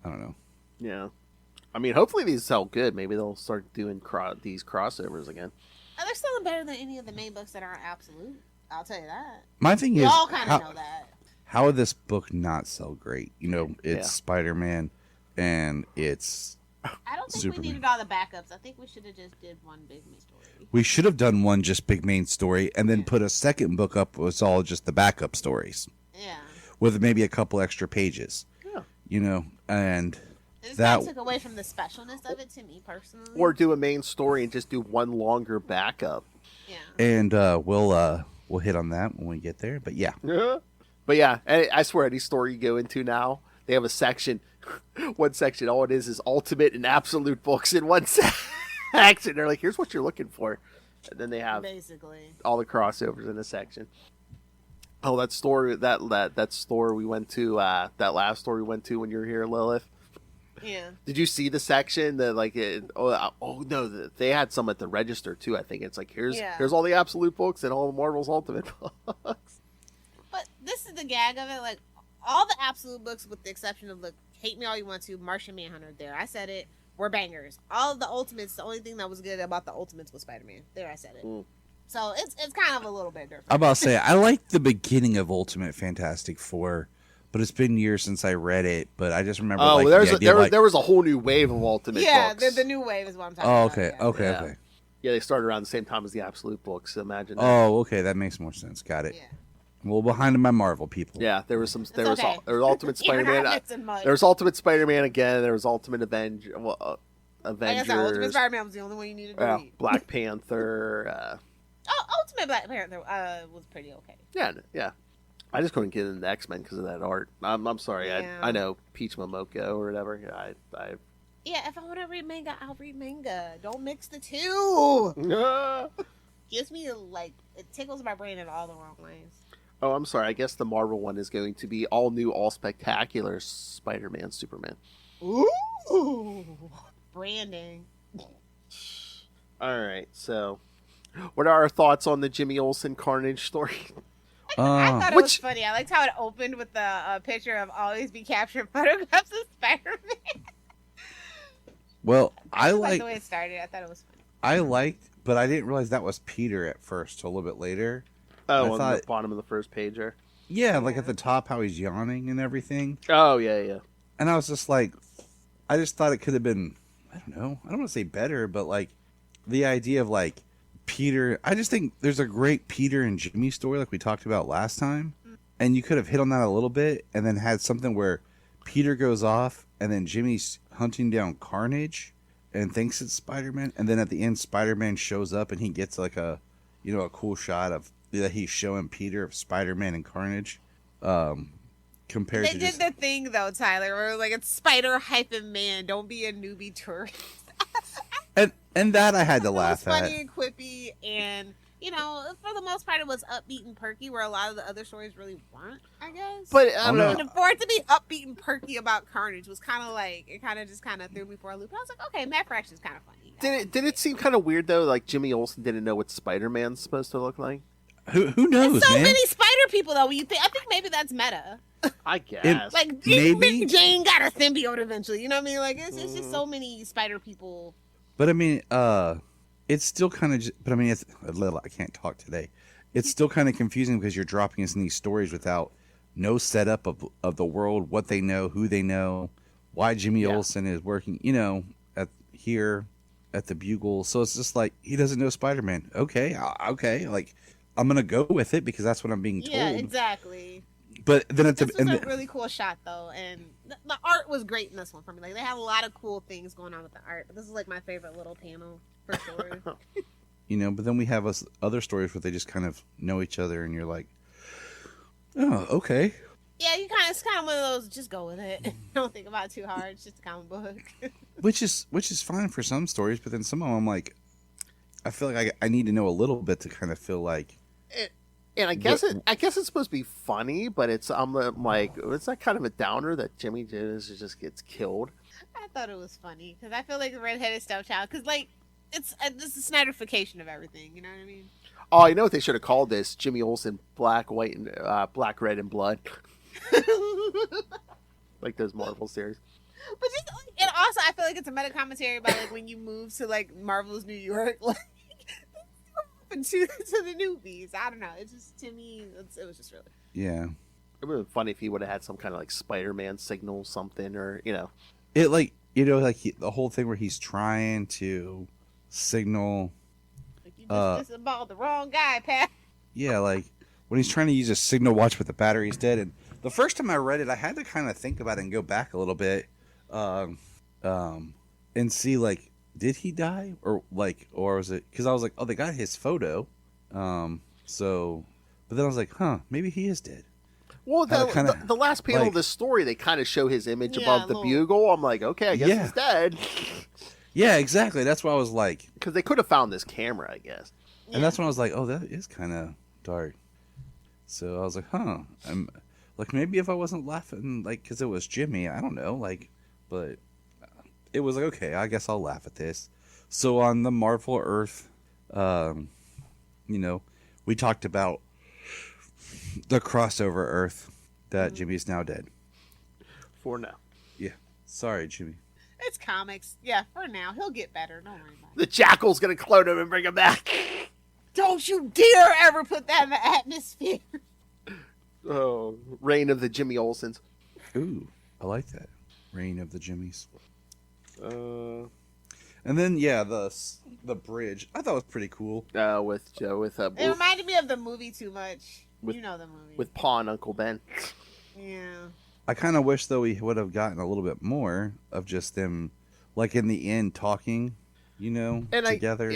don't know. Yeah, I mean, hopefully these sell good. Maybe they'll start doing these crossovers again. They're selling better than any of the main books that aren't absolute. I'll tell you that. My thing we is, all kind of know that. How would this book not sell great? It's Spider-Man, and it's. I don't think Superman. we needed all the backups. I think we should have just did one big main story. We should have done one just big main story, and then put a second book up with all just the backup stories. Yeah. With maybe a couple extra pages. Yeah. And that took away from the specialness of it to me personally. Or do a main story and just do one longer backup. Yeah. And we'll hit on that when we get there. But yeah. But yeah, I swear any store you go into now, they have a section. One section, all it is ultimate and absolute books in one section. They're like, here's what you're looking for. And then they have basically all the crossovers in a section. Oh, that store that store we went to, that last store we went to when you were here, Lilith. Yeah. Did you see the section that no, they had some at the register too. I think it's like here's all the absolute books and all Marvel's Ultimate books. But this is the gag of it, like all the absolute books, with the exception of Hate Me All You Want To, Martian Manhunter. There, I said it. Were bangers. All of the Ultimates. The only thing that was good about the Ultimates was Spider-Man. There, I said it. So it's kind of a little bit different. I'm about to say, I like the beginning of Ultimate Fantastic Four, but it's been years since I read it. But I just remember. There was a whole new wave of Ultimate books. Yeah, the new wave is what I'm talking about. Okay. Yeah, they started around the same time as the Absolute books. So imagine. That. Oh, okay, that makes more sense. Got it. Yeah. Well, behind my Marvel people. Yeah, there was Ultimate Spider-Man. There was Ultimate Spider-Man again. There was Ultimate Avengers. Like Ultimate Spider-Man was the only one you needed to read. Black Panther. Ultimate Black Panther was pretty okay. Yeah. I just couldn't get into X-Men because of that art. I'm sorry. Yeah. I know Peach Momoko or whatever. Yeah, if I want to read manga, I'll read manga. Don't mix the two. Gives me it tickles my brain in all the wrong ways. Oh, I'm sorry. I guess the Marvel one is going to be all new, all spectacular Spider-Man, Superman. Ooh, branding. All right. So, what are our thoughts on the Jimmy Olsen Carnage story? I thought it was funny. I liked how it opened with the picture of always be capturing photographs of Spider-Man. Well, I liked the way it started. I thought it was funny. I liked, but I didn't realize that was Peter at first, till a little bit later. Oh, on the bottom of the first page there? Yeah, like at the top, how he's yawning and everything. Oh, yeah. And I was just like, I just thought it could have been, I don't know, I don't want to say better, but like the idea of like Peter, I just think there's a great Peter and Jimmy story like we talked about last time. And you could have hit on that a little bit and then had something where Peter goes off and then Jimmy's hunting down Carnage and thinks it's Spider-Man. And then at the end, Spider-Man shows up and he gets like a cool shot of that he's showing Peter of Spider-Man and Carnage. Compared they did the thing though, Tyler, where like it's Spider-Man, don't be a newbie tourist. and that I had to laugh at. Funny and quippy, and for the most part, it was upbeat and perky, where a lot of the other stories really weren't, I guess. But for it to be upbeat and perky about Carnage was kind of like it just threw me for a loop. I was like, okay, Matt Fraction's kind of funny. Did it seem kind of weird though? Like Jimmy Olsen didn't know what Spider-Man's supposed to look like. Who knows? There's so man? many spider people though. I think maybe that's meta. I guess. Like maybe Jane got a symbiote eventually. You know what I mean? Like it's just so many spider people. But I mean, it's still kind of. But I mean, it's a little. I can't talk today. it's still kind of confusing because you're dropping us in these stories without no setup of the world, what they know, who they know, why Jimmy Olsen is working, at the Bugle. So it's just like he doesn't know Spider-Man. Okay, like I'm gonna go with it because that's what I'm being told. Yeah, exactly. But then this was a really cool shot though, and the art was great in this one for me. Like they had a lot of cool things going on with the art. But this is like my favorite little panel for sure. But then we have other stories where they just kind of know each other, and you're like, oh, okay. Yeah, it's kind of one of those. Just go with it. Don't think about it too hard. It's just a comic book. which is fine for some stories, but then some of them, like, I feel like I need to know a little bit to kind of feel like. And I guess it's supposed to be funny, but it's like it's that kind of a downer that Jimmy Jones just gets killed. I thought it was funny because I feel like the redheaded stepchild because like it's a Snyderification of everything. You know what I mean? Oh, you know what they should have called this? Jimmy Olsen, Black, White, and Black, Red, and Blood. Like those Marvel series. But just and also I feel like it's a meta commentary about like when you move to like Marvel's New York, like to the newbies. I don't know. It's just to me, it was just really. Yeah. It would have been funny if he would have had some kind of like Spider-Man signal, something, or It like the whole thing where he's trying to signal. Like you just about the wrong guy, Pat. Yeah, like when he's trying to use a signal watch but the battery's dead. And the first time I read it, I had to kind of think about it and go back a little bit, and see like, did he die or was it? Because I was like, oh, they got his photo, so, but then I was like, huh, maybe he is dead. Well, the last panel of this story, they kind of show his image above the bugle. I'm like, okay, I guess he's dead. Yeah, exactly. That's why I was like, because they could have found this camera, I guess. And that's when I was like, oh, that is kind of dark. So I was like, huh. Like, maybe if I wasn't laughing, like, because it was Jimmy, I don't know, like, but it was like, okay, I guess I'll laugh at this. So on the Marvel Earth, we talked about the crossover Earth that Jimmy's now dead. For now. Yeah. Sorry, Jimmy. It's comics. Yeah, for now. He'll get better. Don't worry about it. The Jackal's going to clone him and bring him back. Don't you dare ever put that in the atmosphere. Oh, Reign of the Jimmy Olsens. Ooh, I like that. Reign of the Jimmys. And then the bridge I thought was pretty cool. It reminded me of the movie too much. You know the movie with Pa and Uncle Ben. Yeah. I kind of wish though we would have gotten a little bit more of just them, like in the end talking, together.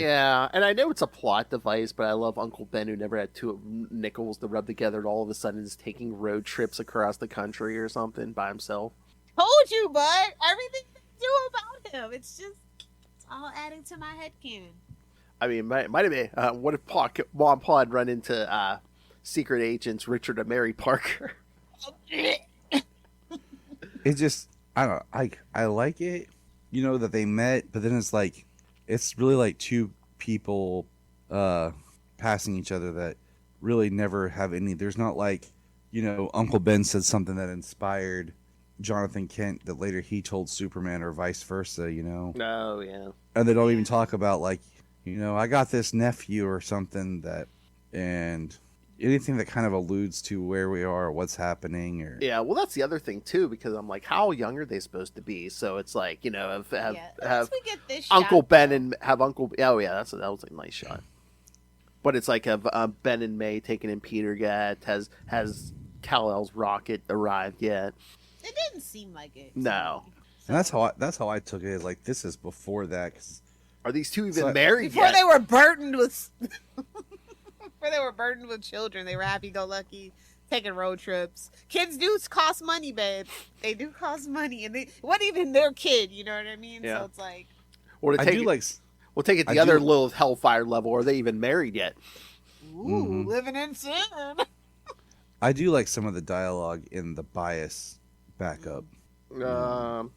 And I know it's a plot device, but I love Uncle Ben who never had two nickels to rub together, and all of a sudden is taking road trips across the country or something by himself. Told you, bud. Everything they do about him, it's all adding to my headcanon. I mean, might have been. What if Pa and Pa had run into secret agents Richard and Mary Parker? It just, I don't know, I like it, that they met, but then it's like, it's really like two people passing each other that really never have any, there's not like, Uncle Ben said something that inspired Jonathan Kent that later he told Superman or vice versa, Oh, yeah. And they don't even talk about like, I got this nephew or something that, and anything that kind of alludes to where we are or what's happening or well, that's the other thing too, because I'm like, how young are they supposed to be? So it's like, have Uncle Ben and have Uncle that was a nice shot. But it's like have Ben and May taken in Peter yet? Has Kal-El's rocket arrived yet? It didn't seem like it. No. And that's how I took it, is like, this is before that. 'Cause are these two even married before yet? They were burdened with they were burdened with children. They were happy-go-lucky, taking road trips. Kids do cost money, babe. They do cost money, and they what even their kid. You know what I mean? Yeah. So it's like, we'll take it the other little hellfire level. Are they even married yet? Ooh, living in sin. I do like some of the dialogue in the bias backup. So,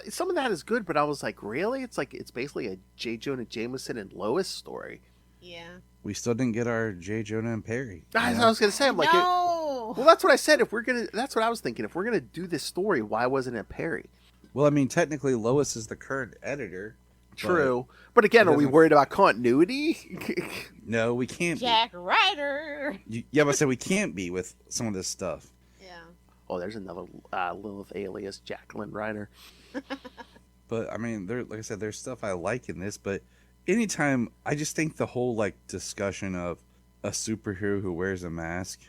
some of that is good, but I was like, really? It's like it's basically a J. Jonah Jameson and Lois story. Yeah. We still didn't get our J. Jonah and Perry. That's what I was gonna say. I'm like, no. Well, that's what I said. That's what I was thinking. If we're gonna do this story, why wasn't it Perry? Well, I mean, technically, Lois is the current editor, True. But again, are we worried about continuity? No, we can't Jack Ryder. Yeah, but I said we can't be with some of this stuff. Yeah. Oh, there's another Lilith alias, Jacqueline Ryder. But I mean, like I said, there's stuff I like in this. But anytime, I just think the whole like discussion of a superhero who wears a mask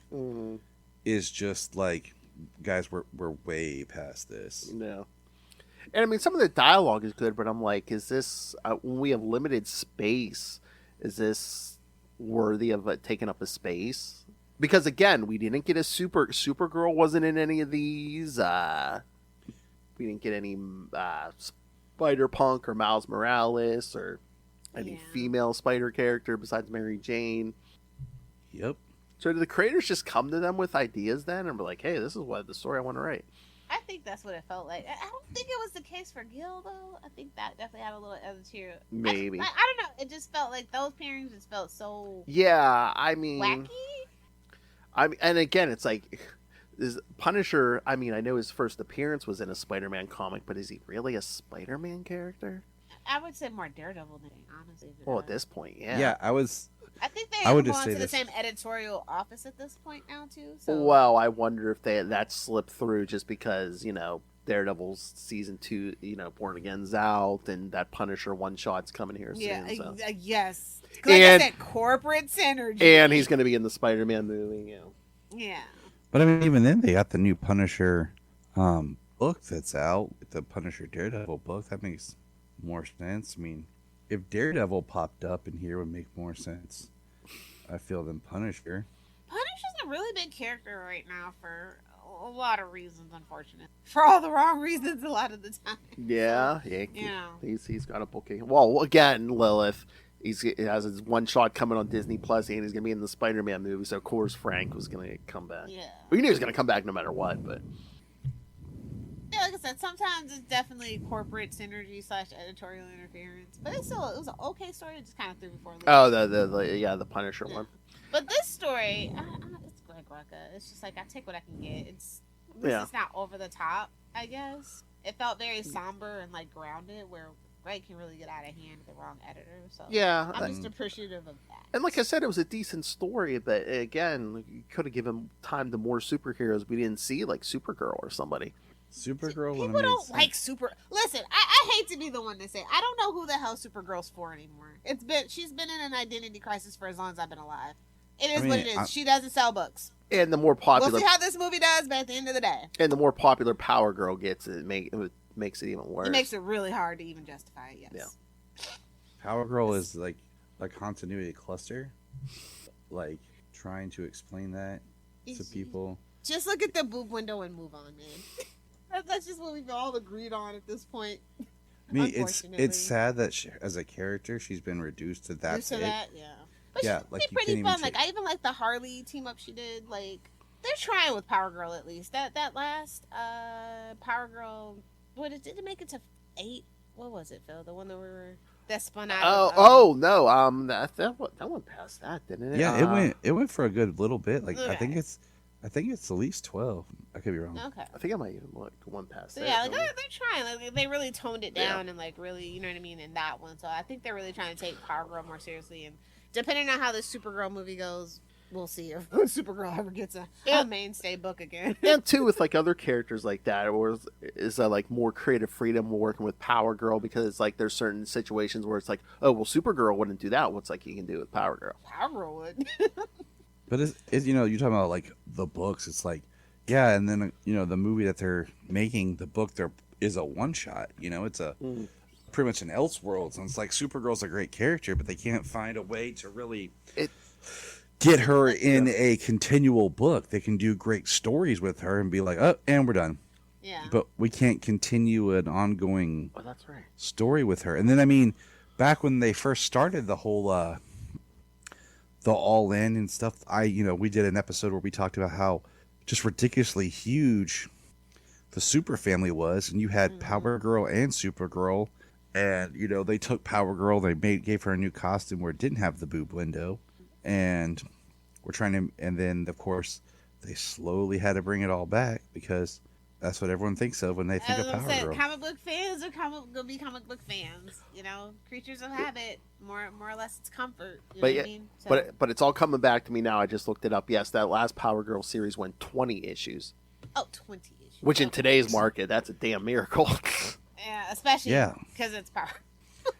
is just like, guys, we're way past this. No. And I mean, some of the dialogue is good, but I'm like, is this when we have limited space? Is this worthy of taking up a space? Because again, we didn't get a Supergirl wasn't in any of these. We didn't get any Spider-Punk or Miles Morales or any female Spider character besides Mary Jane. Yep. So do the creators just come to them with ideas then and be like, hey, this is what the story I want to write? I think that's what it felt like. I don't think it was the case for Gil, though. I think that definitely had a little editorial. Maybe. I don't know. It just felt like those pairings just felt so wacky. And again, it's like, is Punisher, I mean, I know his first appearance was in a Spider-Man comic, but is he really a Spider-Man character? I would say more Daredevil than honestly. Well, at this point, yeah. Yeah, I think they belong to the same editorial office at this point now, too. So. Well, I wonder if that slipped through just because, Daredevil's season 2, Born Again's out, and that Punisher one-shot's coming here soon. So. Yes. Like I said, corporate synergy. And he's going to be in the Spider-Man movie, Yeah. But I mean, even then, they got the new Punisher book that's out, the Punisher Daredevil book. That makes more sense. I mean, if Daredevil popped up in here, it would make more sense, I feel, than Punisher. Punisher's a really big character right now for a lot of reasons, unfortunately. For all the wrong reasons a lot of the time. Yeah. He's got a booking. Well, again, Lilith, he has his one shot coming on Disney Plus, and he's going to be in the Spider-Man movie, so of course Frank was going to come back. Yeah. We knew he was going to come back no matter what, but... Yeah, like I said, sometimes it's definitely corporate synergy / editorial interference, but it was an okay story. It just kind of threw before. Oh, the Punisher one. But this story, it's Greg Rucka. It's just like I take what I can get. It's not over the top, I guess. It felt very somber and like grounded, where Greg can really get out of hand with the wrong editor. So yeah, I'm just appreciative of that. And like I said, it was a decent story, but again, you could have given time to more superheroes we didn't see, like Supergirl or somebody. Supergirl. People don't like Super. Listen, I hate to be the one to say I don't know who the hell Supergirl's for anymore. She's been in an identity crisis for as long as I've been alive. It is what it is. She doesn't sell books. And the more popular, we'll see how this movie does, but at the end of the day, and the more popular Power Girl gets, it makes it even worse. It makes it really hard to even justify it. Yes. Yeah. Power Girl is like a continuity cluster, like trying to explain that to people. Just look at the boob window and move on, man. That's just what we've all agreed on at this point. I mean, it's sad that as a character, she's been reduced to that. Yeah. But yeah, she's like pretty fun. Like I even like the Harley team up she did. Like they're trying with Power Girl at least. That last Power Girl, did it make it to 8? What was it, Phil? The one that spun out. No, that one passed that, didn't it? Yeah, it went for a good little bit. Like I think it's at least 12. I could be wrong. Okay. I think I might even look one past. So yeah, like they're trying. Like they really toned it down and like really, you know what I mean, in that one. So I think they're really trying to take Power Girl more seriously. And depending on how this Supergirl movie goes, we'll see if Supergirl ever gets a mainstay book again. And too, with like other characters like that, or is like more creative freedom working with Power Girl, because it's like there's certain situations where it's like, oh well, Supergirl wouldn't do that. What's like you can do with Power Girl? Power Girl would. But it's you're talking about like the books. It's like, yeah, and then the movie that they're making, the book there is a one shot. It's a pretty much an Elseworlds, and it's like Supergirl's a great character, but they can't find a way to really get her in a continual book. They can do great stories with her and be like, oh, and we're done. Yeah. But we can't continue an ongoing that's right. story with her. And then I mean, back when they first started the whole the All In and stuff, we did an episode where we talked about how just ridiculously huge the Super family was, and you had Power Girl and Supergirl, and they took Power Girl, they gave her a new costume where it didn't have the boob window, and and then of course they slowly had to bring it all back because That's what everyone thinks of when they think As of I Power said, Girl. comic book fans are gonna be comic book fans. You know, creatures of habit. More or less, it's comfort. You know what I mean? So, but it's all coming back to me now. I just looked it up. Yes, that last Power Girl series went 20 issues. oh, 20 issues. Which in today's market, that's a damn miracle. Yeah, especially because it's Power.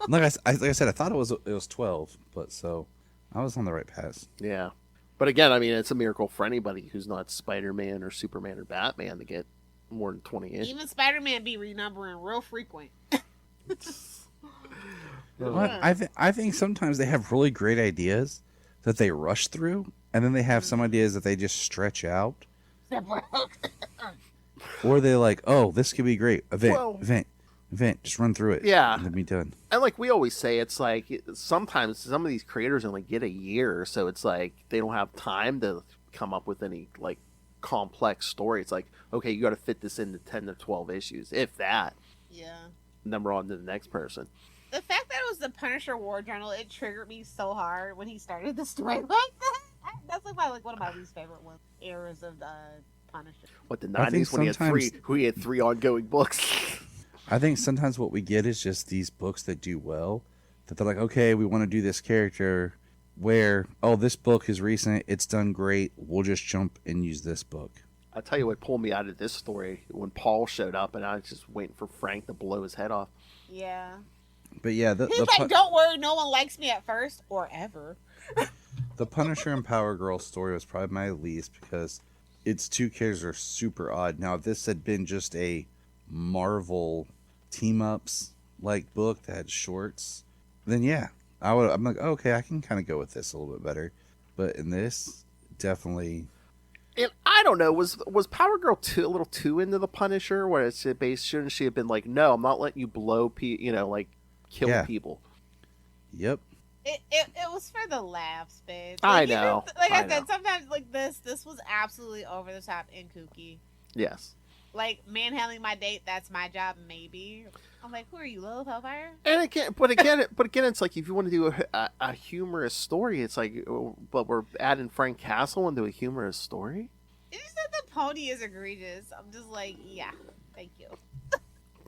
like I said, I thought it was 12, but so I was on the right path. Yeah. But again, I mean, it's a miracle for anybody who's not Spider-Man or Superman or Batman to get more than 20 issues. Even Spider-Man be renumbering real frequent. Well, I think sometimes they have really great ideas that they rush through, and then they have some ideas that they just stretch out. Or they're like, oh, this could be great. Event. Just run through it. Yeah. And then be done. And like we always say, it's like sometimes some of these creators only get a year, so it's like they don't have time to come up with any like complex story. It's like, okay, you got to fit this into 10 to 12 issues, if that. Yeah. And then we're on to the next person. The fact that it was the Punisher War Journal, it triggered me so hard when he started the story like that. That's like one of my least favorite eras of the Punisher. What, the 90s when he had three ongoing books? I think sometimes what we get is just these books that do well, that they're like, okay, we want to do this character where, oh, this book is recent, it's done great, we'll just jump and use this book. I'll tell you what pulled me out of this story when Paul showed up and I was just waiting for Frank to blow his head off. Yeah. But yeah, he's like, don't worry, no one likes me at first or ever. The Punisher and Power Girl story was probably my least because its two characters are super odd. Now, if this had been just a Marvel team-ups like book that had shorts, then yeah, I'm like, okay, I can kind of go with this a little bit better. But in this, definitely. And I don't know, was Power Girl a little too into the Punisher? Where it's based, shouldn't she have been like, no, I'm not letting you blow kill people. Yep. It was for the laughs, babe. I know. I said, sometimes like this was absolutely over the top and kooky. Yes. Like manhandling my date, that's my job, maybe. I'm like, who are you, Lilith Hellfire? And again, but again, it's like if you want to do a humorous story, it's like, but we're adding Frank Castle into a humorous story. It's just that the pony is egregious. I'm just like, yeah, thank you.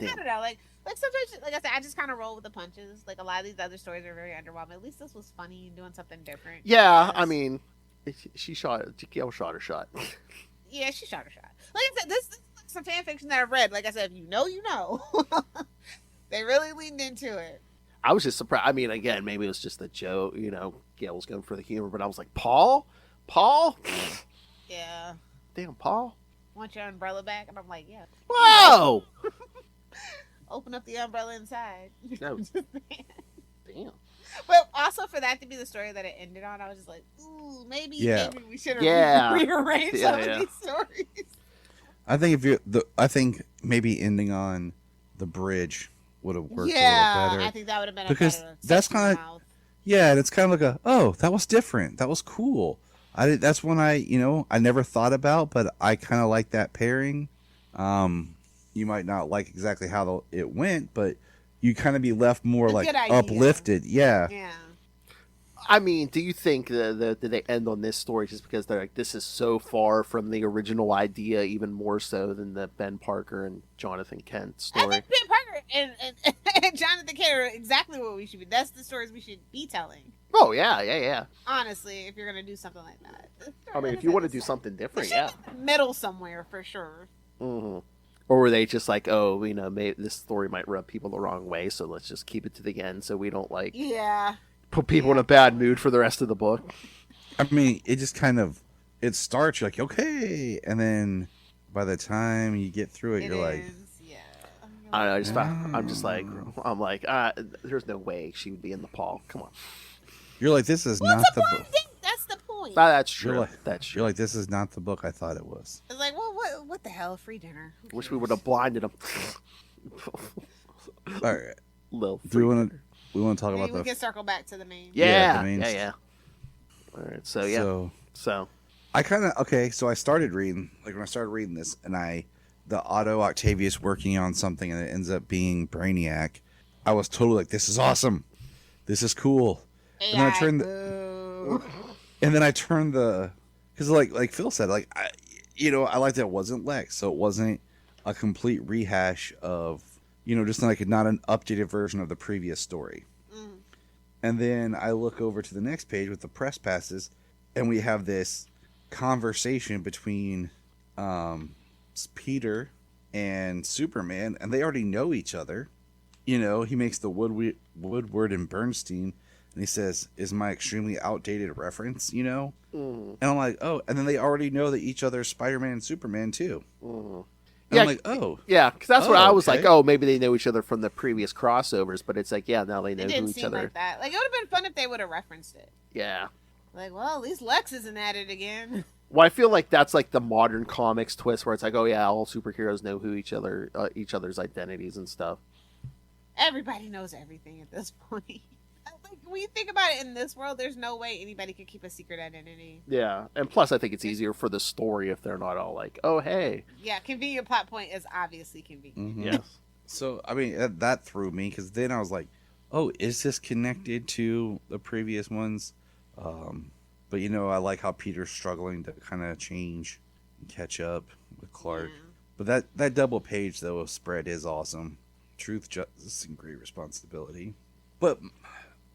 I don't know, like sometimes, like I said, I just kind of roll with the punches. Like a lot of these other stories are very underwhelming. At least this was funny, doing something different. Yeah, I mean, Gail shot her shot. Yeah, she shot her shot. Like I said, this is some fan fiction that I've read. Like I said, if you know, you know. They really leaned into it. I was just surprised. I mean, again, maybe it was just a joke. Gail was going for the humor, but I was like, Paul? Yeah. Damn, Paul? Want your umbrella back? And I'm like, yeah. Whoa! Open up the umbrella inside. No. Damn. But also for that to be the story that it ended on, I was just like, ooh, maybe we should have rearranged some of these stories. I think maybe ending on the bridge would have worked a little better. I think that would have been because a better that's kind of and it's kind of like that was different, that was cool. That's one I never thought about, but I kind of like that pairing. You might not like exactly how it went, but you kind of be left more like uplifted. Yeah. I mean, do you think that they end on this story just because they're like, this is so far from the original idea, even more so than the Ben Parker and Jonathan Kent story? I think Ben Parker and Jonathan Kent are exactly what we should be. That's the stories we should be telling. Oh, yeah. Honestly, if you're going to do something like that. I mean, if you want to do something different, yeah. Middle somewhere, for sure. Mm-hmm. Or were they just like, maybe this story might rub people the wrong way, so let's just keep it to the end so we don't, put people in a bad mood for the rest of the book? I mean, it just kind of, it starts, you're like, okay, and then by the time you get through it you're like... I don't know, I'm like, there's no way she would be in the Paul. Come on. You're like, this is not the book. That's the point. That's true. That's true. You're like, this is not the book I thought it was. It's like, well, what the hell? Free dinner. Wish we would have blinded him. All right. Do we want to talk about we can circle back to the main. Yeah. All right. So I kind of so I started reading, like when I started reading this, and the Otto Octavius working on something and it ends up being Brainiac. I was totally like, this is awesome. This is cool. And then I turned because like Phil said, like I like that it wasn't Lex, so it wasn't a complete rehash of, just like not an updated version of the previous story. Mm. And then I look over to the next page with the press passes, and we have this conversation between Peter and Superman, and they already know each other. He makes the Woodward and Bernstein, and he says, "Is my extremely outdated reference?" Mm. And I'm like, oh, and then they already know that each other is Spider-Man and Superman too. Mm. And I'm like, oh, yeah, because that's what I was okay. like. Oh, maybe they know each other from the previous crossovers, but it's like, yeah, now they know It who didn't each seem other. like that. Like, it would have been fun if they would have referenced it. Yeah. Like, well, at least Lex isn't at it again. Well, I feel like that's like the modern comics twist, where it's like, oh yeah, all superheroes know who each other's identities and stuff. Everybody knows everything at this point. Like, when you think about it, in this world, there's no way anybody could keep a secret identity. Yeah, and plus, I think it's easier for the story if they're not all like, oh hey. Yeah, convenient plot point is obviously convenient. Mhm. Yes. So I mean that threw me, because then I was like, oh, is this connected to the previous ones? But I like how Peter's struggling to kind of change and catch up with Clark. Yeah. But that double page though spread is awesome. Truth, justice, and great responsibility. But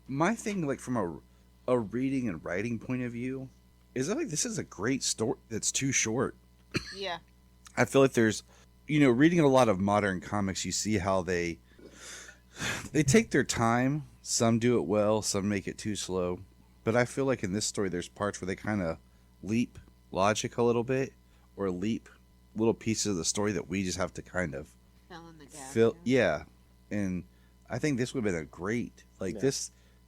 my thing, like from a reading and writing point of view, is that like this is a great story that's too short. Yeah. I feel like there's, reading a lot of modern comics, you see how they take their time. Some do it well, some make it too slow. But I feel like in this story, there's parts where they kind of leap logic a little bit, or leap little pieces of the story that we just have to kind of Fill in the gap. fill. Yeah, and I think this would have been a great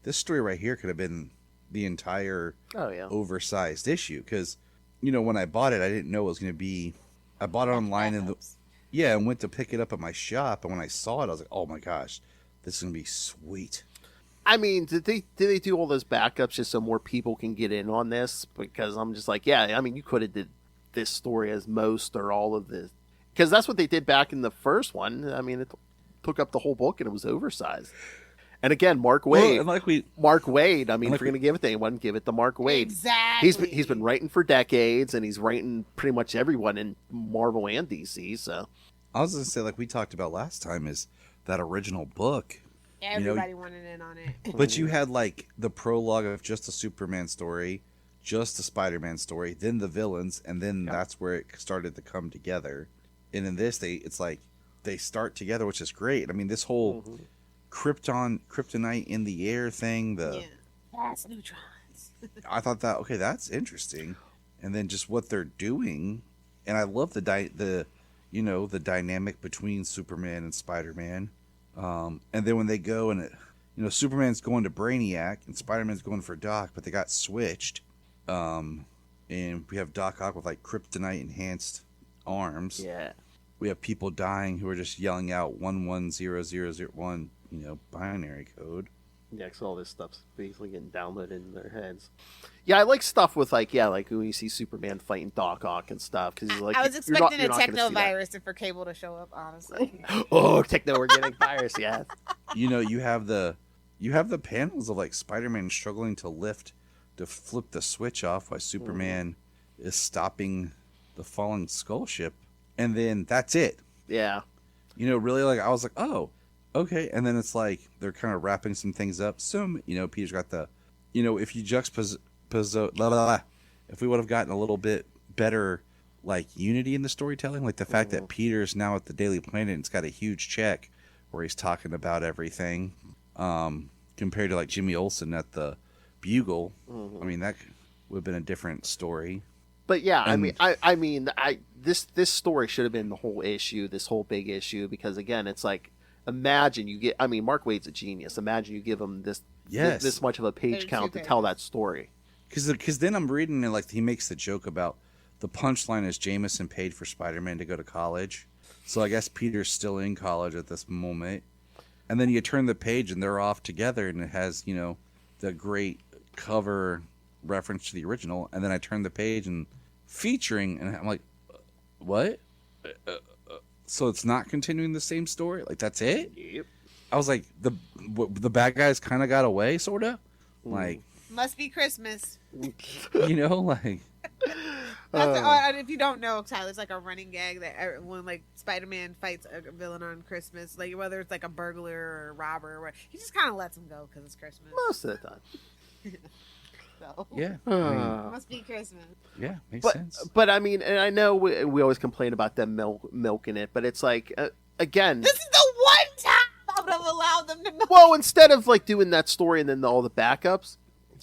this story right here could have been the entire oversized issue, because when I bought it, I didn't know it was going to be. I bought it online and and went to pick it up at my shop, and when I saw it, I was like, oh my gosh, this is going to be sweet. I mean, did they do all those backups just so more people can get in on this? Because I'm just like, yeah, I mean, you could have did this story as most or all of this, because that's what they did back in the first one. I mean, it took up the whole book and it was oversized. And again, Mark Waid. Well, Mark Waid. I mean, if you're going to give it to anyone, give it to Mark Waid. Exactly. He's been writing for decades, and he's writing pretty much everyone in Marvel and DC. So I was going to say, like we talked about last time, is that original book. Everybody wanted in on it. But you had like the prologue of just a Superman story, just a Spider-Man story, then the villains, and then that's where it started to come together. And in this, it's like they start together, which is great. I mean, this whole kryptonite in the air thing, fast neutrons. I thought that's interesting. And then just what they're doing, and I love the dynamic between Superman and Spider-Man. And then when they go and Superman's going to Brainiac and Spider-Man's going for Doc, but they got switched. And we have Doc Ock with like kryptonite enhanced arms. Yeah. We have people dying who are just yelling out 110001, binary code. Yeah, because all this stuff's basically getting downloaded in their heads. Yeah, I like stuff with like when you see Superman fighting Doc Ock and stuff, because he's like, I was expecting you're a not gonna see techno that. virus and for Cable to show up. Honestly. Oh, techno organic virus, yeah. You have the panels of like Spider-Man struggling to flip the switch off while Superman is stopping the falling skull ship, and then that's it. Yeah. Really, like I was like, oh, okay, and then it's like they're kind of wrapping some things up. So Peter's got the, if you juxtapose, if we would have gotten a little bit better like unity in the storytelling, like the fact that Peter's now at the Daily Planet and it's got a huge check where he's talking about everything, compared to like Jimmy Olsen at the Bugle. I mean, that would have been a different story. But yeah, I mean, this story should have been the whole issue, this whole big issue, because again, it's like, imagine you get, I mean, Mark Waid's a genius. Imagine you give him this much of a page count to tell that story. Because then I'm reading and like he makes the joke about the punchline is Jameson paid for Spider-Man to go to college. So I guess Peter's still in college at this moment. And then you turn the page and they're off together, and it has, the great cover reference to the original. And then I turn the page and featuring, and I'm like, what? So it's not continuing the same story? Like, that's it? Yep. I was like, the bad guys kind of got away, sort of? Like, must be Christmas. like... If you don't know, Tyler, it's like a running gag that when like Spider-Man fights a villain on Christmas, like whether it's like a burglar or a robber, or he just kind of lets him go because it's Christmas. Most of the time. So Yeah, must be Christmas. Yeah, makes sense. But I mean, and I know we always complain about them milking it, but it's like again, this is the one time I would have allowed them to milk. Well, instead of like doing that story and then all the backups,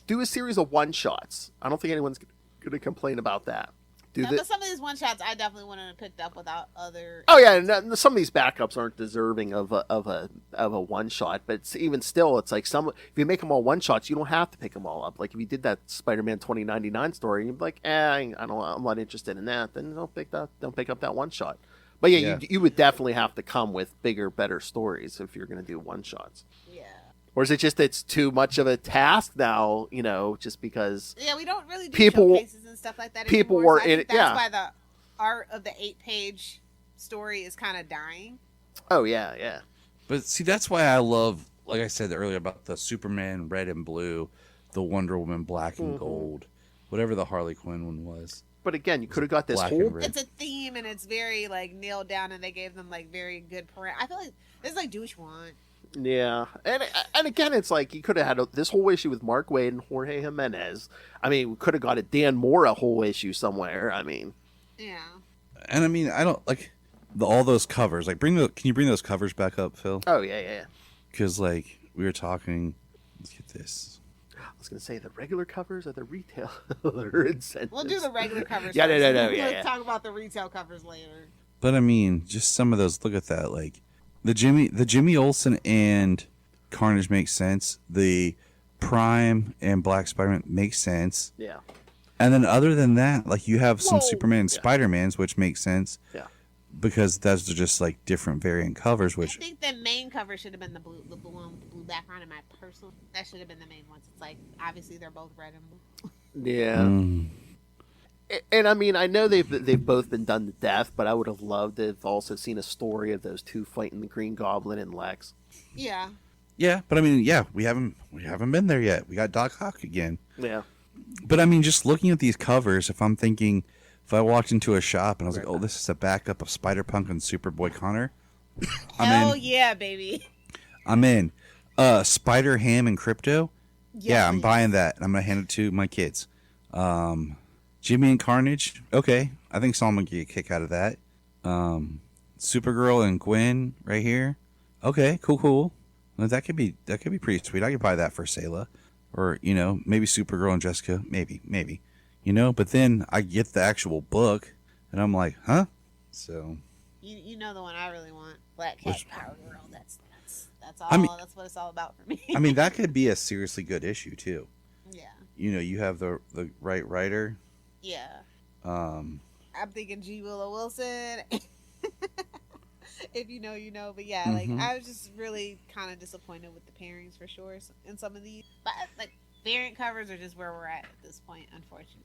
do a series of one shots. I don't think anyone's going to complain about that. But some of these one shots I definitely wouldn't have picked up without other. Oh yeah, and some of these backups aren't deserving of a one shot, but even still, it's like if you make them all one shots, you don't have to pick them all up. Like if you did that Spider-Man 2099 story, you'd be like, I'm not interested in that. Then don't pick up that one shot. But yeah. You would definitely have to come with bigger, better stories if you're going to do one shots. Yeah. Or is it just it's too much of a task now? Just because. Yeah, we don't really do people, showcases and stuff like that people anymore. were So I think that's why the art of the 8-page story is kind of dying. Oh yeah. But see, that's why I love, like I said earlier, about the Superman red and blue, the Wonder Woman black and gold, whatever the Harley Quinn one was. But again, you could have got this whole. It's a theme and it's very like nailed down, and they gave them like very good. I feel like it's like do what you want. Yeah, and again, it's like you could have had this whole issue with Mark Waid and Jorge Jimenez. I mean, we could have got a Dan Mora whole issue somewhere. I mean, yeah. And I mean, I don't like all those covers. Like, can you bring those covers back up, Phil? Oh yeah. Because like we were talking, let's get this. I was gonna say the regular covers or the retailer incentives. We'll do the regular covers. Yeah, first. no. We'll talk about the retail covers later. But I mean, just some of those. Look at that, like. The Jimmy Olsen and Carnage makes sense. The Prime and Black Spider-Man makes sense. Yeah. And then other than that, like you have some Superman and Spider-Mans, which makes sense. Yeah. Because those are just like different variant covers. Which I think the main cover should have been the blue background. In my personal, that should have been the main ones. It's like obviously they're both red and blue. Yeah. And I mean, I know they've both been done to death, but I would have loved to have also seen a story of those two fighting the Green Goblin and Lex. Yeah. Yeah, but I mean, we haven't been there yet. We got Doc Ock again. Yeah. But I mean, just looking at these covers, if I walked into a shop and I was like, oh, this is a backup of Spider-Punk and Superboy Connor, Hell yeah, baby. I'm in. Spider-Ham and Crypto. Yeah, I'm buying that. I'm gonna hand it to my kids. Jimmy and Carnage. Okay, I think Solomon get a kick out of that. Supergirl and Gwen right here. Okay, cool. Well, that could be pretty sweet. I could buy that for Sayla, or maybe Supergirl and Jessica. Maybe. But then I get the actual book, and I'm like, huh? So. You know the one I really want, Black Cat Power Girl. That's all. I mean, that's what it's all about for me. I mean, that could be a seriously good issue too. Yeah. You have the right writer. Yeah. I'm thinking G. Willow Wilson. If you know, you know. But yeah, like I was just really kind of disappointed with the pairings for sure in some of these. But like variant covers are just where we're at this point, unfortunately.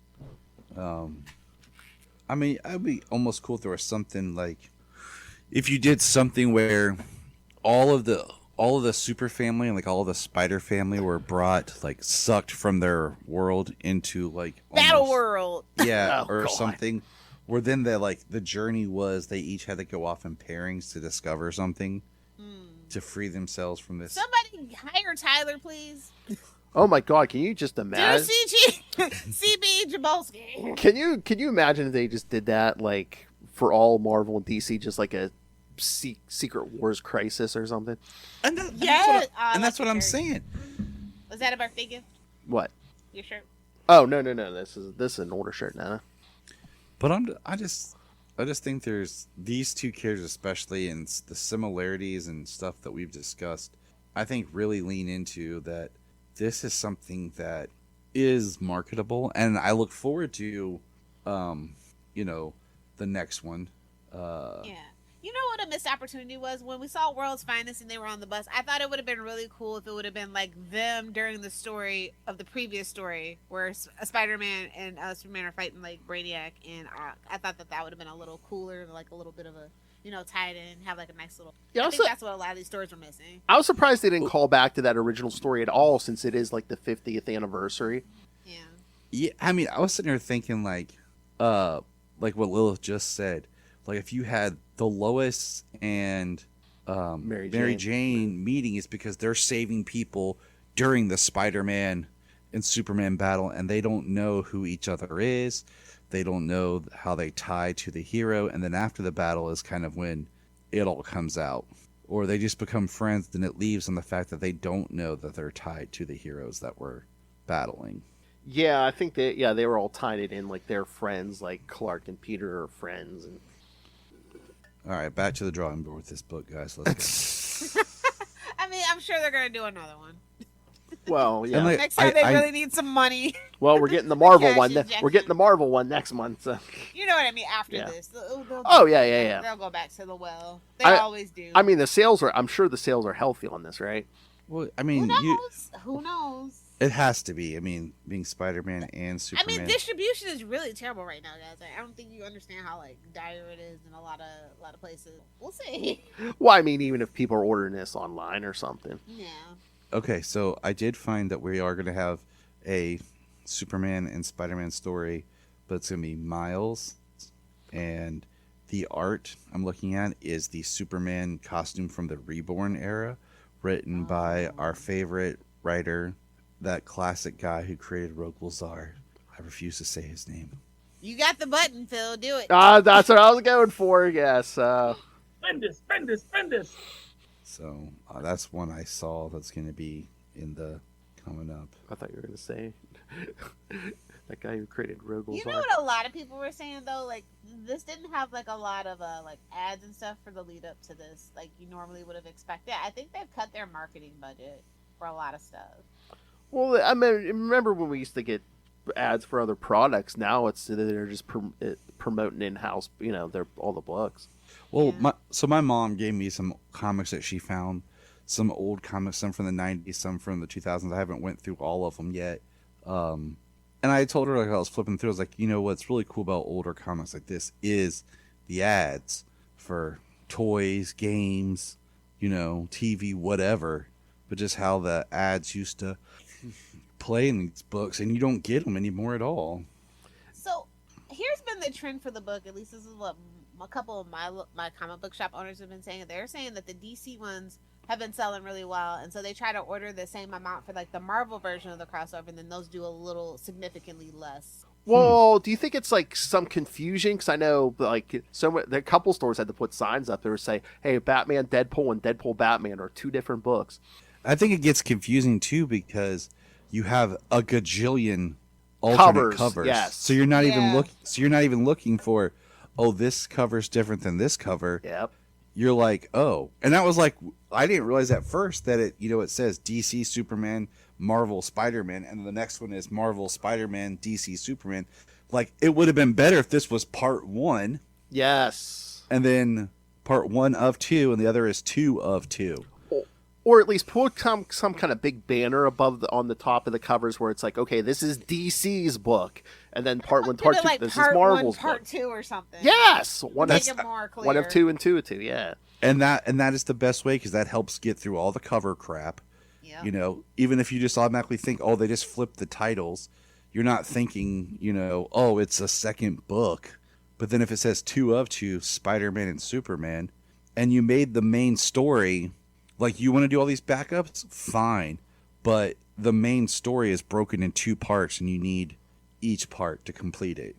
I mean, I'd be almost cool if there was something like if you did something where all of the super family and like all of the spider family were brought like sucked from their world into like Battle World. Yeah, or something. Where then the journey was they each had to go off in pairings to discover something to free themselves from this. Somebody hire Tyler, please. Oh my God! Can you just imagine? CB Jabolski. Can you imagine if they just did that like for all Marvel and DC, just like a Secret Wars crisis or something? And that's what I'm saying. Was that a birthday gift? What? Your shirt? Oh no! This is an order shirt, Nana. But I just think there's these two characters especially and the similarities and stuff that we've discussed. I think really lean into that. This is something that is marketable, and I look forward to, the next one. Yeah. You know what a missed opportunity was? When we saw World's Finest and they were on the bus, I thought it would have been really cool if it would have been like them during the story of the previous story where Spider-Man and Superman are fighting like Brainiac, and I thought that would have been a little cooler, like a little bit of a, tie it in, have like a nice little... I think that's what a lot of these stories were missing. I was surprised they didn't call back to that original story at all since it is like the 50th anniversary. Yeah. Yeah, I mean, I was sitting there thinking like, like what Lilith just said, like if you had the Lois and Mary Jane meeting, is because they're saving people during the Spider-Man and Superman battle, and they don't know who each other is. They don't know how they tie to the hero, and then after the battle is kind of when it all comes out. Or they just become friends, then it leaves on the fact that they don't know that they're tied to the heroes that were battling. Yeah, I think they were all tied it in, like they're friends, like Clark and Peter are friends. And all right, back to the drawing board with this book, guys. Let's go. I mean, I'm sure they're gonna do another one. Well, yeah. Like, next time they really need some money. Well, we're getting the Marvel Cash one. injection. We're getting the Marvel one next month. So. You know what I mean? After Yeah. this. Yeah. They'll go back to the well. They always do. I mean, I'm sure the sales are healthy on this, right? Well, I mean, Who knows? it has to be. I mean, being Spider-Man and Superman. I mean, distribution is really terrible right now, guys. I don't think you understand how like dire it is in a lot of places. We'll see. Well, I mean, even if people are ordering this online or something. Yeah. Okay, so I did find that we are going to have a Superman and Spider-Man story, but it's going to be Miles, and the art I'm looking at is the Superman costume from the Reborn era, written by our favorite writer, that classic guy who created Rogue Lazar. I refuse to say his name. You got the button, Phil. Do it. That's what I was going for. Yes. Spend this. So that's one I saw that's going to be in the coming up. I thought you were going to say that guy who created Rogue Lazar. You know what a lot of people were saying though? Like this didn't have like a lot of like ads and stuff for the lead up to this, like you normally would have expected. I think they've cut their marketing budget for a lot of stuff. Well, I mean, remember when we used to get ads for other products? Now they're just promoting in-house. You know, they're all the books. Well, my mom gave me some comics that she found, some old comics, some from the 90s, some from the 2000s. I haven't went through all of them yet. And I told her, like, I was flipping through, I was like, you know what's really cool about older comics like this is the ads for toys, games, you know, TV, whatever. But just how the ads used to play in these books, and you don't get them anymore at all. So here's been the trend for the book. At least this is what a couple of my comic book shop owners have been saying. They're saying that the DC ones have been selling really well, and so they try to order the same amount for like the Marvel version of the crossover, and then those do a little significantly less. Well, do you think it's like some confusion? Because I know like the couple stores had to put signs up there to say, "Hey, Batman, Deadpool, and Deadpool Batman are two different books." I think it gets confusing too because you have a gajillion alternate covers. Yes. So you're not even looking for, oh, this cover's different than this cover. Yep. You're like, oh, and that was like, I didn't realize at first that it says DC Superman, Marvel Spider-Man, and the next one is Marvel Spider-Man, DC Superman. Like, it would have been better if this was part 1. Yes. And then part 1 of 2, and the other is 2 of 2. Or at least put some kind of big banner on the top of the covers where it's like, okay, this is DC's book, and then part 1, part 2, like this part is Marvel's 1, part book. 2 or something. Yes, one Make it more clear. 1 of 2 and 2 of 2. Yeah, and that is the best way because that helps get through all the cover crap. Yeah. You know, even if you just automatically think, oh, they just flipped the titles, you're not thinking, oh, it's a second book. But then if it says 2 of 2, Spider-Man and Superman, and you made the main story. Like, you want to do all these backups? Fine. But the main story is broken in 2 parts, and you need each part to complete it.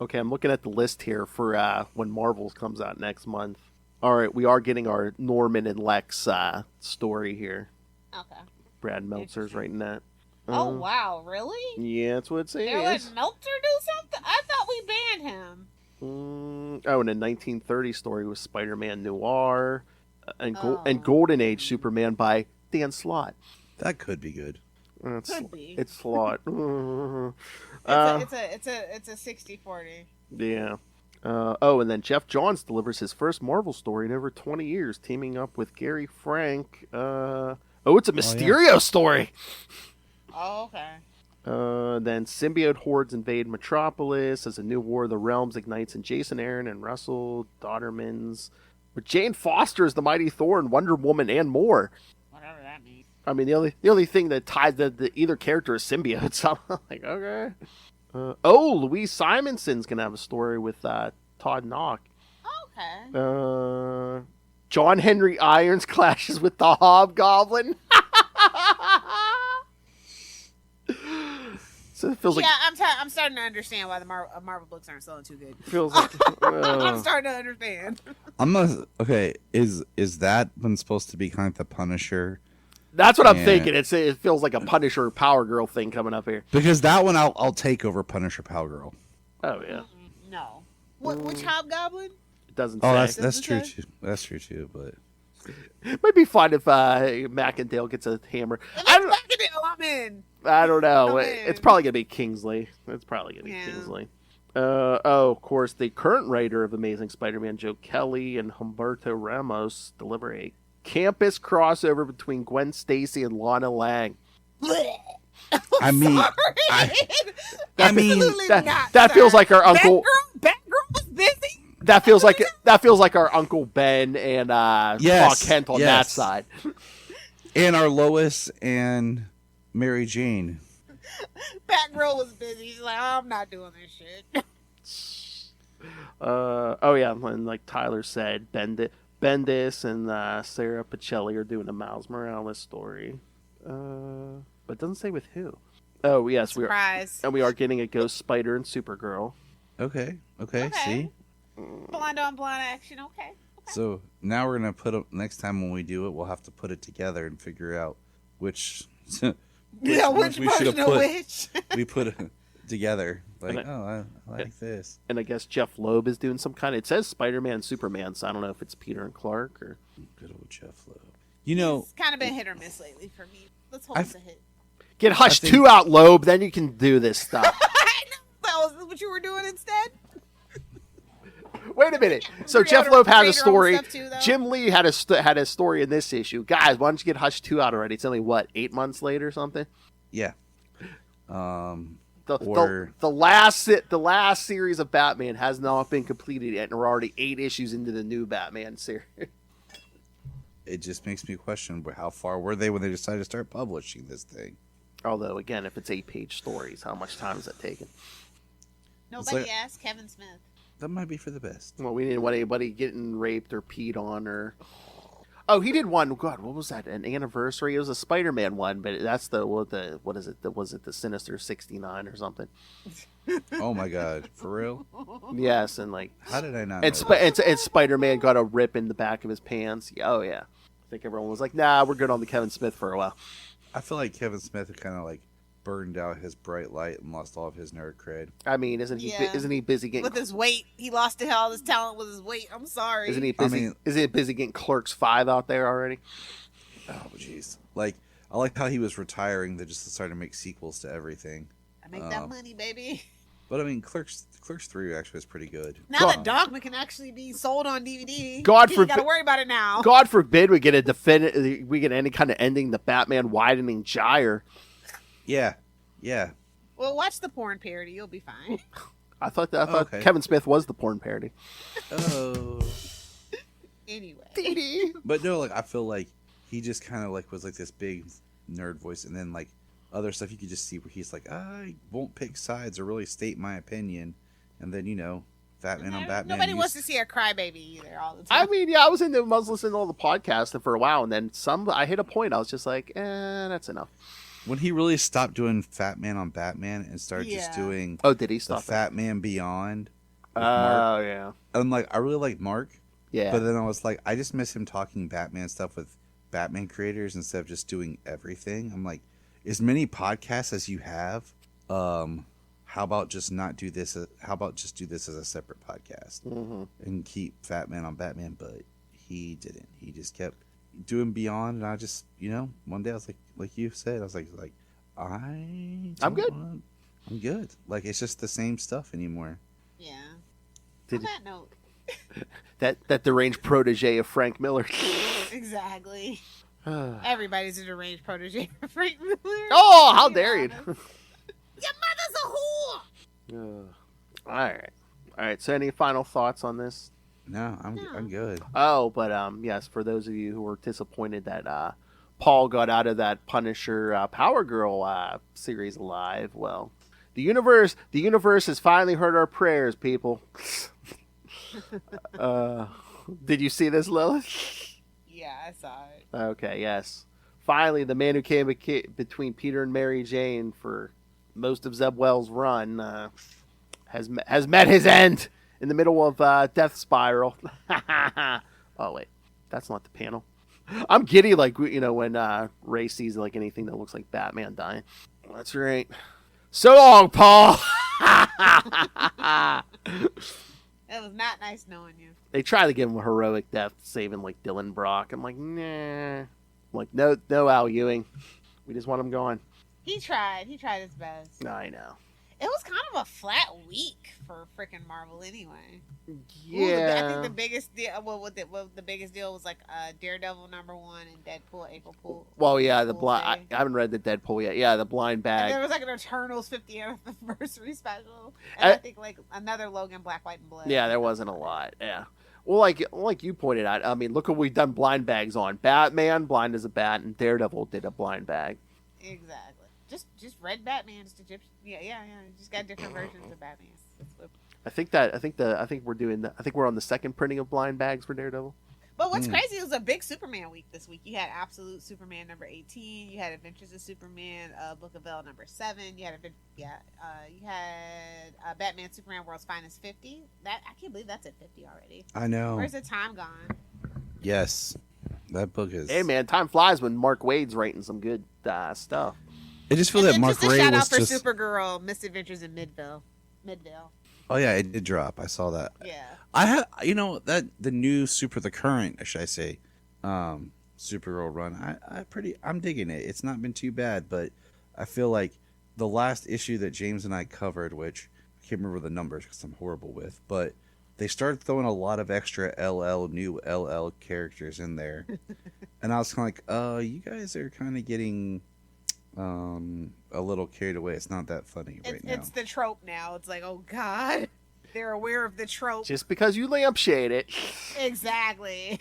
Okay, I'm looking at the list here for when Marvel's comes out next month. All right, we are getting our Norman and Lex story here. Okay. Brad Meltzer's writing that. Oh, wow, really? Yeah, that's what it says. They're letting Meltzer do something? I thought we banned him. And a 1930 story with Spider-Man Noir. And Golden Age Superman by Dan Slott. That could be good. Could be. It's Slott. It's a 60-40. Yeah. And then Jeff Johns delivers his first Marvel story in over 20 years, teaming up with Gary Frank. It's a Mysterio story. Oh, okay. Then symbiote hordes invade Metropolis as a new War of the Realms ignites in Jason Aaron and Russell Dodderman's. With Jane Foster as the Mighty Thor and Wonder Woman and more. Whatever that means. I mean, the only thing that ties the either character is symbiotes. So I'm like, okay. Louise Simonson's gonna have a story with Todd Knock. Okay. John Henry Irons clashes with the Hobgoblin. So it feels like I'm starting to understand why the Marvel books aren't selling too good. Feels like I'm starting to understand. Okay. Is that one supposed to be kind of the Punisher? That's what I'm thinking. It feels like a Punisher Power Girl thing coming up here. Because that one I'll take over Punisher Power Girl. Oh yeah. No. Which Hobgoblin? It doesn't. Oh, say. that's true too. That's true too. But it might be fun if Macendale gets a hammer. I'm in. I don't know. It's probably gonna be Kingsley. Kingsley. Of course, the current writer of Amazing Spider-Man, Joe Kelly and Humberto Ramos, deliver a campus crossover between Gwen Stacy and Lana Lang. I mean, that feels like our uncle. Batgirl was busy. That feels like our Uncle Ben and Clark Kent on that side. And our Lois and Mary Jane. Batgirl was busy. She's like, I'm not doing this shit. And like Tyler said, Bendis and Sarah Pacelli are doing a Miles Morales story. But it doesn't say with who. Oh, yes. Surprise. We are getting a Ghost Spider and Supergirl. Okay. See? Blind on blind action. Okay. So now we're going to put up, next time when we do it, we'll have to put it together and figure out which which we should have version of which. We put it together. Like, I like this. And I guess Jeff Loeb is doing some kind of, it says Spider-Man and Superman, so I don't know if it's Peter and Clark or. Good old Jeff Loeb. You know. It's kind of been hit or miss lately for me. Let's hope it's a hit. Get Hush 2 out, Loeb, then you can do this stuff. I know. That was what you were doing instead? Wait a minute. So Jeff Loeb had a story. Jim Lee had a story in this issue. Guys, why don't you get Hush 2 out already? It's only, 8 months later or something? Yeah. The last series of Batman has not been completed yet, and we're already 8 issues into the new Batman series. It just makes me question how far were they when they decided to start publishing this thing. Although, again, if it's 8-page stories, how much time is that taking? Nobody asked Kevin Smith. That might be for the best. Well, we didn't want anybody getting raped or peed on or... Oh, he did one. God, what was that? An anniversary? It was a Spider-Man one, but that's what is it? Was it the Sinister 69 or something? Oh my God, for real? Yes, and like... How did I not know and Spider-Man got a rip in the back of his pants. Oh, yeah. I think everyone was like, nah, we're good on the Kevin Smith for a while. I feel like Kevin Smith kind of like burned out his bright light and lost all of his nerd cred. I mean, isn't he busy getting... With his weight. He lost all his talent with his weight. I'm sorry. Isn't he busy? Is he busy getting Clerks 5 out there already? Oh, jeez. Like, I like how he was retiring. They just started to make sequels to everything. I make that money, baby. But I mean, Clerks 3 actually is pretty good. Now that Dogma can actually be sold on DVD, God you forbid, gotta worry about it now. God forbid we get any kind of ending the Batman widening gyre. Yeah. Well, watch the porn parody. You'll be fine. I thought Kevin Smith was the porn parody. Oh. Anyway. But no, like I feel like he just kind of like was like this big nerd voice, and then like other stuff you could just see where he's like, I won't pick sides or really state my opinion, and then Batman on Batman. Nobody wants to see a crybaby either all the time. I mean, yeah, I was listening to all the podcasts for a while, and then I hit a point. I was just like, that's enough. When he really stopped doing Fat Man on Batman and started just doing did he stop Fat Man Beyond? Oh yeah. I'm like, I really like Mark. Yeah. But then I was like, I just miss him talking Batman stuff with Batman creators instead of just doing everything. I'm like, as many podcasts as you have, how about just not do this? How about just do this as a separate podcast and keep Fat Man on Batman? But he didn't. He just kept doing Beyond, and I just, one day I was like you said, I was like, I'm good. I'm good. Like it's just the same stuff anymore. Yeah. On that note. that deranged protege of Frank Miller. Exactly. Everybody's a deranged protege of Frank Miller. Oh, how dare you! Your mother's a whore. All right. So, any final thoughts on this? No, I'm good. Oh, but yes, for those of you who were disappointed that Paul got out of that Punisher Power Girl series alive, well, The universe has finally heard our prayers, people. Did you see this, Lilith? Yeah, I saw it. Okay, yes. Finally, the man who came between Peter and Mary Jane for most of Zeb Wells' run has met his end in the middle of Death Spiral. Oh wait, that's not the panel. I'm giddy, like when Ray sees like anything that looks like Batman dying. That's right. So long, Paul. It was not nice knowing you. They try to give him a heroic death, saving like Dylan Brock. I'm like, nah. I'm like, no, Al Ewing. We just want him gone. He tried. He tried his best. I know. It was kind of a flat week for freaking Marvel, anyway. Yeah. I think the biggest deal. The biggest deal was like Daredevil #1 and Deadpool April Fool. Well, yeah, the blind. I haven't read the Deadpool yet. Yeah, the blind bag. And there was like an Eternals 50th anniversary special, and I think like another Logan Black, White, and Blood. Yeah, there wasn't a lot. Yeah. Well, like you pointed out, I mean, look what we've done blind bags on. Batman, blind as a bat, and Daredevil did a blind bag. Exactly. Just red Batman, just Egyptian. Yeah. Just got different versions of Batman. I think we're on the second printing of blind bags for Daredevil. But what's crazy, it was a big Superman week this week. You had Absolute Superman #18. You had Adventures of Superman, Book of L #7. You had Batman Superman World's Finest 50. That I can't believe that's at 50 already. I know. Where's the time gone? Yes, that book is. Hey man, time flies when Mark Wade's writing some good stuff. I just feel that Mark Waid shout was out for just. Supergirl Misadventures in Midvale. Oh yeah, it did drop. I saw that. Yeah. I have, that the new the current, should I say, Supergirl run. I'm digging it. It's not been too bad, but I feel like the last issue that James and I covered, which I can't remember the numbers because I'm horrible with, but they started throwing a lot of extra new LL characters in there, and I was kind of like, you guys are kind of getting a little carried away. It's not that funny right now. It's the trope now. It's like, oh god, they're aware of the trope. Just because you lampshade it. Exactly.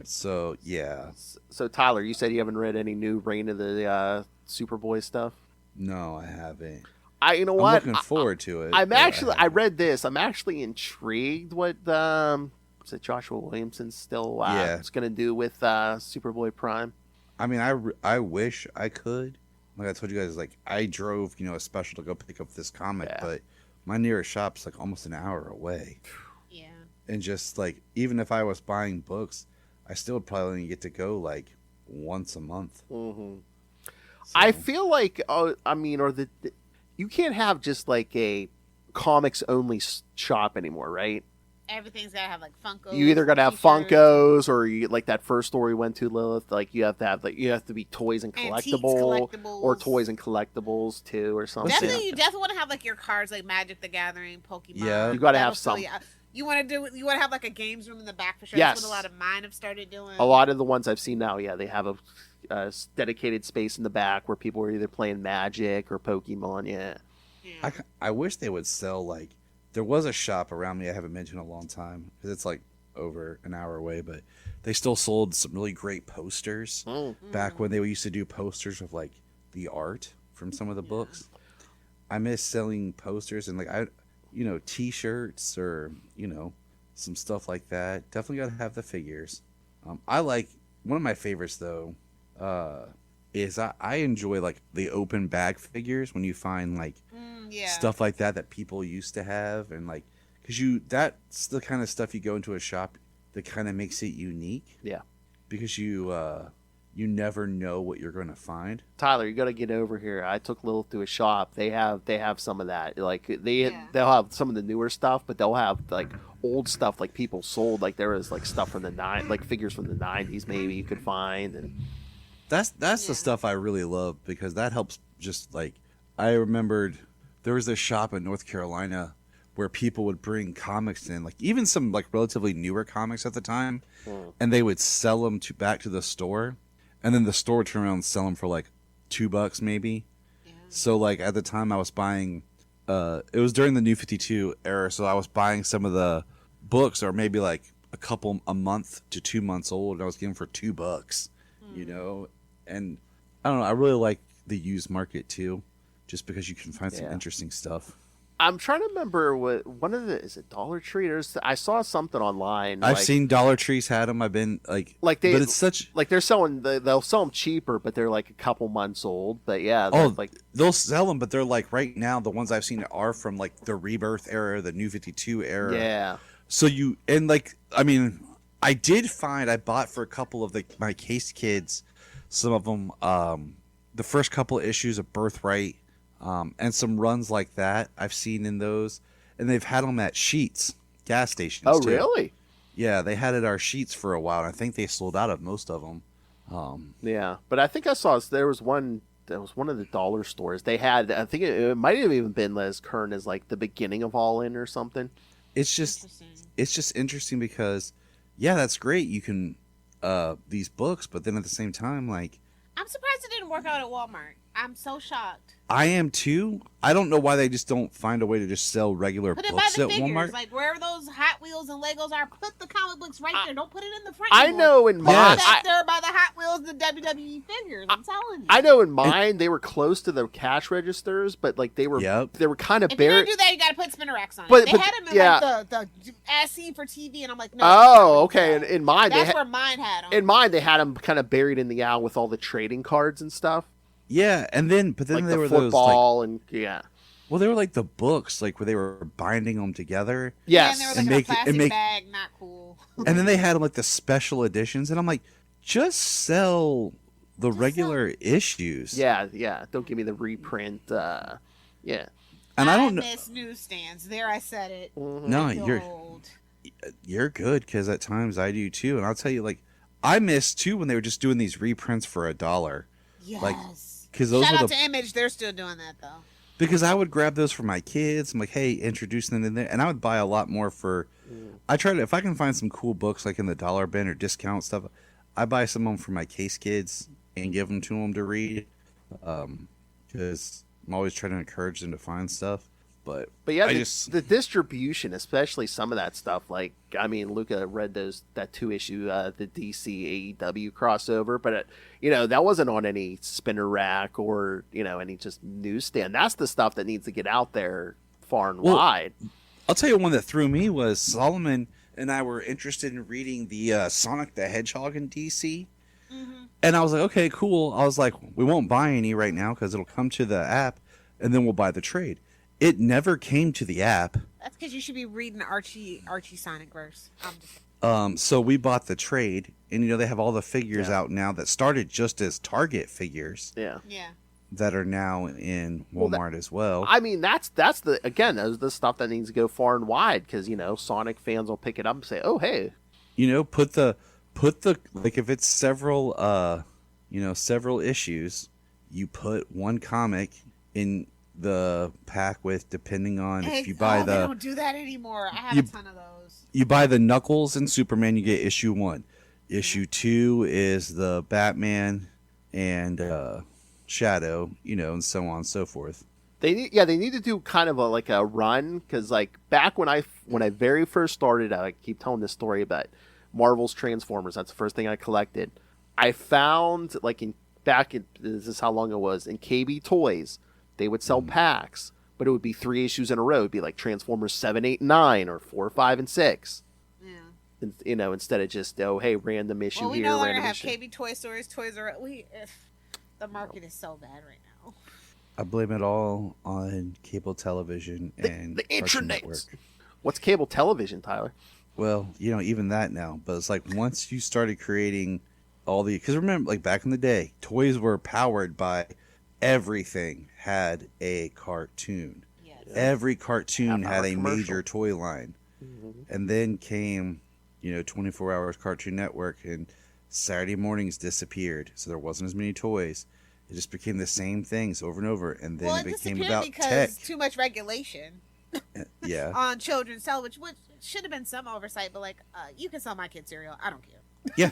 So yeah. So Tyler, you said you haven't read any new Reign of the Superboy stuff? No, I haven't. I'm looking forward to it. I read this. I'm actually intrigued what is it Joshua Williamson still is going to do with Superboy Prime. I mean, I wish I could. Like I told you guys, like I drove, a special to go pick up this comic, but my nearest shop's like almost an hour away. Yeah. And just like, even if I was buying books, I still would probably only get to go like once a month. Mm-hmm. So. I feel like, you can't have just like a comics only shop anymore, right? Everything's gotta have like Funkos. You either gotta have Funkos, or you like that first story we went to, Lilith. Like you have to be toys and collectibles, or toys and collectibles too, or something. You definitely want to have like your cards, like Magic the Gathering, Pokemon. Yeah, you gotta have some. You want to have like a games room in the back for sure. Yes. That's what a lot of mine have started doing. A lot of the ones I've seen now, they have a dedicated space in the back where people are either playing Magic or Pokemon. Yeah. I wish they would sell like. There was a shop around me I haven't mentioned in a long time because it's like over an hour away, but they still sold some really great posters back when they used to do posters of like the art from some of the books. I miss selling posters and like T-shirts or some stuff like that. Definitely got to have the figures. I like one of my favorites though. Is I enjoy like the open bag figures when you find like stuff like that people used to have, and like because that's the kind of stuff you go into a shop that kind of makes it unique. Yeah, because you never know what you're going to find. Tyler, you got to get over here. I took Lil to a shop. They have some of that. Like they'll have some of the newer stuff, but they'll have like old stuff like people sold. Like there was like stuff from like figures from the 90s maybe you could find. And that's the stuff I really love because that helps. Just like I remembered there was this shop in North Carolina where people would bring comics in, like even some like relatively newer comics at the time, and they would sell them back to the store, and then the store would turn around and sell them for like $2 maybe. Yeah. So like at the time I was buying, it was during the New 52 era, so I was buying some of the books or maybe like a month to 2 months old, and I was getting them for $2, and I don't know, I really like the used market too. just because you can find some Yeah. interesting stuff. I'm trying to remember what one of the is it Dollar Tree or I saw something online. I've seen Dollar Trees had them. I've been like but it's such they're selling they'll sell them cheaper, but they're like a couple months old. But yeah, like they'll sell them, but they're like right now the ones I've seen are from like the Rebirth era, the New 52 era. Yeah. So I bought for a couple of my case kids, some of them, the first couple of issues of Birthright, and some runs like that I've seen in those, and they've had them at Sheetz gas stations. Oh, too. really? Yeah, they had it at our Sheetz for a while, and I think they sold out of most of them. Yeah, but I think I saw there was one of the dollar stores. They had, I think it might have even been as current as like the beginning of All In or something. It's just interesting because, yeah, that's great. You can these books, but then at the same time, like, I'm surprised it didn't work out at Walmart. I'm so shocked. I am too. I don't know why they just don't find a way to just sell regular Put it by books the at figures, Walmart. like wherever those Hot Wheels and Legos are. Put the comic books right there. Don't put it in the front. I anymore. know in Put mine, that there by the Hot Wheels and the WWE figures. I'm telling you. I know in mine they were close to the cash registers, but like they were kind of If you're buried. gonna do that, you gotta put spinner racks on But- it. They but- had them in yeah. like the as seen for TV, and I'm like, no. Oh, okay. And in mine, That's where mine had them. in mine they had them kind of buried in the aisle with all the trading cards and stuff. Yeah, but then Like they the were football those and yeah. well, they were like the books, like where they were binding them together. Yes. And they were like in a plastic bag, not cool. And then they had them like the special editions, and I'm like, just sell the regular issues. Yeah, yeah. Don't give me the reprint. Yeah. And I don't know. miss newsstands. There, I said it. No, I feel old. you're good because at times I do too, and I'll tell you, like, I miss too when they were just doing these reprints for $1. Yes. Like, because those Shout were out the to Image. They're still doing that though. because I would grab those for my kids. I'm like, hey, introduce them in there, and I would buy a lot more for. I try to if I can find some cool books like in the dollar bin or discount stuff, I buy some of them for my case kids and give them to them to read, because I'm always trying to encourage them to find stuff. But yeah, I the distribution, especially some of that stuff. Like, I mean, Luca read that 2-issue, the DC AEW crossover, but that wasn't on any spinner rack or any just newsstand. That's the stuff that needs to get out there far and wide. I'll tell you one that threw me was Solomon and I were interested in reading the Sonic the Hedgehog in DC. And I was like, okay, cool. I was like, we won't buy any right now because it'll come to the app, and then we'll buy the trade. It never came to the app. That's because you should be reading Archie Sonic verse. So we bought the trade, and they have all the figures out now that started just as Target figures. Yeah. That are now in Walmart as well. I mean, that's that's the stuff that needs to go far and wide because Sonic fans will pick it up and say, oh hey, put the like if it's several several issues, you put one comic in the pack with, depending on if you buy they don't do that anymore. I have a ton of those. You buy the Knuckles and Superman, you get issue 1. Issue 2 is the Batman and Shadow, and so on and so forth. They need to do kind of a run because like back when I very first started, I keep telling this story about Marvel's Transformers. That's the first thing I collected. I found this is how long it was in KB Toys. They would sell packs, but it would be 3 issues in a row. It'd be like Transformers 7, 8, 9, or 4, 5, and 6. Yeah. And, instead of just hey, random issue well, we here. no longer random have issue. KB Toy Stores, Toys R Us. The market is so bad right now. I blame it all on cable television and the Cartoon internet. Network. What's cable television, Tyler? Well, even that now, but it's like once you started creating all because remember, like back in the day, toys were powered by everything had a cartoon. Yes. Every cartoon had a major toy line. And then came, 24 Hours Cartoon Network, and Saturday mornings disappeared, so there wasn't as many toys. It just became the same things over and over, and then it became about because tech. Too much regulation. Yeah. On children's television, which should have been some oversight, but you can sell my kid cereal. I don't care. Yeah.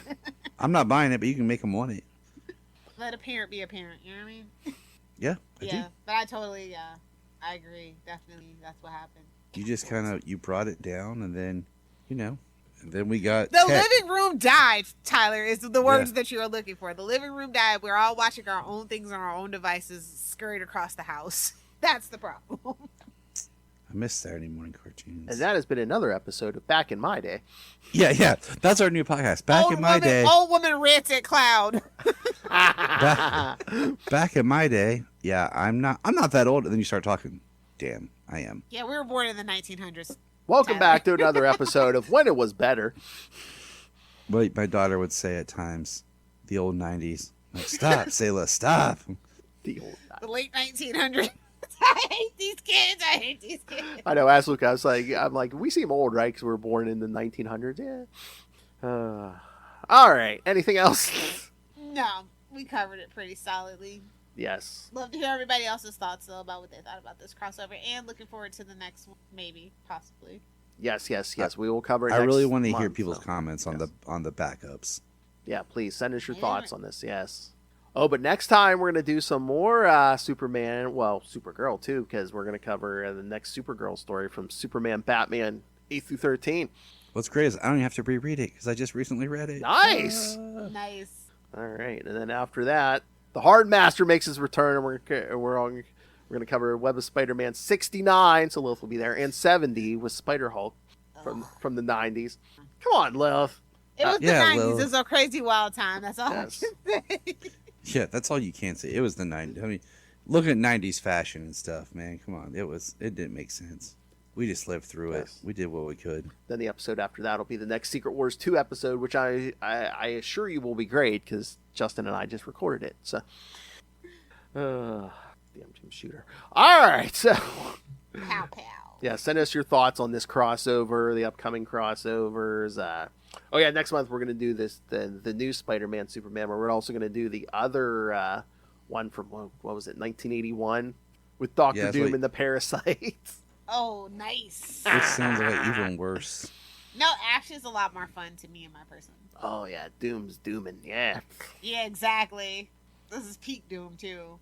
I'm not buying it, but you can make them want it. Let a parent be a parent, you know what I mean? Yeah, I do. But I totally, I agree. Definitely, that's what happened. You just kind of, you brought it down, and then, And then we got The Tech. living room died, Tyler, is the words that you are looking for. The living room died. We're all watching our own things on our own devices scurried across the house. That's the problem. I miss Saturday morning cartoons. And that has been another episode of Back in My Day. Yeah. That's our new podcast. Back in my day. Old woman rants at cloud. Back in my day. Yeah, I'm not that old. And then you start talking. Damn, I am. Yeah, we were born in the 1900s. Welcome back to another episode of When It Was Better. But my daughter would say at times, the old 90s. Like, stop, Sayla, stop. The late 1900s. I hate these kids. I know. Ask Luke. I'm like, we seem old, right? Because we were born in the 1900s. Yeah. All right. Anything else? No, we covered it pretty solidly. Yes. Love to hear everybody else's thoughts though about what they thought about this crossover, and looking forward to the next one, maybe, possibly. Yes. We will cover it. I next really want to hear month, people's so. comments on the backups. Yeah, please send us your thoughts on this. Yes. Oh, but next time we're going to do some more Superman, well, Supergirl too, because we're going to cover the next Supergirl story from Superman Batman 8 through 13. What's great is I don't even have to reread it because I just recently read it. Nice. Nice. All right, and then after that, the Hard Master makes his return, and we're going to cover Web of Spider-Man 69, so Lilith will be there, and 70 with Spider-Hulk from the 90s. Come on, Lilith. It was the 90s. Lilith. It was a crazy wild time. That's all I can say. Yeah, that's all you can say. It was the 90s. I mean, look at 90s fashion and stuff, man. Come on. It didn't make sense. We just lived through it. We did what we could. Then the episode after that will be the next Secret Wars 2 episode, which I assure you will be great because Justin and I just recorded it. So, damn Jim Shooter. All right, so pow. Yeah, send us your thoughts on this crossover, the upcoming crossovers. Next month we're going to do the new Spider-Man Superman, but we're also going to do the other one from what was it, 1981, with Doctor Doom and the Parasites. Oh, nice. Which sounds like even worse. No, Ash is a lot more fun to me in my person. Oh yeah, Doom's dooming, yeah. Yeah, exactly. This is peak Doom too.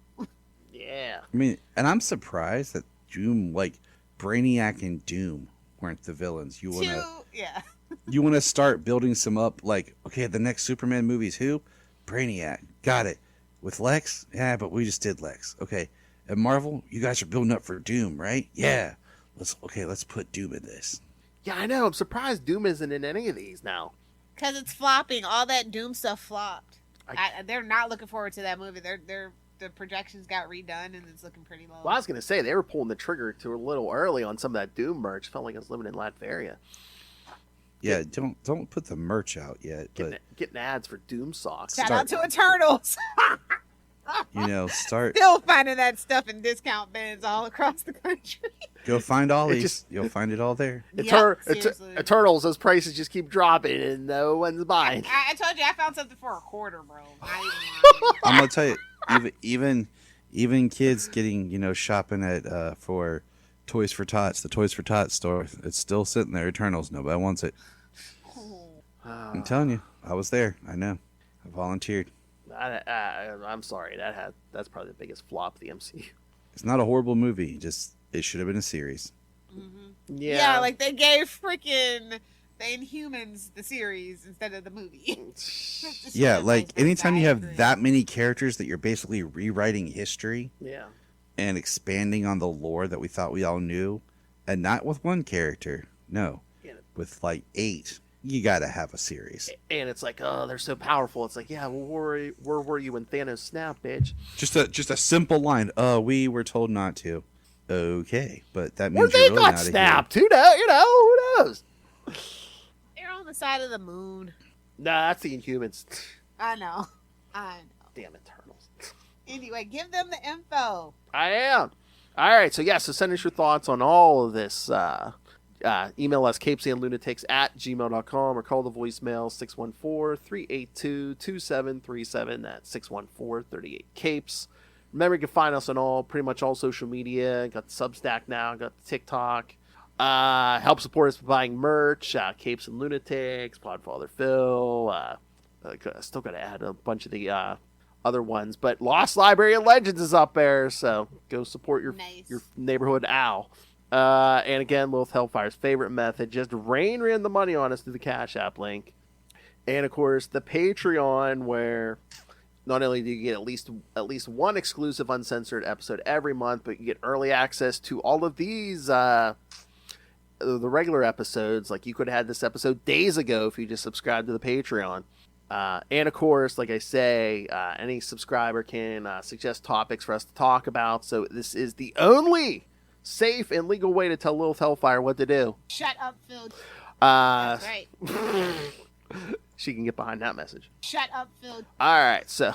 Yeah. I mean, and I'm surprised that Doom, like Brainiac and Doom, weren't the villains. You want to start building some up, like, okay, the next Superman movie's who? Brainiac. Got it. With Lex? Yeah, but we just did Lex. Okay. And Marvel, you guys are building up for Doom, right? Yeah. Let's put Doom in this. Yeah, I know. I'm surprised Doom isn't in any of these now. Because it's flopping. All that Doom stuff flopped. They're not looking forward to that movie. The projections got redone, and it's looking pretty low. Well, I was going to say, they were pulling the trigger a little early on some of that Doom merch. Felt like I was living in Latveria. Yeah, don't put the merch out yet. Getting ads for Doom socks. Shout out to Eternals. Start. Still finding that stuff in discount bins all across the country. Go find Ollie's. You'll find it all there. Eternals, those prices just keep dropping and no one's buying. I told you I found something for $0.25, bro. I'm gonna tell you, even kids getting shopping at for Toys for Tots, the Toys for Tots store, it's still sitting there. Eternals, nobody wants it. I'm telling you, I was there. I know. I volunteered. I'm sorry. That's probably the biggest flop of the MCU. It's not a horrible movie. Just it should have been a series. Mm-hmm. Yeah, like they gave freaking the Inhumans the series instead of the movie. Yeah, like anytime you have that many characters that you're basically rewriting history. Yeah. And expanding on the lore that we thought we all knew, and not with one character. No, with like 8. You gotta have a series. And it's like, oh, they're so powerful. It's like, yeah, where were you when Thanos snapped, bitch? Just a simple line. We were told not to. Okay, but that means they really got not snapped. Who knows? They're on the side of the moon. Nah, that's the Inhumans. I know. Damn Eternals. Anyway, give them the info. I am. All right, so send us your thoughts on all of this. Email us capesandlunatics@gmail.com or call the voicemail 614-382-2737. That's 614-38-CAPES. Remember, you can find us on pretty much all social media. Got the Substack now, got the TikTok. Help support us by buying merch, Capes and Lunatics, Podfather Phil. I still got to add a bunch of the other ones, but Lost Library of Legends is up there, so go support your neighborhood owl. And again, Lilith Hellfire's favorite method, just rain the money on us through the Cash App link. And of course, the Patreon, where not only do you get at least one exclusive uncensored episode every month, but you get early access to all of these the regular episodes. Like you could have had this episode days ago if you just subscribed to the Patreon. And of course, like I say, any subscriber can suggest topics for us to talk about. So this is the only safe and legal way to tell Lilith Hellfire what to do. Shut up, Phil. That's right. She can get behind that message. Shut up, Phil. All right, so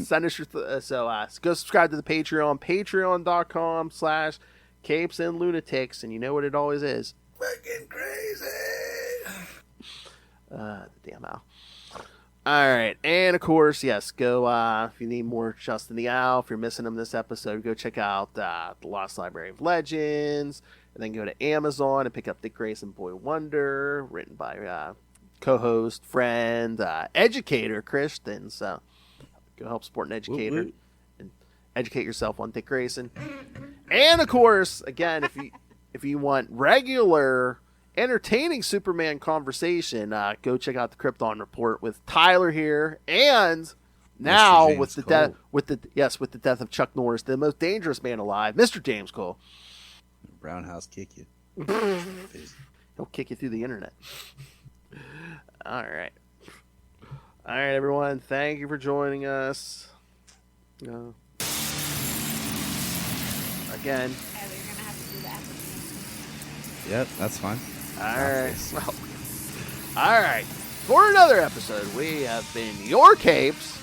send us your go subscribe to the Patreon, patreon.com/Capes and Lunatics, and you know what it always is. Fucking crazy. Damn Al. All right, and of course, yes, go if you need more Justin the Owl, if you're missing him this episode, go check out The Lost Library of Legends, and then go to Amazon and pick up Dick Grayson Boy Wonder, written by co-host, friend, educator Kristen. So go help support an educator and educate yourself on Dick Grayson. And of course, again, if you want regular entertaining Superman conversation, go check out the Krypton Report with Tyler here, and now with the death with the death of Chuck Norris, the most dangerous man alive, Mr. James Cole. Roundhouse kick you. He'll kick you through the internet. All right, everyone. Thank you for joining us. Again. Yep, that's fine. All right. For another episode, we have been your Capes.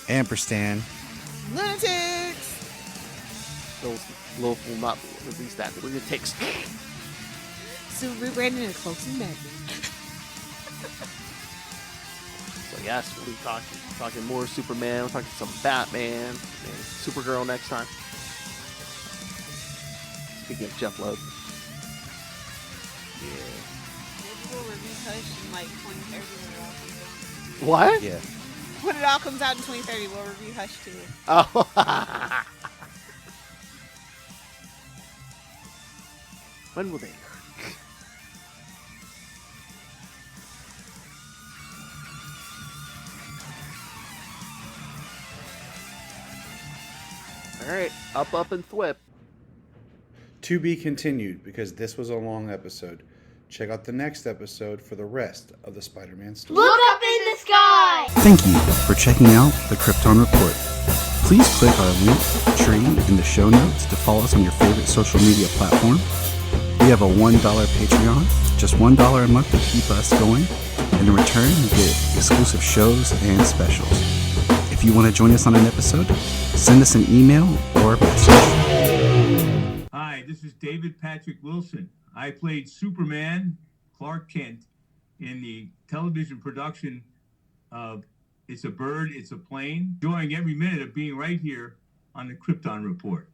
Ampersand. Lunatics. Will not release that. Lunatics. So rebranded in Cloaks and Madness. So yes, we'll be talking more Superman. We'll talk some Batman and Supergirl next time. Speaking of Jeff Loeb. Yeah. Maybe we'll review Hush in like 2030 when it all comes out. What? Yeah. When it all comes out in 2030, we'll review Hush too. Oh. When will they learn? All right, up and thwip. To be continued, because this was a long episode. Check out the next episode for the rest of the Spider-Man story. Look up in the sky! Thank you for checking out the Krypton Report. Please click our link tree in the show notes to follow us on your favorite social media platform. We have a $1 Patreon, just $1 a month to keep us going, and in return you get exclusive shows and specials. If you want to join us on an episode, send us an email or message. Hi, this is David Patrick Wilson. I played Superman, Clark Kent, in the television production of It's a Bird, It's a Plane, enjoying every minute of being right here on the Krypton Report.